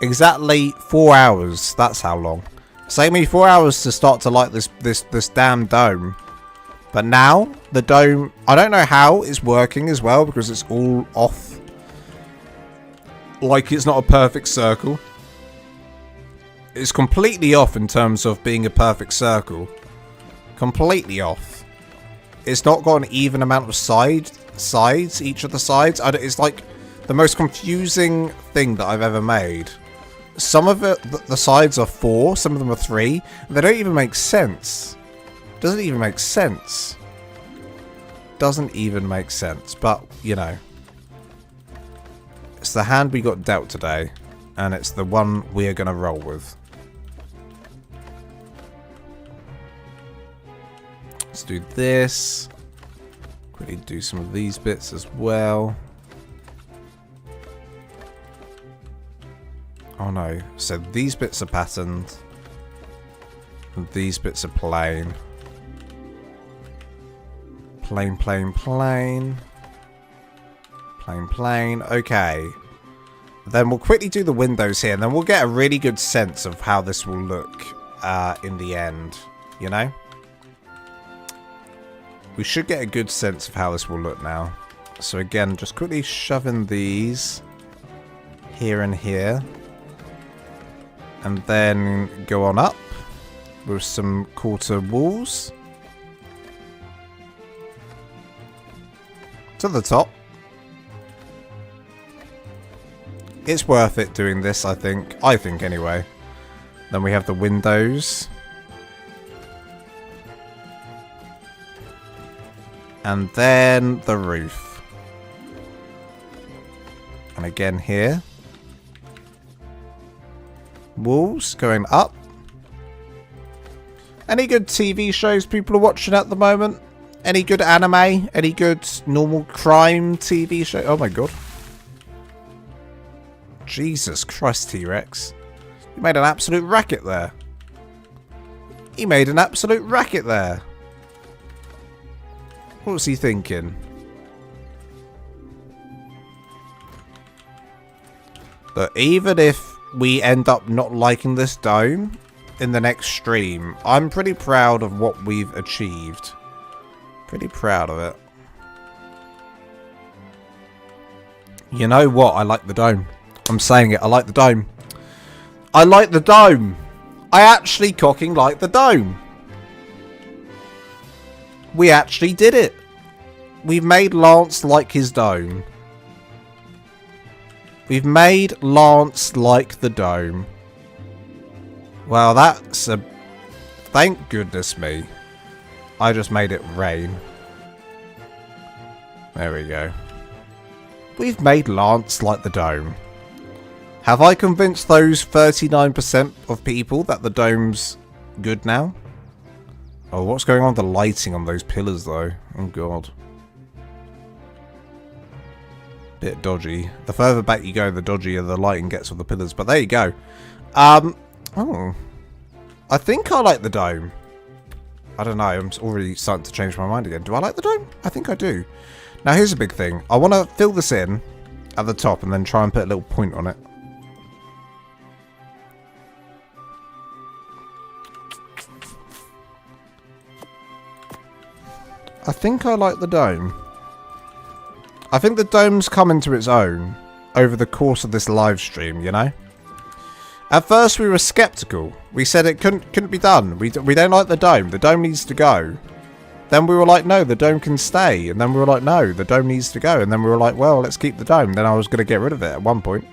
Exactly 4 hours. That's how long. It's taken me 4 hours to start to light this damn dome. But now, the dome... I don't know how it's working as well because it's all off. Like it's not a perfect circle. It's completely off in terms of being a perfect circle. Completely off. It's not got an even amount of sides, each of the sides. It's like the most confusing thing that I've ever made. Some of it, the sides are 4, some of them are 3. They don't even make sense. Doesn't even make sense. Doesn't even make sense. But, you know. It's the hand we got dealt today. And it's the one we are going to roll with. Let's do this. Quickly do some of these bits as well. Oh no. So these bits are patterned. And these bits are plain. Plain, plain, plain. Plain, plain. Okay. Then we'll quickly do the windows here. And then we'll get a really good sense of how this will look in the end. You know? We should get a good sense of how this will look now. So again, just quickly shoving these here and here. And then go on up with some quarter walls. To the top. It's worth it doing this, I think. I think anyway. Then we have the windows. And then the roof. And again here. Walls going up. Any good TV shows people are watching at the moment? Any good anime? Any good normal crime TV show? Oh my god. Jesus Christ, T-Rex. You made an absolute racket there. He made an absolute racket there. What was he thinking? But even if we end up not liking this dome in the next stream, I'm pretty proud of what we've achieved. Pretty proud of it. You know what? I like the dome. I'm saying it. I like the dome. I like the dome. I actually cocking like the dome. We actually did it. We've made Lance like his dome. We've made Lance like the dome. Well, that's a... Thank goodness me. I just made it rain. There we go. We've made Lance like the dome. Have I convinced those 39% of people that the dome's good now? Oh, what's going on with the lighting on those pillars, though? Oh, God. Bit dodgy. The further back you go, the dodgier the lighting gets with the pillars. But there you go. Oh. I think I like the dome. I don't know. I'm already starting to change my mind again. Do I like the dome? I think I do. Now, here's a big thing. I want to fill this in at the top and then try and put a little point on it. I think I like the dome. I think the dome's come into its own over the course of this live stream, you know? At first we were skeptical. We said it couldn't be done. We don't like the dome. The dome needs to go. Then we were like, no, the dome can stay. And then we were like, no, the dome needs to go. And then we were like, well, let's keep the dome. Then I was going to get rid of it at one point.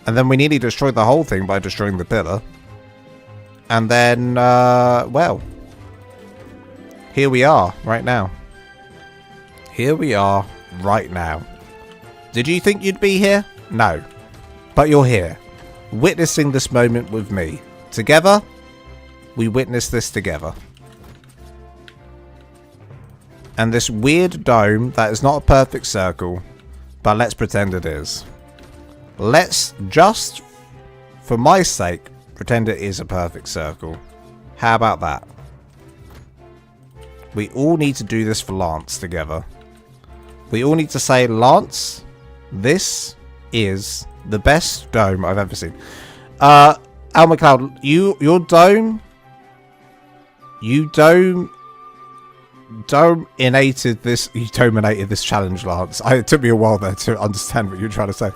And then we nearly destroyed the whole thing by destroying the pillar. And then, well... Here we are, right now. Here we are, right now. Did you think you'd be here? No. But you're here. Witnessing this moment with me. Together, we witness this together. And this weird dome that is not a perfect circle, but let's pretend it is. Let's just, for my sake, pretend it is a perfect circle. How about that? We all need to do this for Lance together. We all need to say, Lance, this is the best dome I've ever seen. Al McLeod, your dome, you dominated this challenge, Lance. It took me a while there to understand what you're trying to say.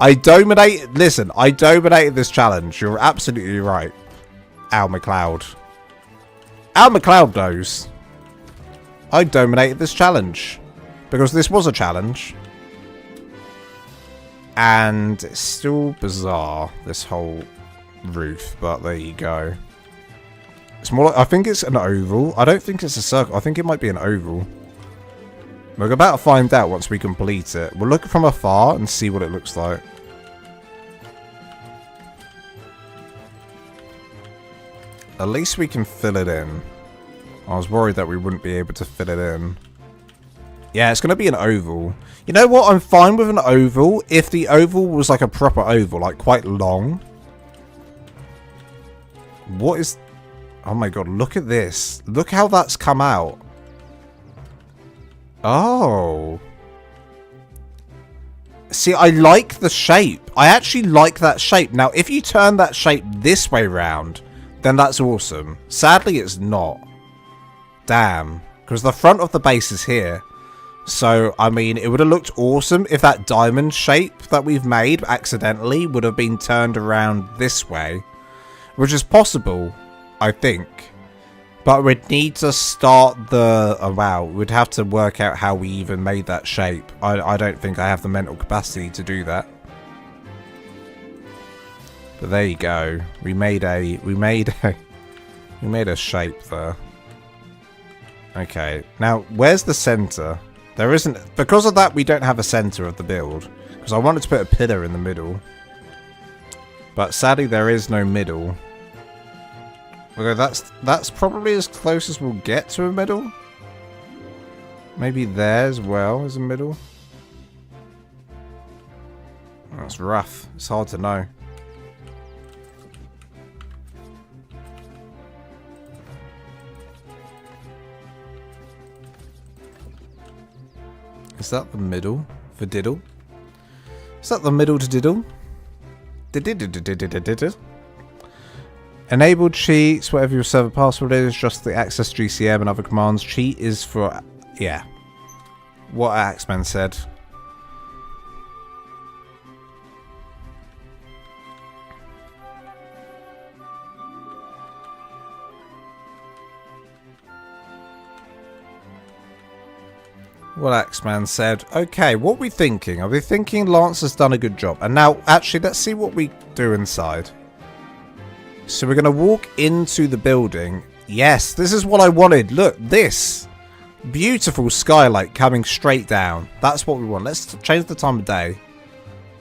I dominated this challenge. You're absolutely right, Al McLeod. Al McLeod knows. I dominated this challenge. Because this was a challenge. And it's still bizarre, this whole roof. But there you go. It's more like, I think it's an oval. I don't think it's a circle. I think it might be an oval. We're about to find out once we complete it. We'll look from afar and see what it looks like. At least we can fill it in. I was worried that we wouldn't be able to fit it in. Yeah, it's going to be an oval. You know what? I'm fine with an oval if the oval was like a proper oval, like quite long. What is... Oh my god, look at this. Look how that's come out. Oh. See, I like the shape. I actually like that shape. Now, if you turn that shape this way round, then that's awesome. Sadly, it's not. Damn. Because the front of the base is here. So, I mean, it would have looked awesome if that diamond shape that we've made accidentally would have been turned around this way. Which is possible, I think. But we'd need to start the... Oh, wow. We'd have to work out how we even made that shape. I don't think I have the mental capacity to do that. But there you go. We made a shape there. Okay. Now, where's the center? There isn't... Because of that, we don't have a center of the build. Because I wanted to put a pillar in the middle. But sadly, there is no middle. Okay, that's probably as close as we'll get to a middle. Maybe there as well is a middle. That's rough. It's hard to know. Is that the middle for diddle? Is that the middle to diddle? Enabled cheats, whatever your server password is, just the access GCM and other commands. Cheat is for, yeah. What Axeman said. What Axeman said. Okay, what are we thinking? Are we thinking Lance has done a good job? And now, actually, let's see what we do inside. So we're going to walk into the building. Yes, this is what I wanted. Look, this. Beautiful skylight coming straight down. That's what we want. Let's change the time of day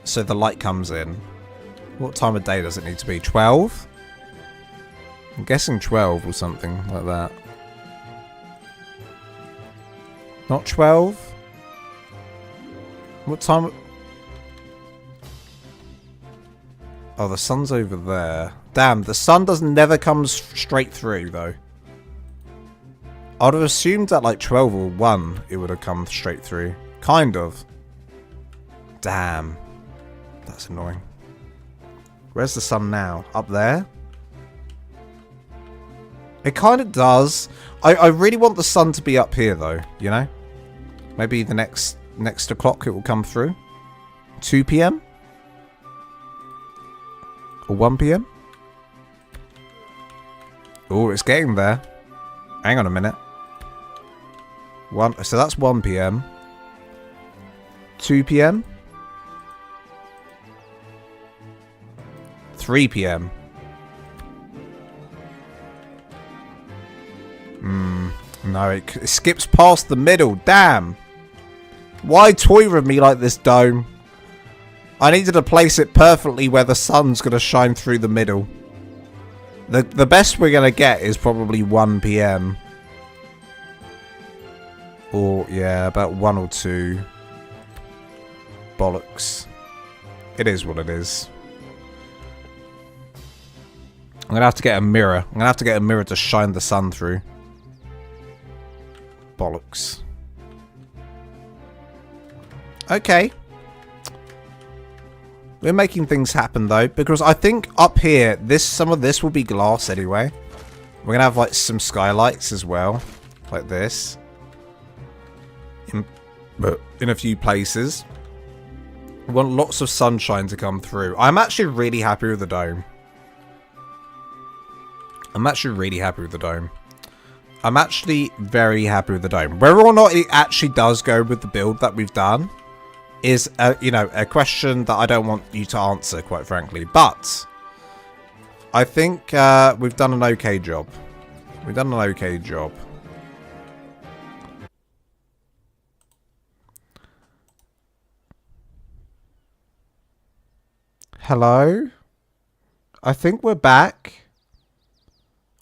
so the light comes in. What time of day does it need to be? 12? I'm guessing 12 or something like that. Not 12? What time? Oh, the sun's over there. Damn, the sun never comes straight through, though. I'd have assumed that like 12 or 1 it would have come straight through. Kind of. Damn. That's annoying. Where's the sun now? Up there? It kind of does. I really want the sun to be up here though, you know? Maybe the next o'clock it will come through. 2 PM? Or 1 PM? Oh, it's getting there. Hang on a minute. So that's 1 PM. 2 PM. 3 PM. No, it skips past the middle. Damn. Why toy with me like this, Dome? I needed to place it perfectly where the sun's going to shine through the middle. The best we're going to get is probably 1 PM. Or, yeah, about 1 or 2. Bollocks. It is what it is. I'm going to have to get a mirror. I'm going to have to get a mirror to shine the sun through. Bollocks. Okay. We're making things happen though, because I think up here, some of this will be glass anyway. We're gonna have like some skylights as well, like this. In a few places. We want lots of sunshine to come through. I'm actually really happy with the dome. I'm actually really happy with the dome. I'm actually very happy with the dome. Whether or not it actually does go with the build that we've done is, you know, a question that I don't want you to answer, quite frankly. But I think we've done an okay job. We've done an okay job. Hello? I think we're back.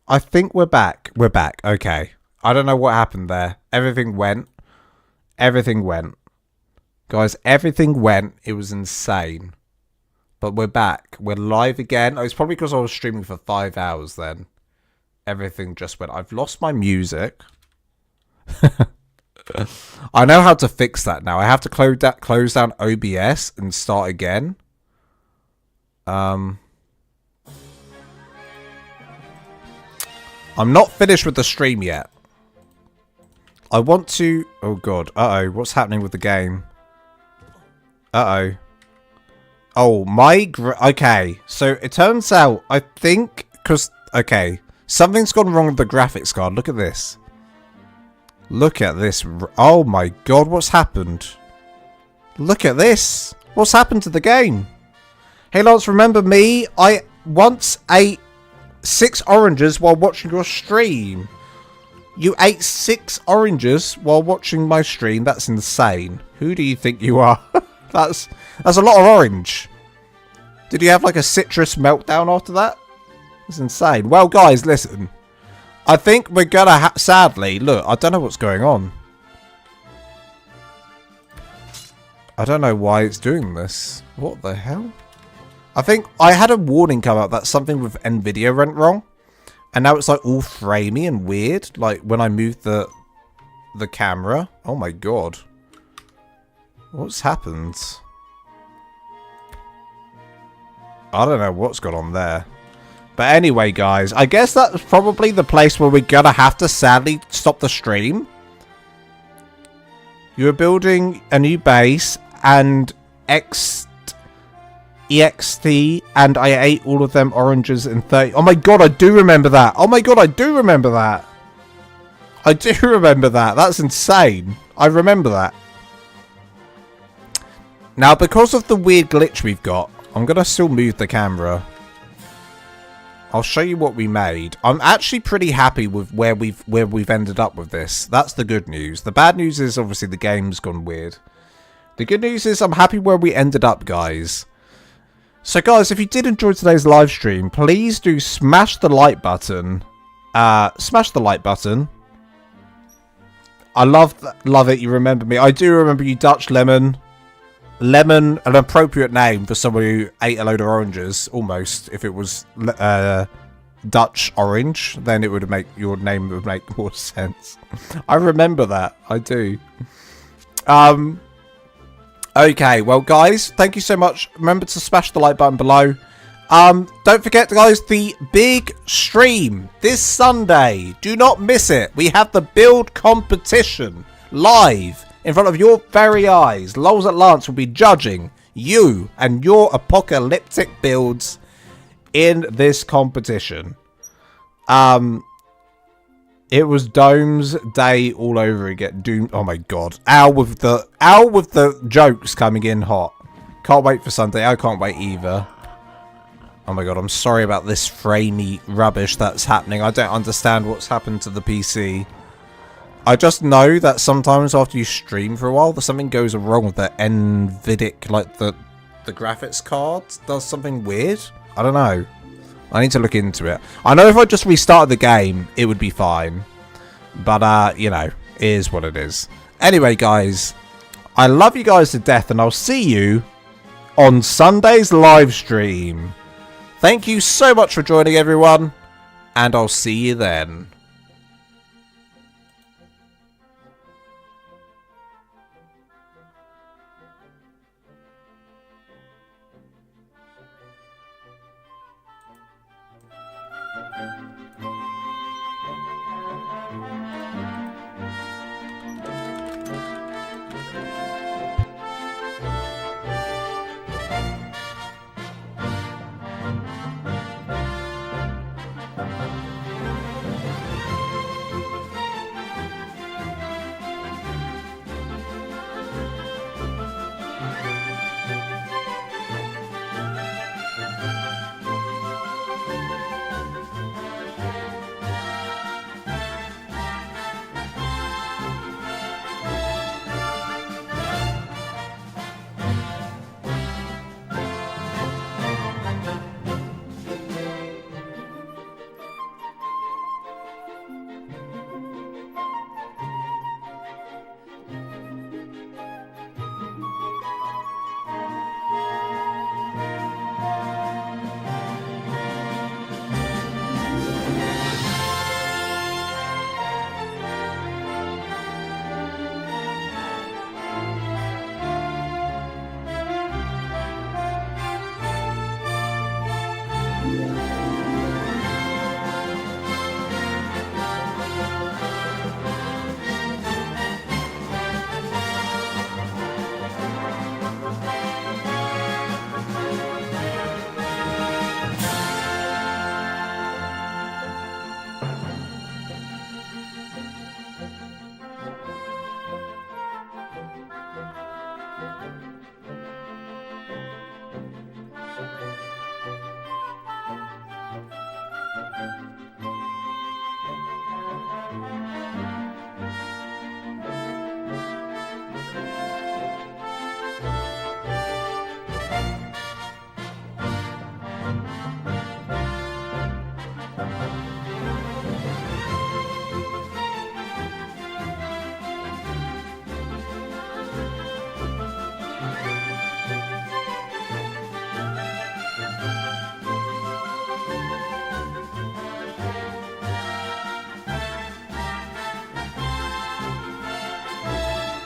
I think we're back. We're back. Okay. I don't know what happened there. Everything went. Everything went. Guys, everything went. It was insane. But we're back. We're live again. Oh, it's probably because I was streaming for 5 hours then. Everything just went. I've lost my music. I know how to fix that now. I have to close down OBS and start again. I'm not finished with the stream yet. I want to... Oh, God. Uh-oh. What's happening with the game? Uh-oh. Oh, my... Okay. So, it turns out, I think... Because... Okay. Something's gone wrong with the graphics card. Look at this. Look at this. Oh, my God. What's happened? Look at this. What's happened to the game? Hey, Lance, remember me? I once ate 6 oranges while watching your stream. You ate 6 oranges while watching my stream. That's insane. Who do you think you are? That's a lot of orange. Did you have like a citrus meltdown after that? That's insane. Well, guys, listen. I think we're gonna sadly, look, I don't know what's going on. I don't know why it's doing this. What the hell? I think I had a warning come up that something with NVIDIA went wrong. And now it's like all framey and weird. Like when I moved the camera. Oh my god. What's happened? I don't know what's gone on there. But anyway, guys, I guess that's probably the place where we're gonna have to sadly stop the stream. You're building a new base and EXT and I ate all of them oranges in 30. Oh my god, I do remember that. Oh my god, I do remember that. I do remember that. That's insane. I remember that. Now, because of the weird glitch we've got, I'm gonna still move the camera. I'll show you what we made. I'm actually pretty happy with where we've ended up with this. That's the good news. The bad news is obviously the game's gone weird. The good news is I'm happy where we ended up, guys. So guys, if you did enjoy today's live stream, please do smash the like button. Smash the like button. I love it. You remember me. I do remember you, Dutch Lemon. Lemon, an appropriate name for someone who ate a load of oranges, almost. If it was Dutch Orange, then it would make your name would make more sense. I remember that. I do. Okay, well, guys, thank you so much. Remember to smash the like button below. Don't forget, guys, the big stream this Sunday. Do not miss it. We have the build competition live. In front of your very eyes, Lols at Lance will be judging you and your apocalyptic builds in this competition. It was Dome's day all over again. Doom. Oh my god. Al with the jokes coming in hot. Can't wait for Sunday. I can't wait either. Oh my god, I'm sorry about this framey rubbish that's happening. I don't understand what's happened to the PC. I just know that sometimes after you stream for a while, something goes wrong with the NVIDIA, like the graphics card does something weird. I don't know. I need to look into it. I know if I just restarted the game, it would be fine. But, you know, it is what it is. Anyway, guys, I love you guys to death, and I'll see you on Sunday's live stream. Thank you so much for joining, everyone, and I'll see you then.